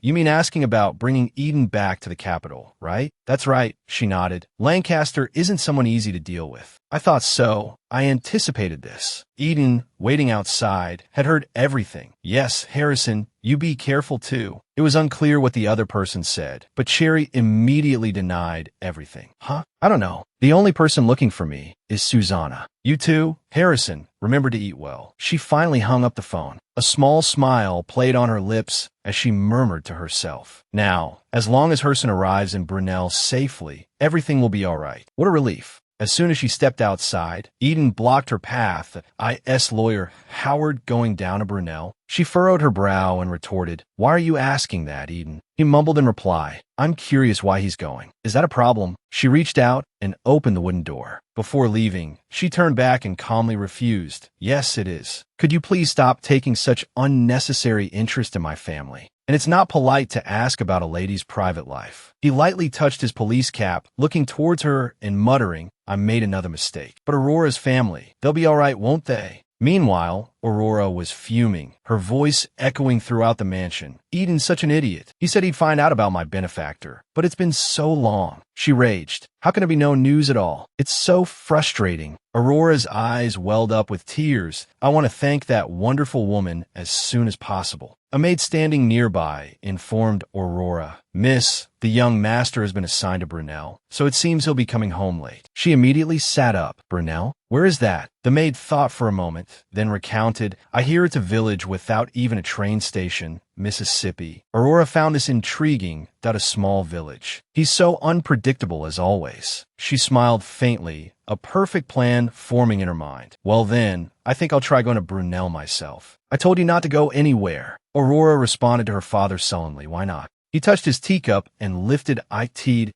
You mean asking about bringing Eden back to the capital, right? That's right, she nodded. Lancaster isn't someone easy to deal with. I thought so. I anticipated this. Eden, waiting outside, had heard everything. Yes, Harrison, you be careful too. It was unclear what the other person said, but Cherry immediately denied everything. Huh? I don't know. The only person looking for me is Susanna. You too? Harrison, remember to eat well. She finally hung up the phone. A small smile played on her lips as she murmured to herself. Now, as long as Harrison arrives in Brunel safely, everything will be all right. What a relief. As soon as she stepped outside, Eden blocked her path. IS lawyer Howard going down to Brunel? She furrowed her brow and retorted, Why are you asking that, Eden? He mumbled in reply, I'm curious why he's going. Is that a problem? She reached out and opened the wooden door. Before leaving, she turned back and calmly refused. Yes, it is. Could you please stop taking such unnecessary interest in my family? And it's not polite to ask about a lady's private life. He lightly touched his police cap, looking towards her and muttering, I made another mistake. But Aurora's family, they'll be all right, won't they? Meanwhile, Aurora was fuming, her voice echoing throughout the mansion. Eden's such an idiot. He said he'd find out about my benefactor, but it's been so long. She raged. How can there be no news at all? It's so frustrating. Aurora's eyes welled up with tears. I want to thank that wonderful woman as soon as possible. A maid standing nearby informed Aurora, Miss, the young master has been assigned to Brunel, so it seems he'll be coming home late. She immediately sat up. Brunel? Where is that? The maid thought for a moment, then recounted, I hear it's a village without even a train station, Mississippi. Aurora found this intriguing, a small village. He's so unpredictable as always. She smiled faintly, a perfect plan forming in her mind. Well then, I think I'll try going to Brunel myself. I told you not to go anywhere. Aurora responded to her father sullenly. Why not? He touched his teacup and lifted it.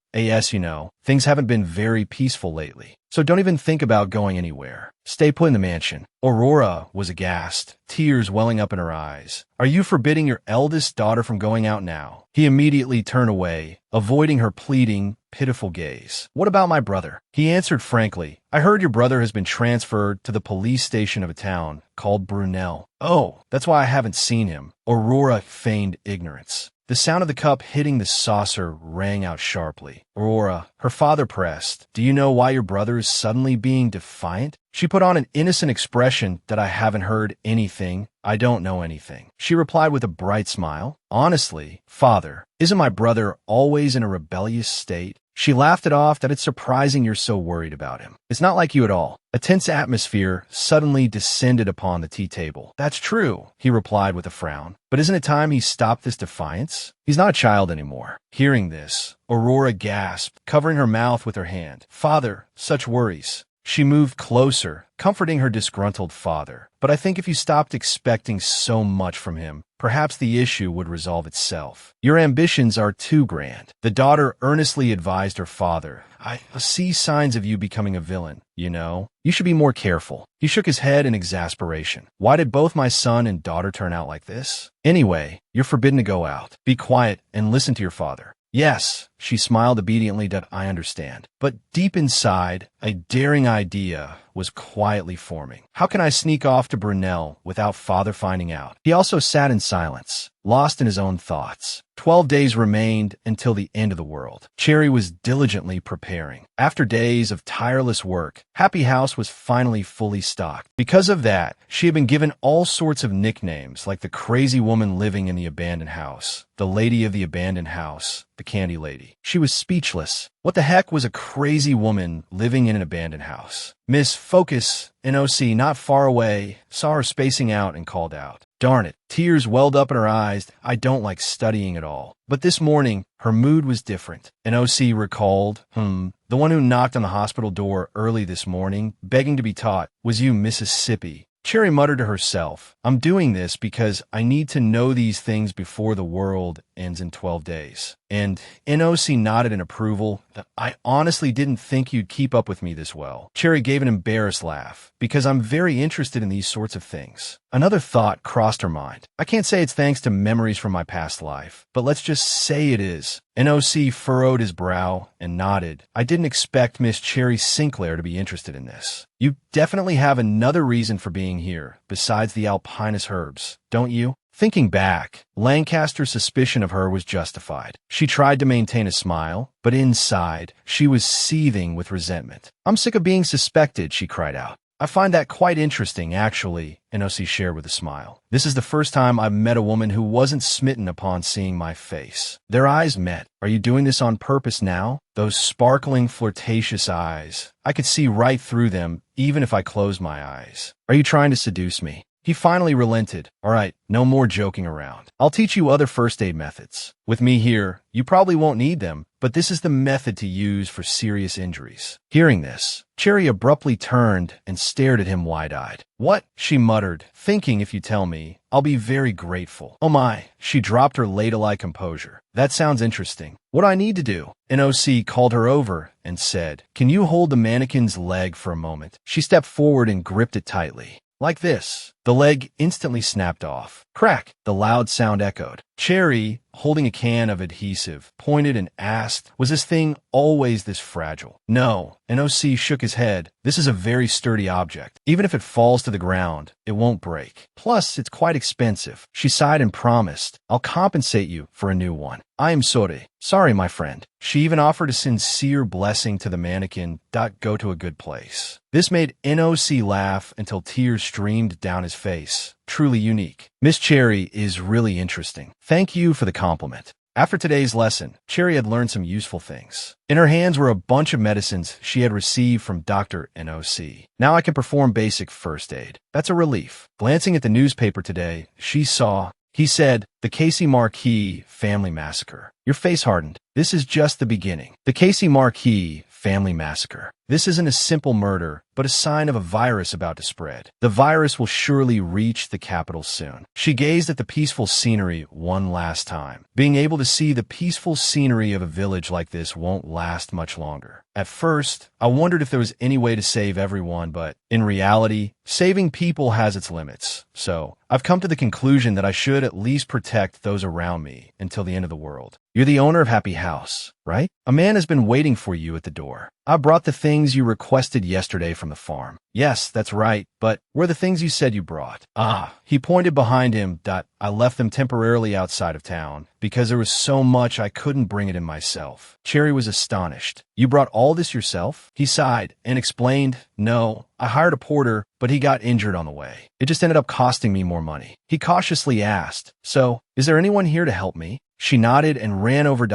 Things haven't been very peaceful lately, so don't even think about going anywhere. Stay put in the mansion. Aurora was aghast, tears welling up in her eyes. Are you forbidding your eldest daughter from going out now? He immediately turned away, avoiding her pleading, pitiful gaze. What about my brother? He answered frankly. I heard your brother has been transferred to the police station of a town called Brunel. Oh, that's why I haven't seen him. Aurora feigned ignorance. The sound of the cup hitting the saucer rang out sharply. Aurora, her father pressed, do you know why your brother is suddenly being defiant? She put on an innocent expression that I haven't heard anything. I don't know anything. She replied with a bright smile. Honestly, father, isn't my brother always in a rebellious state? She laughed it off that it's surprising you're so worried about him. It's not like you at all. A tense atmosphere suddenly descended upon the tea table. That's true, he replied with a frown. But isn't it time he stopped this defiance? He's not a child anymore. Hearing this, Aurora gasped, covering her mouth with her hand. Father, such worries. She moved closer, comforting her disgruntled father. But I think if you stopped expecting so much from him, perhaps the issue would resolve itself. Your ambitions are too grand. The daughter earnestly advised her father. I see signs of you becoming a villain, you know. You should be more careful. He shook his head in exasperation. Why did both my son and daughter turn out like this? Anyway, you're forbidden to go out. Be quiet and listen to your father. Yes, she smiled obediently that I understand. But deep inside, a daring idea was quietly forming. How can I sneak off to Brunel without father finding out? He also sat in silence, lost in his own thoughts. 12 days remained until the end of the world. Cherry was diligently preparing. After days of tireless work, Happy House was finally fully stocked. Because of that, she had been given all sorts of nicknames like the crazy woman living in the abandoned house, the lady of the abandoned house, the candy lady. She was speechless. What the heck was a crazy woman living in an abandoned house? Miss Focus, NOC not far away, saw her spacing out and called out. Darn it. Tears welled up in her eyes. I don't like studying at all. But this morning, her mood was different. NOC recalled, the one who knocked on the hospital door early this morning, begging to be taught, was you, Mississippi. Cherry muttered to herself, I'm doing this because I need to know these things before the world ends in 12 days. And NOC nodded in approval. I honestly didn't think you'd keep up with me this well. Cherry gave an embarrassed laugh, because I'm very interested in these sorts of things. Another thought crossed her mind. I can't say it's thanks to memories from my past life, but let's just say it is. NOC furrowed his brow and nodded. I didn't expect Miss Cherry Sinclair to be interested in this. You definitely have another reason for being here, besides the alpinus herbs, don't you? Thinking back, Lancaster's suspicion of her was justified. She tried to maintain a smile, but inside, she was seething with resentment. I'm sick of being suspected, she cried out. I find that quite interesting, actually, NOC shared with a smile. This is the first time I've met a woman who wasn't smitten upon seeing my face. Their eyes met. Are you doing this on purpose now? Those sparkling, flirtatious eyes. I could see right through them, even if I closed my eyes. Are you trying to seduce me? He finally relented. All right, no more joking around. I'll teach you other first aid methods. With me here, you probably won't need them, but this is the method to use for serious injuries. Hearing this, Cherry abruptly turned and stared at him wide-eyed. What? She muttered, thinking if you tell me, I'll be very grateful. Oh my, she dropped her ladle-like composure. That sounds interesting. What do I need to do? NOC called her over and said, Can you hold the mannequin's leg for a moment? She stepped forward and gripped it tightly. Like this. The leg instantly snapped off. Crack! The loud sound echoed. Cherry, holding a can of adhesive, pointed and asked, Was this thing always this fragile? No. NOC shook his head. This is a very sturdy object. Even if it falls to the ground, it won't break. Plus, it's quite expensive. She sighed and promised, I'll compensate you for a new one. I am sorry. Sorry, my friend. She even offered a sincere blessing to the mannequin. Go to a good place. This made NOC laugh until tears streamed down his face. Truly unique. Miss Cherry is really interesting. Thank you for the compliment. After today's lesson, Cherry had learned some useful things. In her hands were a bunch of medicines she had received from Dr. NOC. Now I can perform basic first aid. That's a relief. Glancing at the newspaper today, she saw, he said, the Casey Marquis family massacre. Your face hardened. This is just the beginning. The Casey Marquis family massacre. This isn't a simple murder, but a sign of a virus about to spread. The virus will surely reach the capital soon. She gazed at the peaceful scenery one last time. Being able to see the peaceful scenery of a village like this won't last much longer. At first, I wondered if there was any way to save everyone, but in reality, saving people has its limits. So, I've come to the conclusion that I should at least protect those around me until the end of the world. You're the owner of Happy House, right? A man has been waiting for you at the door. I brought the things you requested yesterday from the farm. Yes, that's right, but where the things you said you brought? Ah, he pointed behind him. I left them temporarily outside of town because there was so much I couldn't bring it in myself. Cherry was astonished. You brought all this yourself? He sighed and explained, no, I hired a porter, but he got injured on the way. It just ended up costing me more money. He cautiously asked, so, is there anyone here to help me? She nodded and ran over.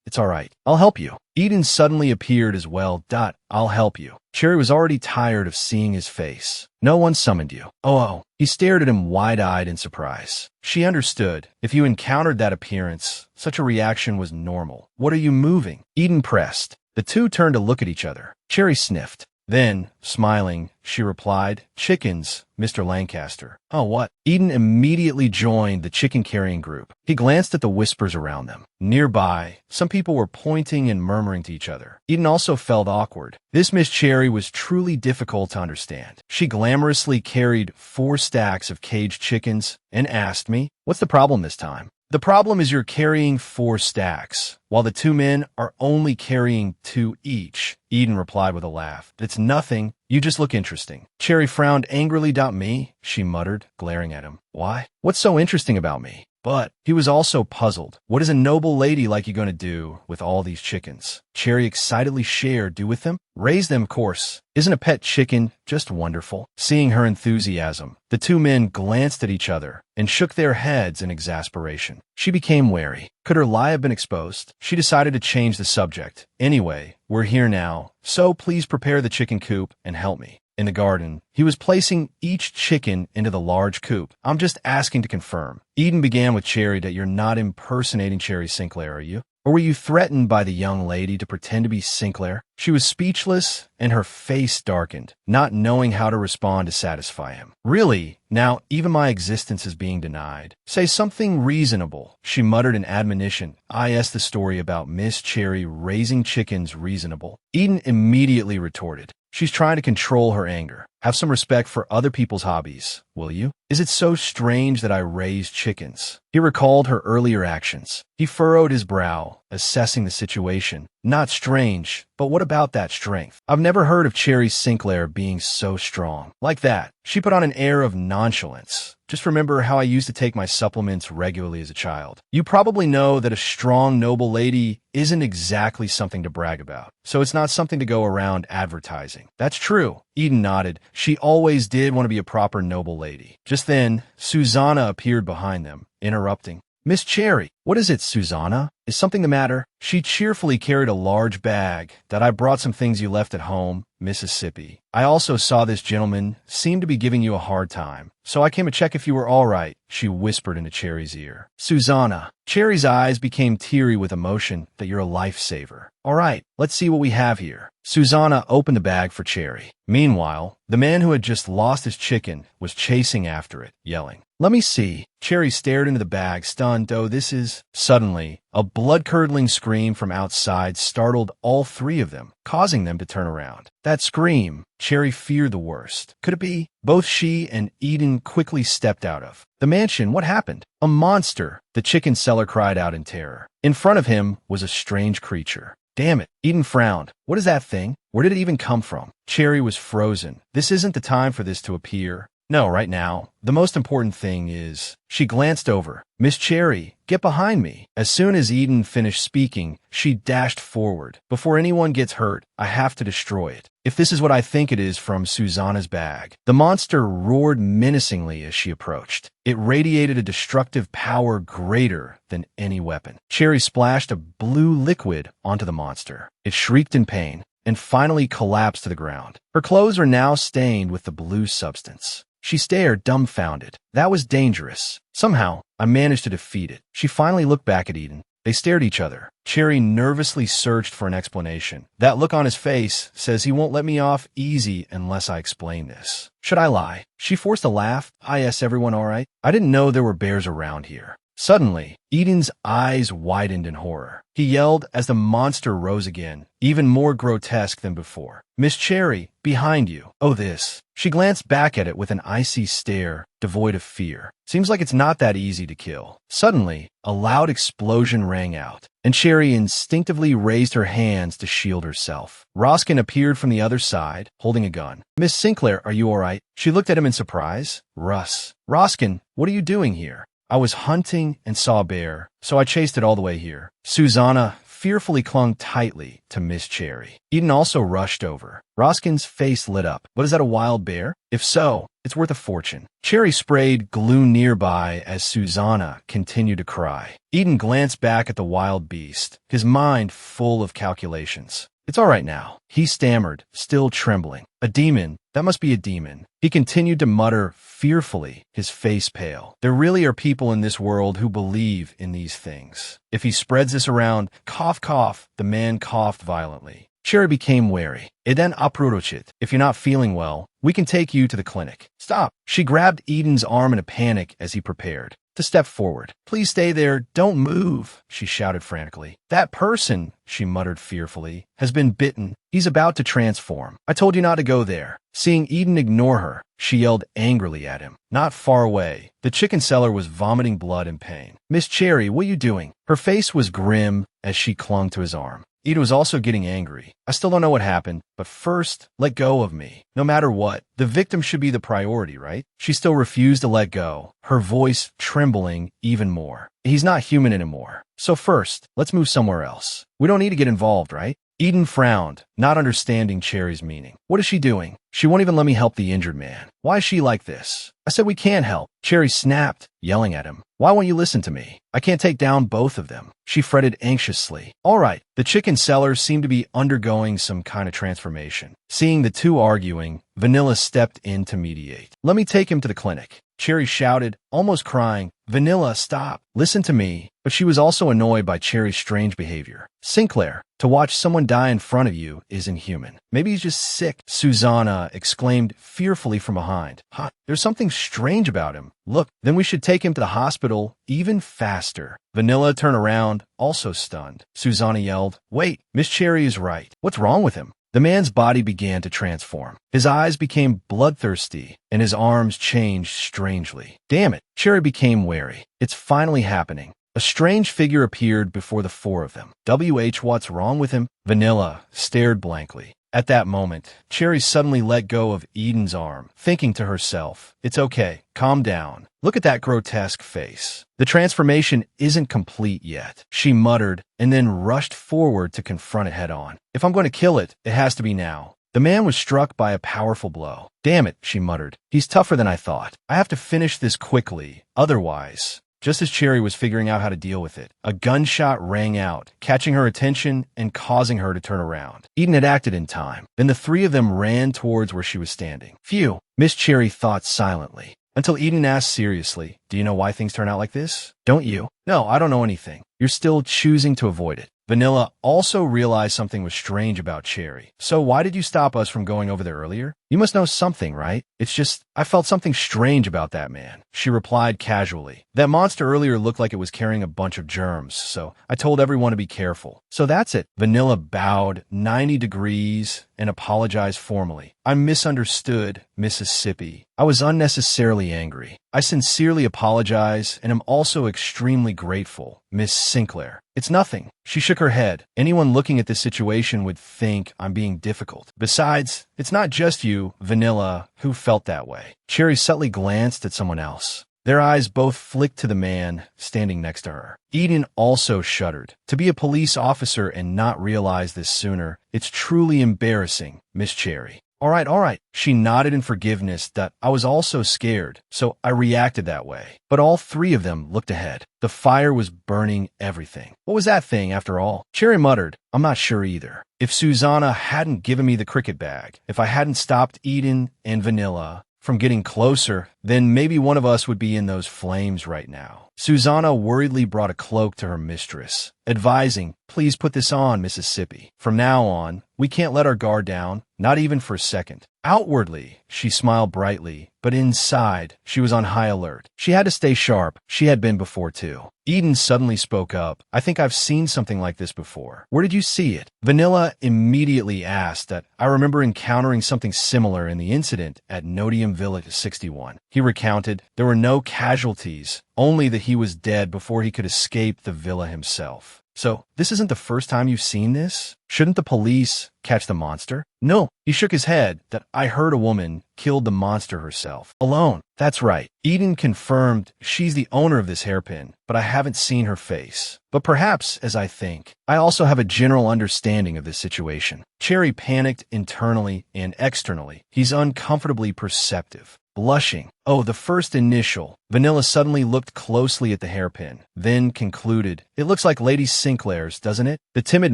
It's all right. I'll help you. Eden suddenly appeared as well. I'll help you. Cherry was already tired of seeing his face. No one summoned you. Oh. He stared at him wide-eyed in surprise. She understood. If you encountered that appearance, such a reaction was normal. What are you moving? Eden pressed. The two turned to look at each other. Cherry sniffed. Then, smiling, she replied, chickens, Mr. Lancaster. Oh, what? Eden immediately joined the chicken-carrying group. He glanced at the whispers around them. Nearby, some people were pointing and murmuring to each other. Eden also felt awkward. This Miss Cherry was truly difficult to understand. She glamorously carried 4 stacks of caged chickens and asked me, what's the problem this time? The problem is you're carrying 4 stacks, while the 2 men are only carrying 2 each. Eden replied with a laugh. It's nothing. You just look interesting. Cherry frowned angrily. Me, she muttered, glaring at him. Why? What's so interesting about me? But he was also puzzled. What is a noble lady like you going to do with all these chickens? Cherry excitedly shared. Do with them? Raise them, of course. Isn't a pet chicken just wonderful? Seeing her enthusiasm, the 2 men glanced at each other and shook their heads in exasperation. She became wary. Could her lie have been exposed? She decided to change the subject. Anyway, we're here now, so please prepare the chicken coop and help me. In the garden, he was placing each chicken into the large coop. I'm just asking to confirm. Eden began with Cherry. That you're not impersonating Cherry Sinclair, are you? Or were you threatened by the young lady to pretend to be Sinclair? She was speechless, and her face darkened, not knowing how to respond to satisfy him. Really? Now, even my existence is being denied. Say something reasonable, she muttered in admonition. Is the story about Miss Cherry raising chickens reasonable? Eden immediately retorted. She's trying to control her anger. Have some respect for other people's hobbies, will you? Is it so strange that I raise chickens? He recalled her earlier actions. He furrowed his brow, assessing the situation. Not strange, but what about that strength? I've never heard of Cherry Sinclair being so strong. Like that. She put on an air of nonchalance. Just remember how I used to take my supplements regularly as a child. You probably know that a strong, noble lady isn't exactly something to brag about, so it's not something to go around advertising. That's true. Eden nodded. She always did want to be a proper noble lady. Just then, Susanna appeared behind them, interrupting. Miss Cherry, what is it, Susanna? Is something the matter? She cheerfully carried a large bag. That I brought some things you left at home, Mississippi. I also saw this gentleman seemed to be giving you a hard time, so I came to check if you were all right, she whispered into Cherry's ear. Susanna. Cherry's eyes became teary with emotion. That you're a lifesaver. All right, let's see what we have here. Susanna opened the bag for Cherry. Meanwhile, the man who had just lost his chicken was chasing after it, yelling. Let me see. Cherry stared into the bag, stunned. Oh, this is... Suddenly, a blood-curdling scream from outside startled all 3 of them, causing them to turn around. That scream, Cherry feared the worst. Could it be? Both she and Eden quickly stepped out of the mansion. What happened? A monster, the chicken seller cried out in terror. In front of him was a strange creature. Damn it. Eden frowned. What is that thing? Where did it even come from? Cherry was frozen. This isn't the time for this to appear. No, right now. The most important thing is... She glanced over. Miss Cherry, get behind me. As soon as Eden finished speaking, she dashed forward. Before anyone gets hurt, I have to destroy it. If this is what I think it is from Susanna's bag. The monster roared menacingly as she approached. It radiated a destructive power greater than any weapon. Cherry splashed a blue liquid onto the monster. It shrieked in pain and finally collapsed to the ground. Her clothes are now stained with the blue substance. She stared, dumbfounded. That was dangerous. Somehow, I managed to defeat it. She finally looked back at Eden. They stared at each other. Cherry nervously searched for an explanation. That look on his face says he won't let me off easy unless I explain this. Should I lie? She forced a laugh. Yes, everyone all right? I didn't know there were bears around here. Suddenly, Eden's eyes widened in horror. He yelled as the monster rose again, even more grotesque than before. Miss Cherry, behind you. Oh, this. She glanced back at it with an icy stare, devoid of fear. Seems like it's not that easy to kill. Suddenly, a loud explosion rang out, and Cherry instinctively raised her hands to shield herself. Roskin appeared from the other side, holding a gun. Miss Sinclair, are you all right? She looked at him in surprise. Roskin, what are you doing here? I was hunting and saw a bear, so I chased it all the way here. Susanna fearfully clung tightly to Miss Cherry. Eden also rushed over. Roskin's face lit up. What is that, a wild bear? If so, it's worth a fortune. Cherry sprayed glue nearby as Susanna continued to cry. Eden glanced back at the wild beast, his mind full of calculations. It's all right now, he stammered, still trembling. A demon? That must be a demon. He continued to mutter fearfully, his face pale. There really are people in this world who believe in these things. If he spreads this around, cough, cough, the man coughed violently. Cherry became wary. Eden aprurochit. If you're not feeling well, we can take you to the clinic. Stop. She grabbed Eden's arm in a panic as he prepared to step forward. Please stay there. Don't move, she shouted frantically. That person, she muttered fearfully, has been bitten. He's about to transform. I told you not to go there. Seeing Eden ignore her, she yelled angrily at him. Not far away, the chicken seller was vomiting blood in pain. Miss Cherry, what are you doing? Her face was grim as she clung to his arm. Eden was also getting angry. I still don't know what happened, but first, let go of me. No matter what, the victim should be the priority, right? She still refused to let go, her voice trembling even more. He's not human anymore. So first, let's move somewhere else. We don't need to get involved, right? Eden frowned, not understanding Cherry's meaning. What is she doing? She won't even let me help the injured man. Why is she like this? I said we can't help. Cherry snapped, yelling at him. Why won't you listen to me? I can't take down both of them. She fretted anxiously. All right, the chicken seller seemed to be undergoing some kind of transformation. Seeing the two arguing, Vanilla stepped in to mediate. Let me take him to the clinic. Cherry shouted, almost crying, Vanilla, stop. Listen to me. But she was also annoyed by Cherry's strange behavior. Sinclair, to watch someone die in front of you is inhuman. Maybe he's just sick, Susanna exclaimed fearfully from behind. There's something strange about him. Look, then we should take him to the hospital even faster. Vanilla turned around, also stunned. Susanna yelled, wait, Miss Cherry is right. What's wrong with him? The man's body began to transform. His eyes became bloodthirsty, and his arms changed strangely. Damn it, Cherry became wary. It's finally happening. A strange figure appeared before the four of them. What's wrong with him? Vanilla stared blankly. At that moment, Cherry suddenly let go of Eden's arm, thinking to herself, it's okay, calm down. Look at that grotesque face. The transformation isn't complete yet, she muttered, and then rushed forward to confront it head on. If I'm going to kill it, it has to be now. The man was struck by a powerful blow. Damn it, she muttered. He's tougher than I thought. I have to finish this quickly, otherwise. Just as Cherry was figuring out how to deal with it, a gunshot rang out, catching her attention and causing her to turn around. Eden had acted in time. Then the three of them ran towards where she was standing. Phew, Miss Cherry thought silently, until Eden asked seriously, do you know why things turn out like this? Don't you? No, I don't know anything. You're still choosing to avoid it. Vanilla also realized something was strange about Cherry. So why did you stop us from going over there earlier? You must know something, right? It's just, I felt something strange about that man. She replied casually. That monster earlier looked like it was carrying a bunch of germs, so I told everyone to be careful. So that's it. Vanilla bowed 90 degrees and apologized formally. I misunderstood, Mississippi. I was unnecessarily angry. I sincerely apologize and am also extremely grateful, Miss Sinclair. It's nothing. She shook her head. Anyone looking at this situation would think I'm being difficult. Besides, it's not just you, Vanilla, who felt that way. Cherry subtly glanced at someone else. Their eyes both flicked to the man standing next to her. Eden also shuddered. To be a police officer and not realize this sooner, it's truly embarrassing, Miss Cherry. All right. She nodded in forgiveness that I was also scared, so I reacted that way. But all three of them looked ahead. The fire was burning everything. What was that thing, after all? Cherry muttered, I'm not sure either. If Susanna hadn't given me the cricket bag, if I hadn't stopped Eden and Vanilla from getting closer, then maybe one of us would be in those flames right now. Susanna worriedly brought a cloak to her mistress, advising, "Please put this on, Mississippi. From now on, we can't let our guard down, not even for a second." Outwardly, she smiled brightly, but inside, she was on high alert. She had to stay sharp. She had been before, too. Eden suddenly spoke up. "I think I've seen something like this before." "Where did you see it?" Vanilla immediately asked that. "I remember encountering something similar in the incident at Nodium Village 61. He recounted there were no casualties, only that he was dead before he could escape the villa himself. "So, this isn't the first time you've seen this? Shouldn't the police catch the monster?" "No." He shook his head. "That I heard a woman killed the monster herself. Alone." "That's right." Eden confirmed she's the owner of this hairpin, but I haven't seen her face. "But perhaps, as I think, I also have a general understanding of this situation." Cherry panicked internally and externally. He's uncomfortably perceptive. Blushing. "Oh, the first initial." Vanilla suddenly looked closely at the hairpin, then concluded, "It looks like Lady Sinclair's, doesn't it?" The timid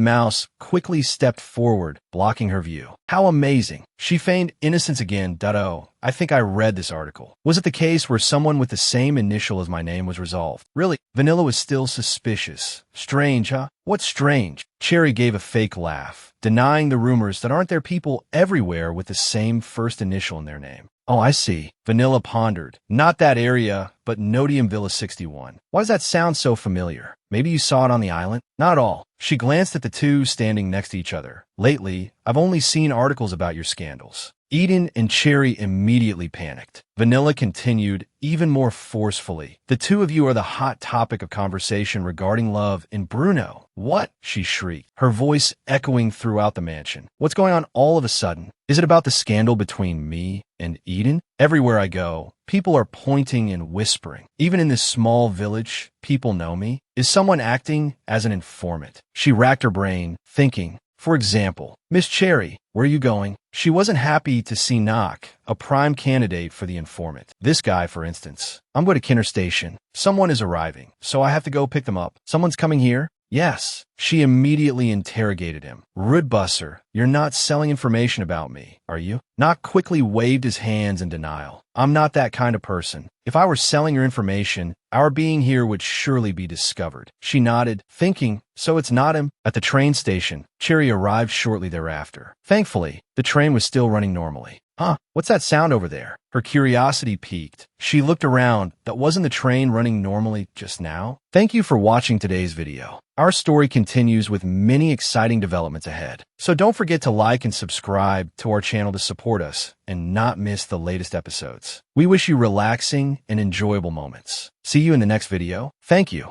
mouse quickly stepped forward, blocking her view. "How amazing." She feigned innocence again. "Oh, I think I read this article. Was it the case where someone with the same initial as my name was resolved?" "Really?" Vanilla was still suspicious. "Strange, huh?" "What's strange?" Cherry gave a fake laugh, denying the rumors that aren't there people everywhere with the same first initial in their name. "Oh, I see." Vanilla pondered. "Not that area, but Nodium Villa 61. Why does that sound so familiar? Maybe you saw it on the island?" "Not all." She glanced at the two standing next to each other. "Lately, I've only seen articles about your scandals." Eden and Cherry immediately panicked. Vanilla continued, even more forcefully. "The two of you are the hot topic of conversation regarding love in Bruno." "What?" she shrieked, her voice echoing throughout the mansion. "What's going on all of a sudden? Is it about the scandal between me and Eden? Everywhere I go, people are pointing and whispering. Even in this small village, people know me. Is someone acting as an informant?" She racked her brain, thinking, for example, "Miss Cherry, where are you going?" She wasn't happy to see Knock, a prime candidate for the informant. This guy, for instance. "I'm going to Kinner Station. Someone is arriving, so I have to go pick them up." "Someone's coming here?" "Yes." She immediately interrogated him. "Rude busser, you're not selling information about me, are you?" Knock quickly waved his hands in denial. "I'm not that kind of person. If I were selling your information, our being here would surely be discovered." She nodded, thinking, so it's not him. At the train station, Cherry arrived shortly thereafter. Thankfully, the train was still running normally. "Huh, what's that sound over there?" Her curiosity piqued. She looked around. That wasn't the train running normally just now? Thank you for watching today's video. Our story continues with many exciting developments ahead. So don't forget to like and subscribe to our channel to support us and not miss the latest episodes. We wish you relaxing and enjoyable moments. See you in the next video. Thank you.